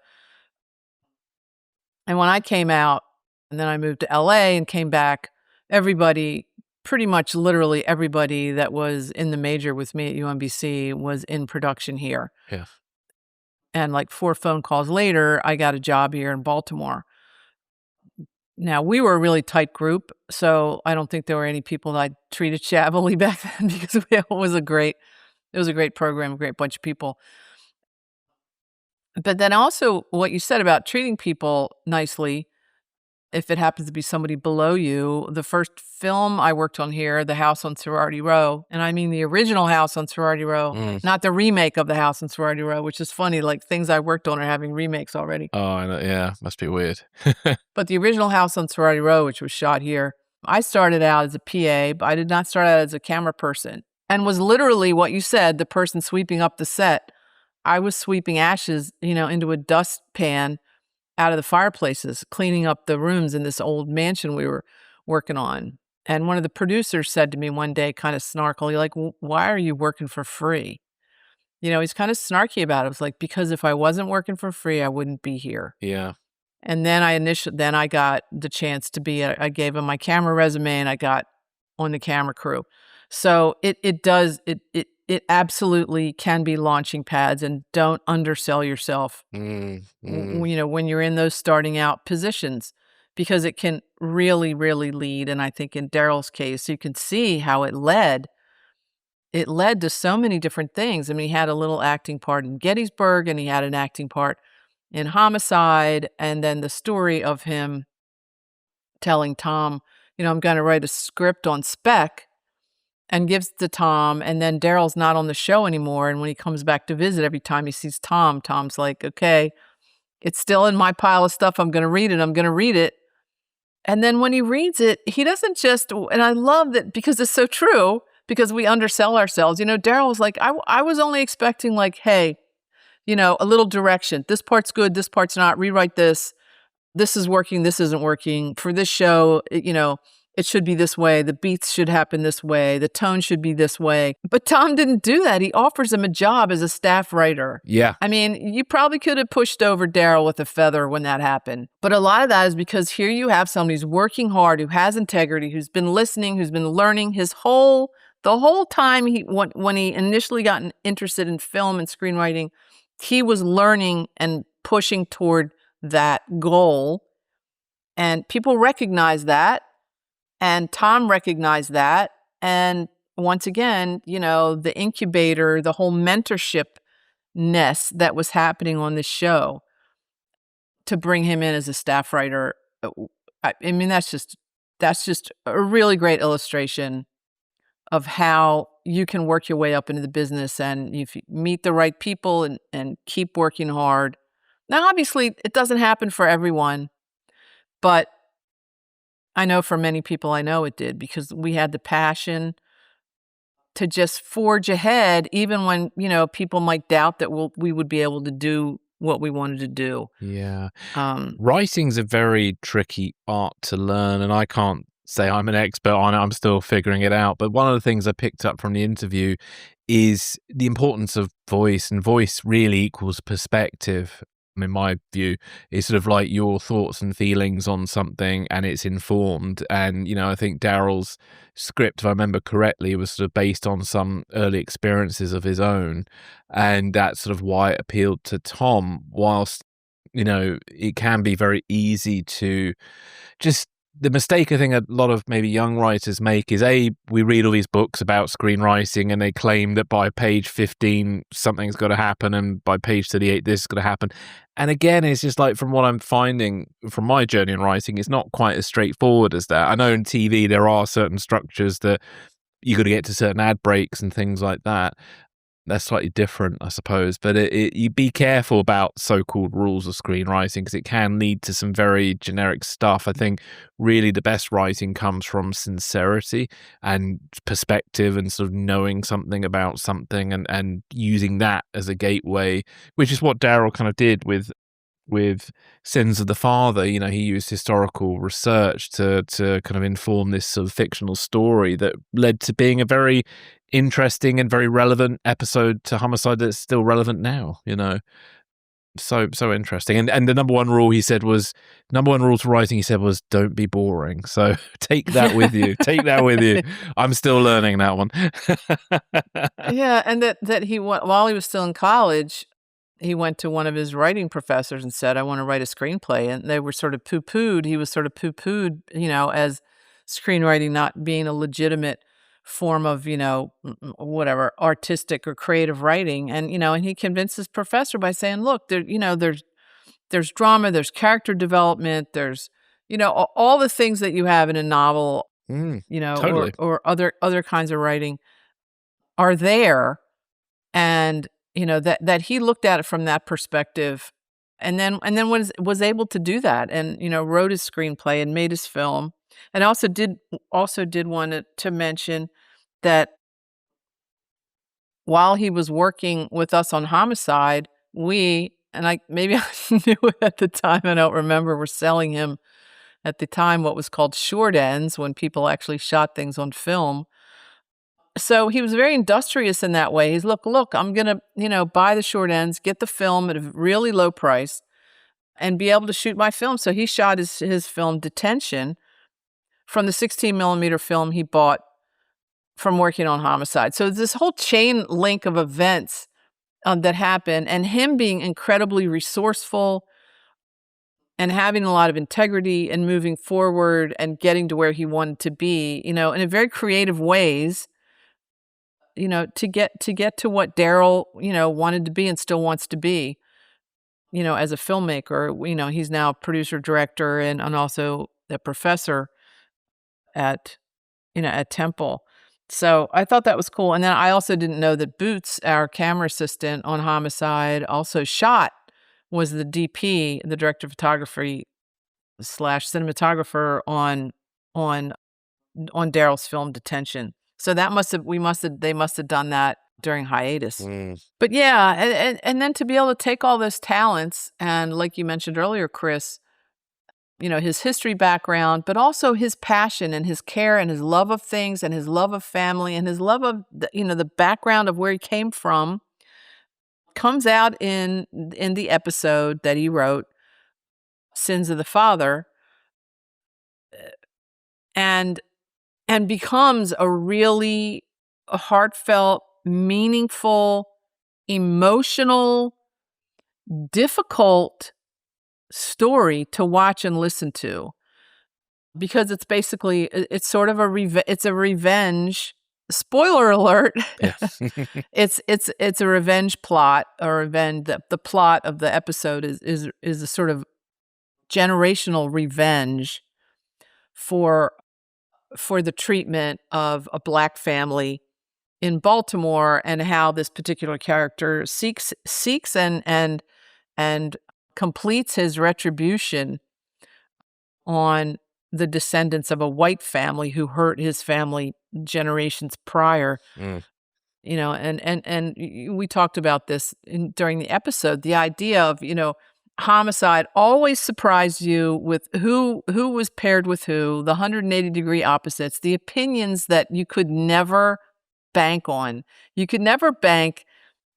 And when I came out and then I moved to LA and came back, everybody, pretty much literally everybody that was in the major with me at UMBC was in production here. Yeah. And like 4 phone calls later, I got a job here in Baltimore. Now, we were a really tight group, so I don't think there were any people that I treated shabbily back then because it was a great program, a great bunch of people. But then also what you said about treating people nicely, if it happens to be somebody below you, the first film I worked on here, The House on Sorority Row, and I mean the original House on Sorority Row, not the remake of The House on Sorority Row, which is funny, like things I worked on are having remakes already. Oh, I know. Yeah, must be weird. But the original House on Sorority Row, which was shot here, I started out as a PA, but I did not start out as a camera person and was literally what you said, the person sweeping up the set. I was sweeping ashes, into a dustpan out of the fireplaces, cleaning up the rooms in this old mansion we were working on. And one of the producers said to me one day, kind of snarkily, like, why are you working for free? He's kind of snarky about it. It was like, because if I wasn't working for free, I wouldn't be here. Yeah. And then I got the chance to be, I gave him my camera resume and I got on the camera crew. So it absolutely can be launching pads, and don't undersell yourself, when you're in those starting out positions, because it can really, really lead. And I think in Darryl's case, you can see how it led to so many different things. I mean, he had a little acting part in Gettysburg and he had an acting part in Homicide. And then the story of him telling Tom, I'm going to write a script on spec, and gives it to Tom, and then Darryl's not on the show anymore. And when he comes back to visit, every time he sees Tom's like, okay, it's still in my pile of stuff. I'm going to read it. And then when he reads it, he doesn't just, and I love that because it's so true, because we undersell ourselves. Darryl was like, I was only expecting like, hey, a little direction. This part's good. This part's not. Rewrite this. This is working. This isn't working. For this show, it should be this way. The beats should happen this way. The tone should be this way. But Tom didn't do that. He offers him a job as a staff writer. Yeah. I mean, you probably could have pushed over Darryl with a feather when that happened. But a lot of that is because here you have somebody who's working hard, who has integrity, who's been listening, who's been learning the whole time when he initially got interested in film and screenwriting, he was learning and pushing toward that goal. And people recognize that. And Tom recognized that. And once again, the incubator, the whole mentorship nest that was happening on this show to bring him in as a staff writer. I mean, that's just a really great illustration of how you can work your way up into the business. And if you meet the right people and keep working hard. Now, obviously, it doesn't happen for everyone, but I know for many people I know it did, because we had the passion to just forge ahead, even when, people might doubt that we would be able to do what we wanted to do. Yeah. Writing's a very tricky art to learn, and I can't say I'm an expert on it. I'm still figuring it out. But one of the things I picked up from the interview is the importance of voice, and voice really equals perspective. In my view, is sort of like your thoughts and feelings on something, and it's informed. And I think Darryl's script, if I remember correctly, was sort of based on some early experiences of his own, and that's sort of why it appealed to Tom. Whilst it can be very easy to just, the mistake I think a lot of maybe young writers make is, we read all these books about screenwriting and they claim that by page 15 something's got to happen, and by page 38 this is going to happen. And again, it's just like, from what I'm finding from my journey in writing, it's not quite as straightforward as that. I know in TV there are certain structures that you got to get to certain ad breaks and things like that. That's slightly different, I suppose. But you be careful about so-called rules of screenwriting because it can lead to some very generic stuff. I think really the best writing comes from sincerity and perspective and sort of knowing something about something and using that as a gateway, which is what Darryl kind of did with Sins of the Father. You know, he used historical research to kind of inform this sort of fictional story that led to being a very interesting and very relevant episode to Homicide that's still relevant now, you know. So interesting. And the number one rule to writing, he said, was don't be boring. So take that with you. Take that with you. I'm still learning that one. Yeah, and that he went while he was still in college, he went to one of his writing professors and said, I want to write a screenplay. And they were sort of poo-pooed. He was sort of poo-pooed, you know, as screenwriting not being a legitimate form of, you know, whatever, artistic or creative writing. And, you know, and he convinced his professor by saying, look, there's drama, there's character development, there's, you know, all the things that you have in a novel, you know, totally. or other kinds of writing are there. And you know, that he looked at it from that perspective and then was able to do that and, you know, wrote his screenplay and made his film. And also did want to mention that while he was working with us on Homicide, maybe I knew it at the time, I don't remember, we're selling him at the time what was called short ends when people actually shot things on film. So he was very industrious in that way. He's look, I'm going to, you know, buy the short ends, get the film at a really low price and be able to shoot my film. So he shot his film Detention from the 16 millimeter film he bought from working on Homicide. So this whole chain link of events that happened and him being incredibly resourceful and having a lot of integrity and moving forward and getting to where he wanted to be, you know, in a very creative ways, you know, to get to what Darryl, you know, wanted to be and still wants to be, you know, as a filmmaker. You know, he's now producer, director, and also a professor at, you know, at Temple. So I thought that was cool. And then I also didn't know that Boots, our camera assistant on Homicide, also was the DP, the director of photography / cinematographer on Darryl's film Detention. So they must have done that during hiatus. But yeah, and then to be able to take all those talents and, like you mentioned earlier, Chris, you know, his history background, but also his passion and his care and his love of things and his love of family and his love of the background of where he came from comes out in the episode that he wrote, Sins of the Father, and becomes a really heartfelt, meaningful, emotional, difficult story to watch and listen to, because it's sort of a revenge. Spoiler alert! Yeah. it's a revenge plot, or revenge. The plot of the episode is a sort of generational revenge for the treatment of a Black family in Baltimore, and how this particular character seeks and completes his retribution on the descendants of a white family who hurt his family generations prior. You know, and we talked about this during the episode, the idea of, you know, Homicide always surprised you with who was paired with who, the 180-degree opposites, the opinions that you could never bank on. You could never bank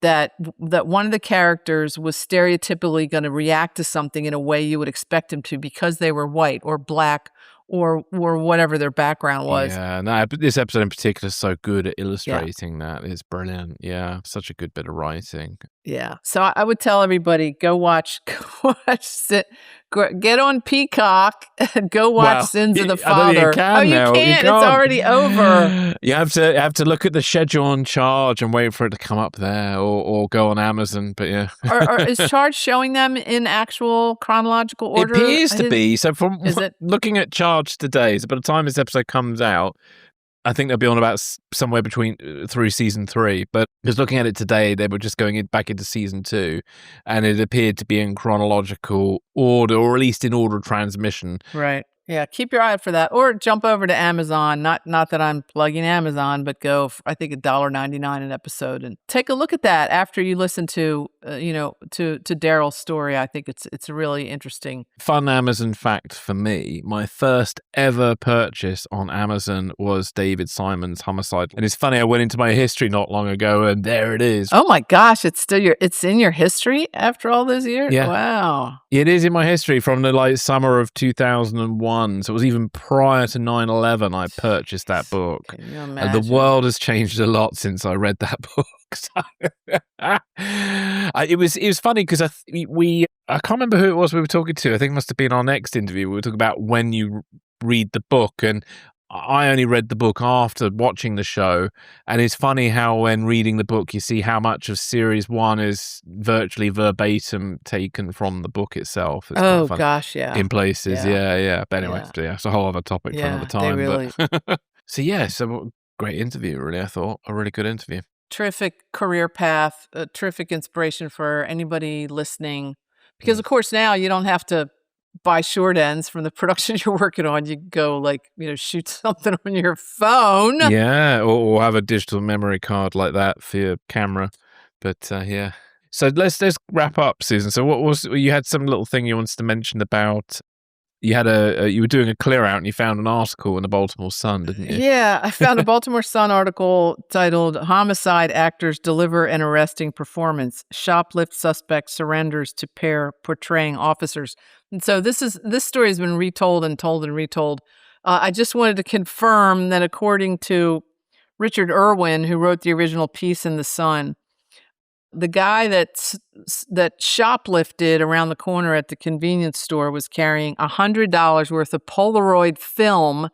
that one of the characters was stereotypically going to react to something in a way you would expect him to because they were white or Black or whatever their background was. Yeah, no, but this episode in particular is so good at illustrating that. It's brilliant. Yeah, such a good bit of writing. Yeah. So I would tell everybody, go watch get on Peacock and go watch Sins of the Father. You can't now. It's already over. You have to look at the schedule on Charge and wait for it to come up there, or go on Amazon. But yeah, or is Charge showing them in actual chronological order? It appears to be. So from looking at Charge today, so by the time this episode comes out, I think they'll be on about somewhere between through season 3. But just looking at it today, they were just going back into season 2, and it appeared to be in chronological order, or at least in order of transmission. Right. Yeah, keep your eye out for that, or jump over to Amazon. Not that I'm plugging Amazon, but go. I think $1.99 an episode, and take a look at that after you listen to to Darryl's story. I think it's really interesting. Fun Amazon fact for me: my first ever purchase on Amazon was David Simon's Homicide, and it's funny. I went into my history not long ago, and there it is. Oh my gosh, it's in your history after all those years. Yeah. Wow. It is in my history from the summer of 2001. So it was even prior to 9/11 I purchased that book. Can you And imagine? the world has changed a lot since I read that book. It was funny because I can't remember who it was we were talking to. I think it must have been our next interview. We were talking about when you read the book, and I only read the book after watching the show. And it's funny how when reading the book, you see how much of series 1 is virtually verbatim taken from the book itself. It's quite funny. Gosh, yeah. In places, yeah. But anyway, it's a whole other topic for another time. They really... So great interview, really. I thought a really good interview. Terrific career path, a terrific inspiration for anybody listening. Because of course now you don't have to buy short ends from the production you're working on. You go shoot something on your phone. Yeah, or have a digital memory card like that for your camera. But yeah. So let's wrap up, Susan. So you had some little thing you wanted to mention about. You had you were doing a clear out and you found an article in the Baltimore Sun, didn't you? Yeah, I found a Baltimore Sun article titled "Homicide Actors Deliver an Arresting Performance. Shoplift Suspect Surrenders to Pair Portraying Officers." And so this story has been retold and told and retold. I just wanted to confirm that according to Richard Irwin, who wrote the original piece in the Sun, the guy that shoplifted around the corner at the convenience store was carrying $100 worth of Polaroid film,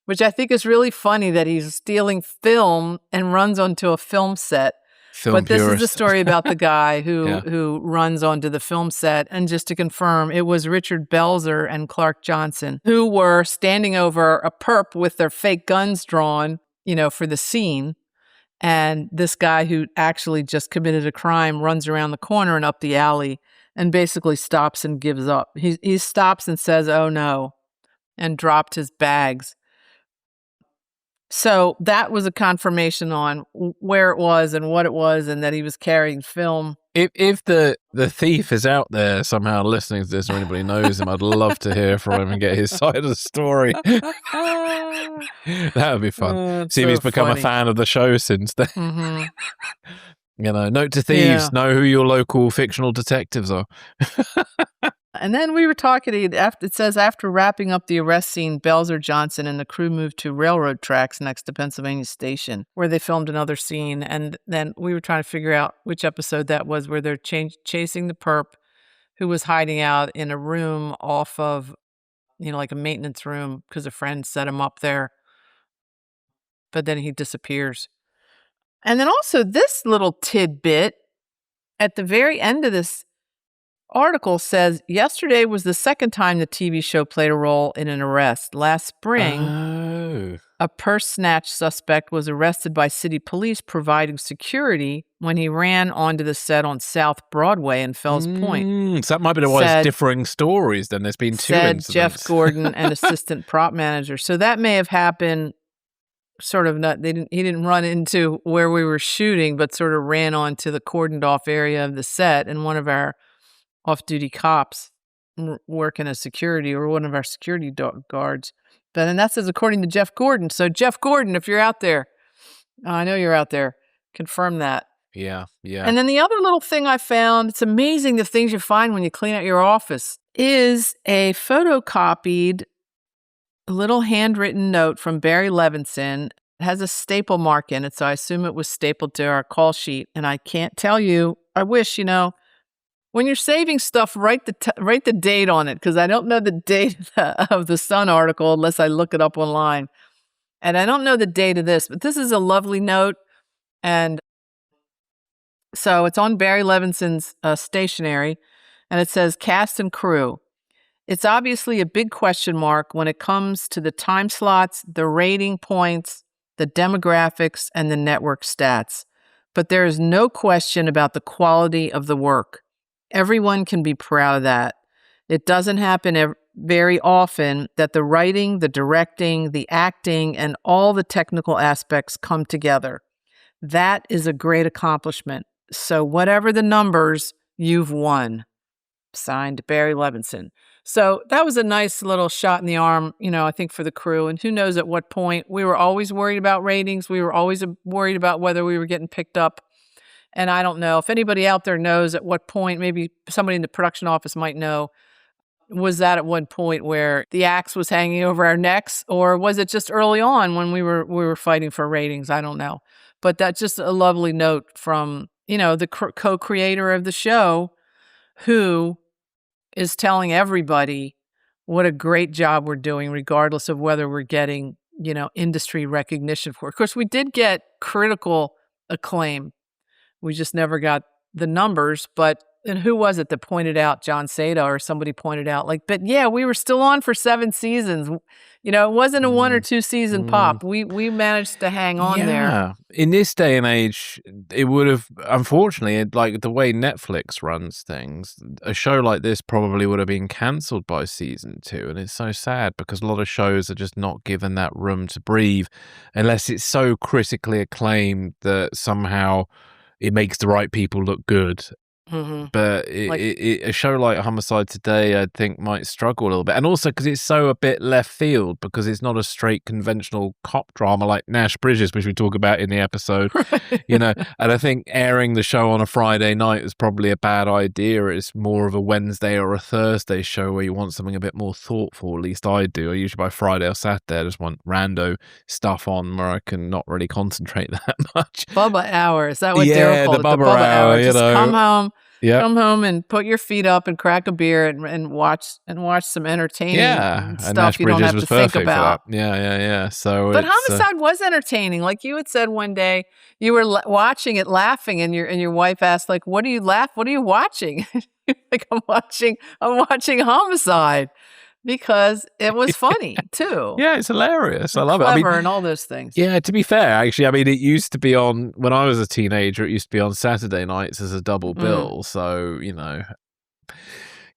which I think is really funny that he's stealing film and runs onto a film set. But this is the story about the guy who runs onto the film set. And just to confirm, it was Richard Belzer and Clark Johnson who were standing over a perp with their fake guns drawn, for the scene. And this guy who actually just committed a crime runs around the corner and up the alley and basically stops and gives up. He stops and says, "Oh no," and dropped his bags. So that was a confirmation on where it was and what it was, and that he was carrying film. If the thief is out there somehow listening to this, or anybody knows him, I'd love to hear from him and get his side of the story. That would be fun. See if he's become a fan of the show since then. Mm-hmm. Note to thieves: know who your local fictional detectives are. And then we were talking, it says, after wrapping up the arrest scene, Belzer, Johnson, and the crew moved to railroad tracks next to Pennsylvania Station, where they filmed another scene. And then we were trying to figure out which episode that was, where they're chasing the perp who was hiding out in a room off of, like a maintenance room, because a friend set him up there. But then he disappears. And then also this little tidbit at the very end of this article says, yesterday was the second time the TV show played a role in an arrest. Last spring, a purse snatch suspect was arrested by city police providing security when he ran onto the set on South Broadway in Fells Point. So that might be the wise differing stories. Then there's been two incidents. Said Jeff Gordon, an assistant prop manager. So that may have happened sort of not. He didn't run into where we were shooting, but sort of ran onto the cordoned off area of the set, and one of our off-duty cops working as security, or one of our security guards. But and that says according to Jeff Gordon. So Jeff Gordon, if you're out there, I know you're out there, confirm that. Yeah. And then the other little thing I found, it's amazing the things you find when you clean out your office, is a photocopied little handwritten note from Barry Levinson. It has a staple mark in it, so I assume it was stapled to our call sheet. And I can't tell you, I wish, when you're saving stuff, write the date on it, because I don't know the date of the Sun article unless I look it up online. And I don't know the date of this, but this is a lovely note. And so it's on Barry Levinson's stationery, and it says, "Cast and crew. It's obviously a big question mark when it comes to the time slots, the rating points, the demographics, and the network stats. But there is no question about the quality of the work. Everyone can be proud of that. It doesn't happen very often that the writing, the directing, the acting, and all the technical aspects come together. That is a great accomplishment. So whatever the numbers, you've won. Signed, Barry Levinson. So that was a nice little shot in the arm, I think, for the crew. And who knows at what point. We were always worried about ratings. We were always worried about whether we were getting picked up. And I don't know if anybody out there knows at what point, maybe somebody in the production office might know, was that at one point where the axe was hanging over our necks, or was it just early on when we were fighting for ratings? I don't know. But that's just a lovely note from, the co-creator of the show, who is telling everybody what a great job we're doing, regardless of whether we're getting, industry recognition for it. Of course, we did get critical acclaim. We just never got the numbers. And who was it that pointed out, John Seda or somebody pointed out, but yeah, we were still on for 7 seasons. It wasn't a 1 or 2 season pop. We managed to hang on there. Yeah. In this day and age, it would have, unfortunately, like the way Netflix runs things, a show like this probably would have been cancelled by season 2. And it's so sad because a lot of shows are just not given that room to breathe unless it's so critically acclaimed that somehow it makes the right people look good. Mm-hmm. But a show like Homicide today, I think, might struggle a little bit. And also because it's so a bit left field, because it's not a straight conventional cop drama like Nash Bridges, which we talk about in the episode. Right. And I think airing the show on a Friday night is probably a bad idea. It's more of a Wednesday or a Thursday show where you want something a bit more thoughtful. At least I do. I usually by Friday or Saturday I just want rando stuff on where I can not really concentrate that much. Bubba hour. Is that what Darryl called it? The Bubba hour. Just come home. Yeah. Come home and put your feet up and crack a beer and watch some entertaining stuff you don't have to think about. Yeah. So, but Homicide was entertaining. Like you had said one day, you were watching it, laughing, and your wife asked, "What do you laugh? What are you watching?" Like I'm watching Homicide. Because it was funny too. Yeah, it's hilarious. I love it. And all those things. Yeah, to be fair, actually, it used to be on, when I was a teenager, it used to be on Saturday nights as a double bill. So,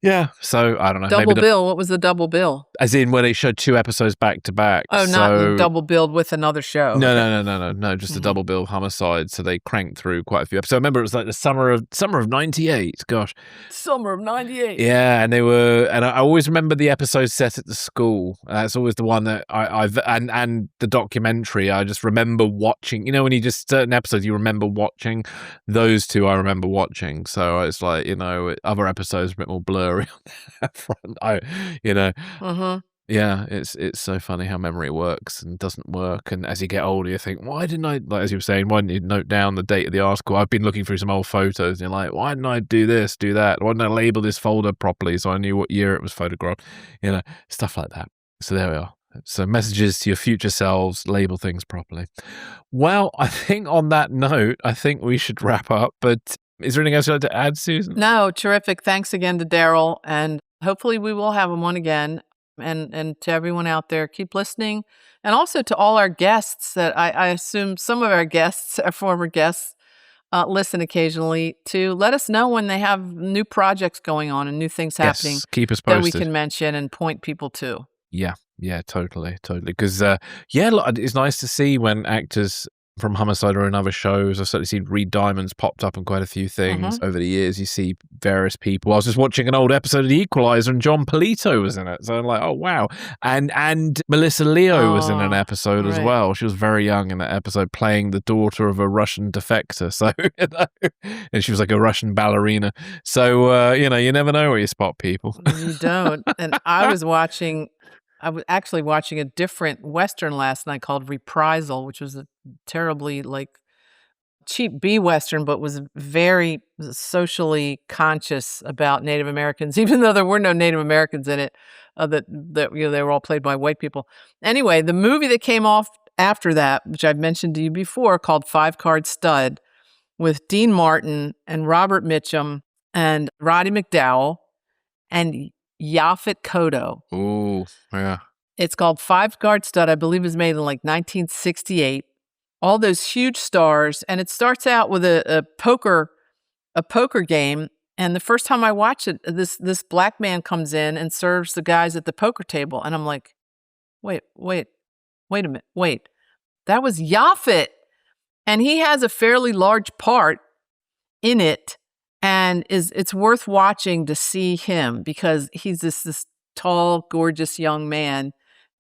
yeah. So, I don't know. Double bill? What was the double bill? As in when they showed 2 episodes back to back. Oh, not double billed with another show. No, just a double bill Homicide. So they cranked through quite a few episodes. I remember it was like the summer of 98. Gosh. Summer of 98. Yeah, and I always remember the episode set at the school. That's always the one that and the documentary, I just remember watching. When you just, certain episodes you remember watching, those 2 I remember watching. So it's like, other episodes are a bit more blurry on that front. Yeah, it's so funny how memory works and doesn't work. And as you get older, you think, why didn't I, like as you were saying, why didn't you note down the date of the article? I've been looking through some old photos and you're like, why didn't I do this, do that? Why didn't I label this folder properly so I knew what year it was photographed? Stuff like that. So there we are. So messages to your future selves, label things properly. Well, I think on that note, I think we should wrap up. But is there anything else you'd like to add, Susan? No, terrific. Thanks again to Darryl. And hopefully we will have him on again. And to everyone out there, keep listening. And also to all our guests that I assume some of our guests, our former guests, listen occasionally, to let us know when they have new projects going on and new things happening. Yes, keep us posted. That we can mention and point people to. Yeah, totally. Because, it's nice to see when actors from Homicide or in other shows. I've certainly seen Reed Diamond's popped up in quite a few things over the years. You see various people. I was just watching an old episode of The Equalizer and John Polito was in it. So I'm like, oh, wow. And Melissa Leo was in an episode as well. She was very young in that episode, playing the daughter of a Russian defector. So, and she was like a Russian ballerina. So, you never know where you spot people. You don't. And I was actually watching a different Western last night called Reprisal, which was a terribly cheap B-Western, but was very socially conscious about Native Americans, even though there were no Native Americans in it, that they were all played by white people. Anyway, the movie that came off after that, which I've mentioned to you before, called 5 Card Stud, with Dean Martin and Robert Mitchum and Roddy McDowell and Yaphet Kotto. Oh, yeah. It's called 5 Card Stud. I believe it was made in 1968. all those huge stars, and it starts out with a poker game. And the first time I watched it, this black man comes in and serves the guys at the poker table, and I'm like, wait a minute, that was Yaphet, and he has a fairly large part in it, and it's worth watching to see him because he's this tall, gorgeous young man.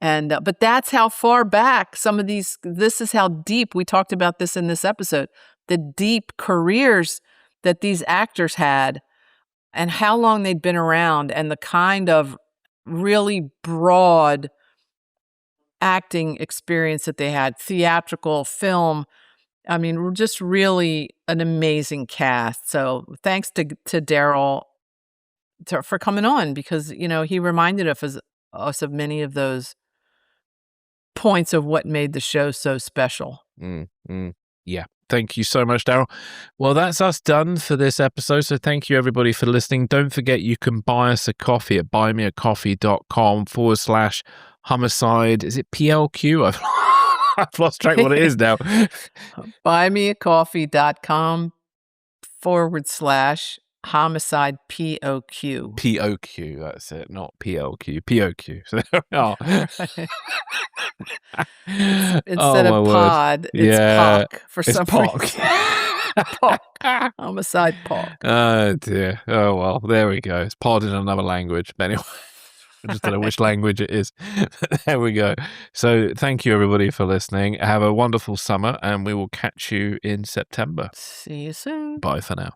And but that's how far back this is how deep, we talked about this in this episode, the deep careers that these actors had and how long they'd been around and the kind of really broad acting experience that they had, theatrical, film. I mean, just really an amazing cast. So thanks to Darryl for coming on because, he reminded us of many of those points of what made the show so special. Yeah. Thank you so much, Darryl. Well, that's us done for this episode. So thank you, everybody, for listening. Don't forget you can buy us a coffee at buymeacoffee.com/homicide. Is it PLQ? I've lost track of what it is now. buymeacoffee.com/homicide POQ. POQ, that's it, not PLQ. POQ. So there we are. Instead of pod, it's POC for some reason. POC. Homicide POC. Oh, dear. Oh, well, there we go. It's pod in another language. But anyway, I just don't know which language it is. There we go. So thank you, everybody, for listening. Have a wonderful summer, and we will catch you in September. See you soon. Bye for now.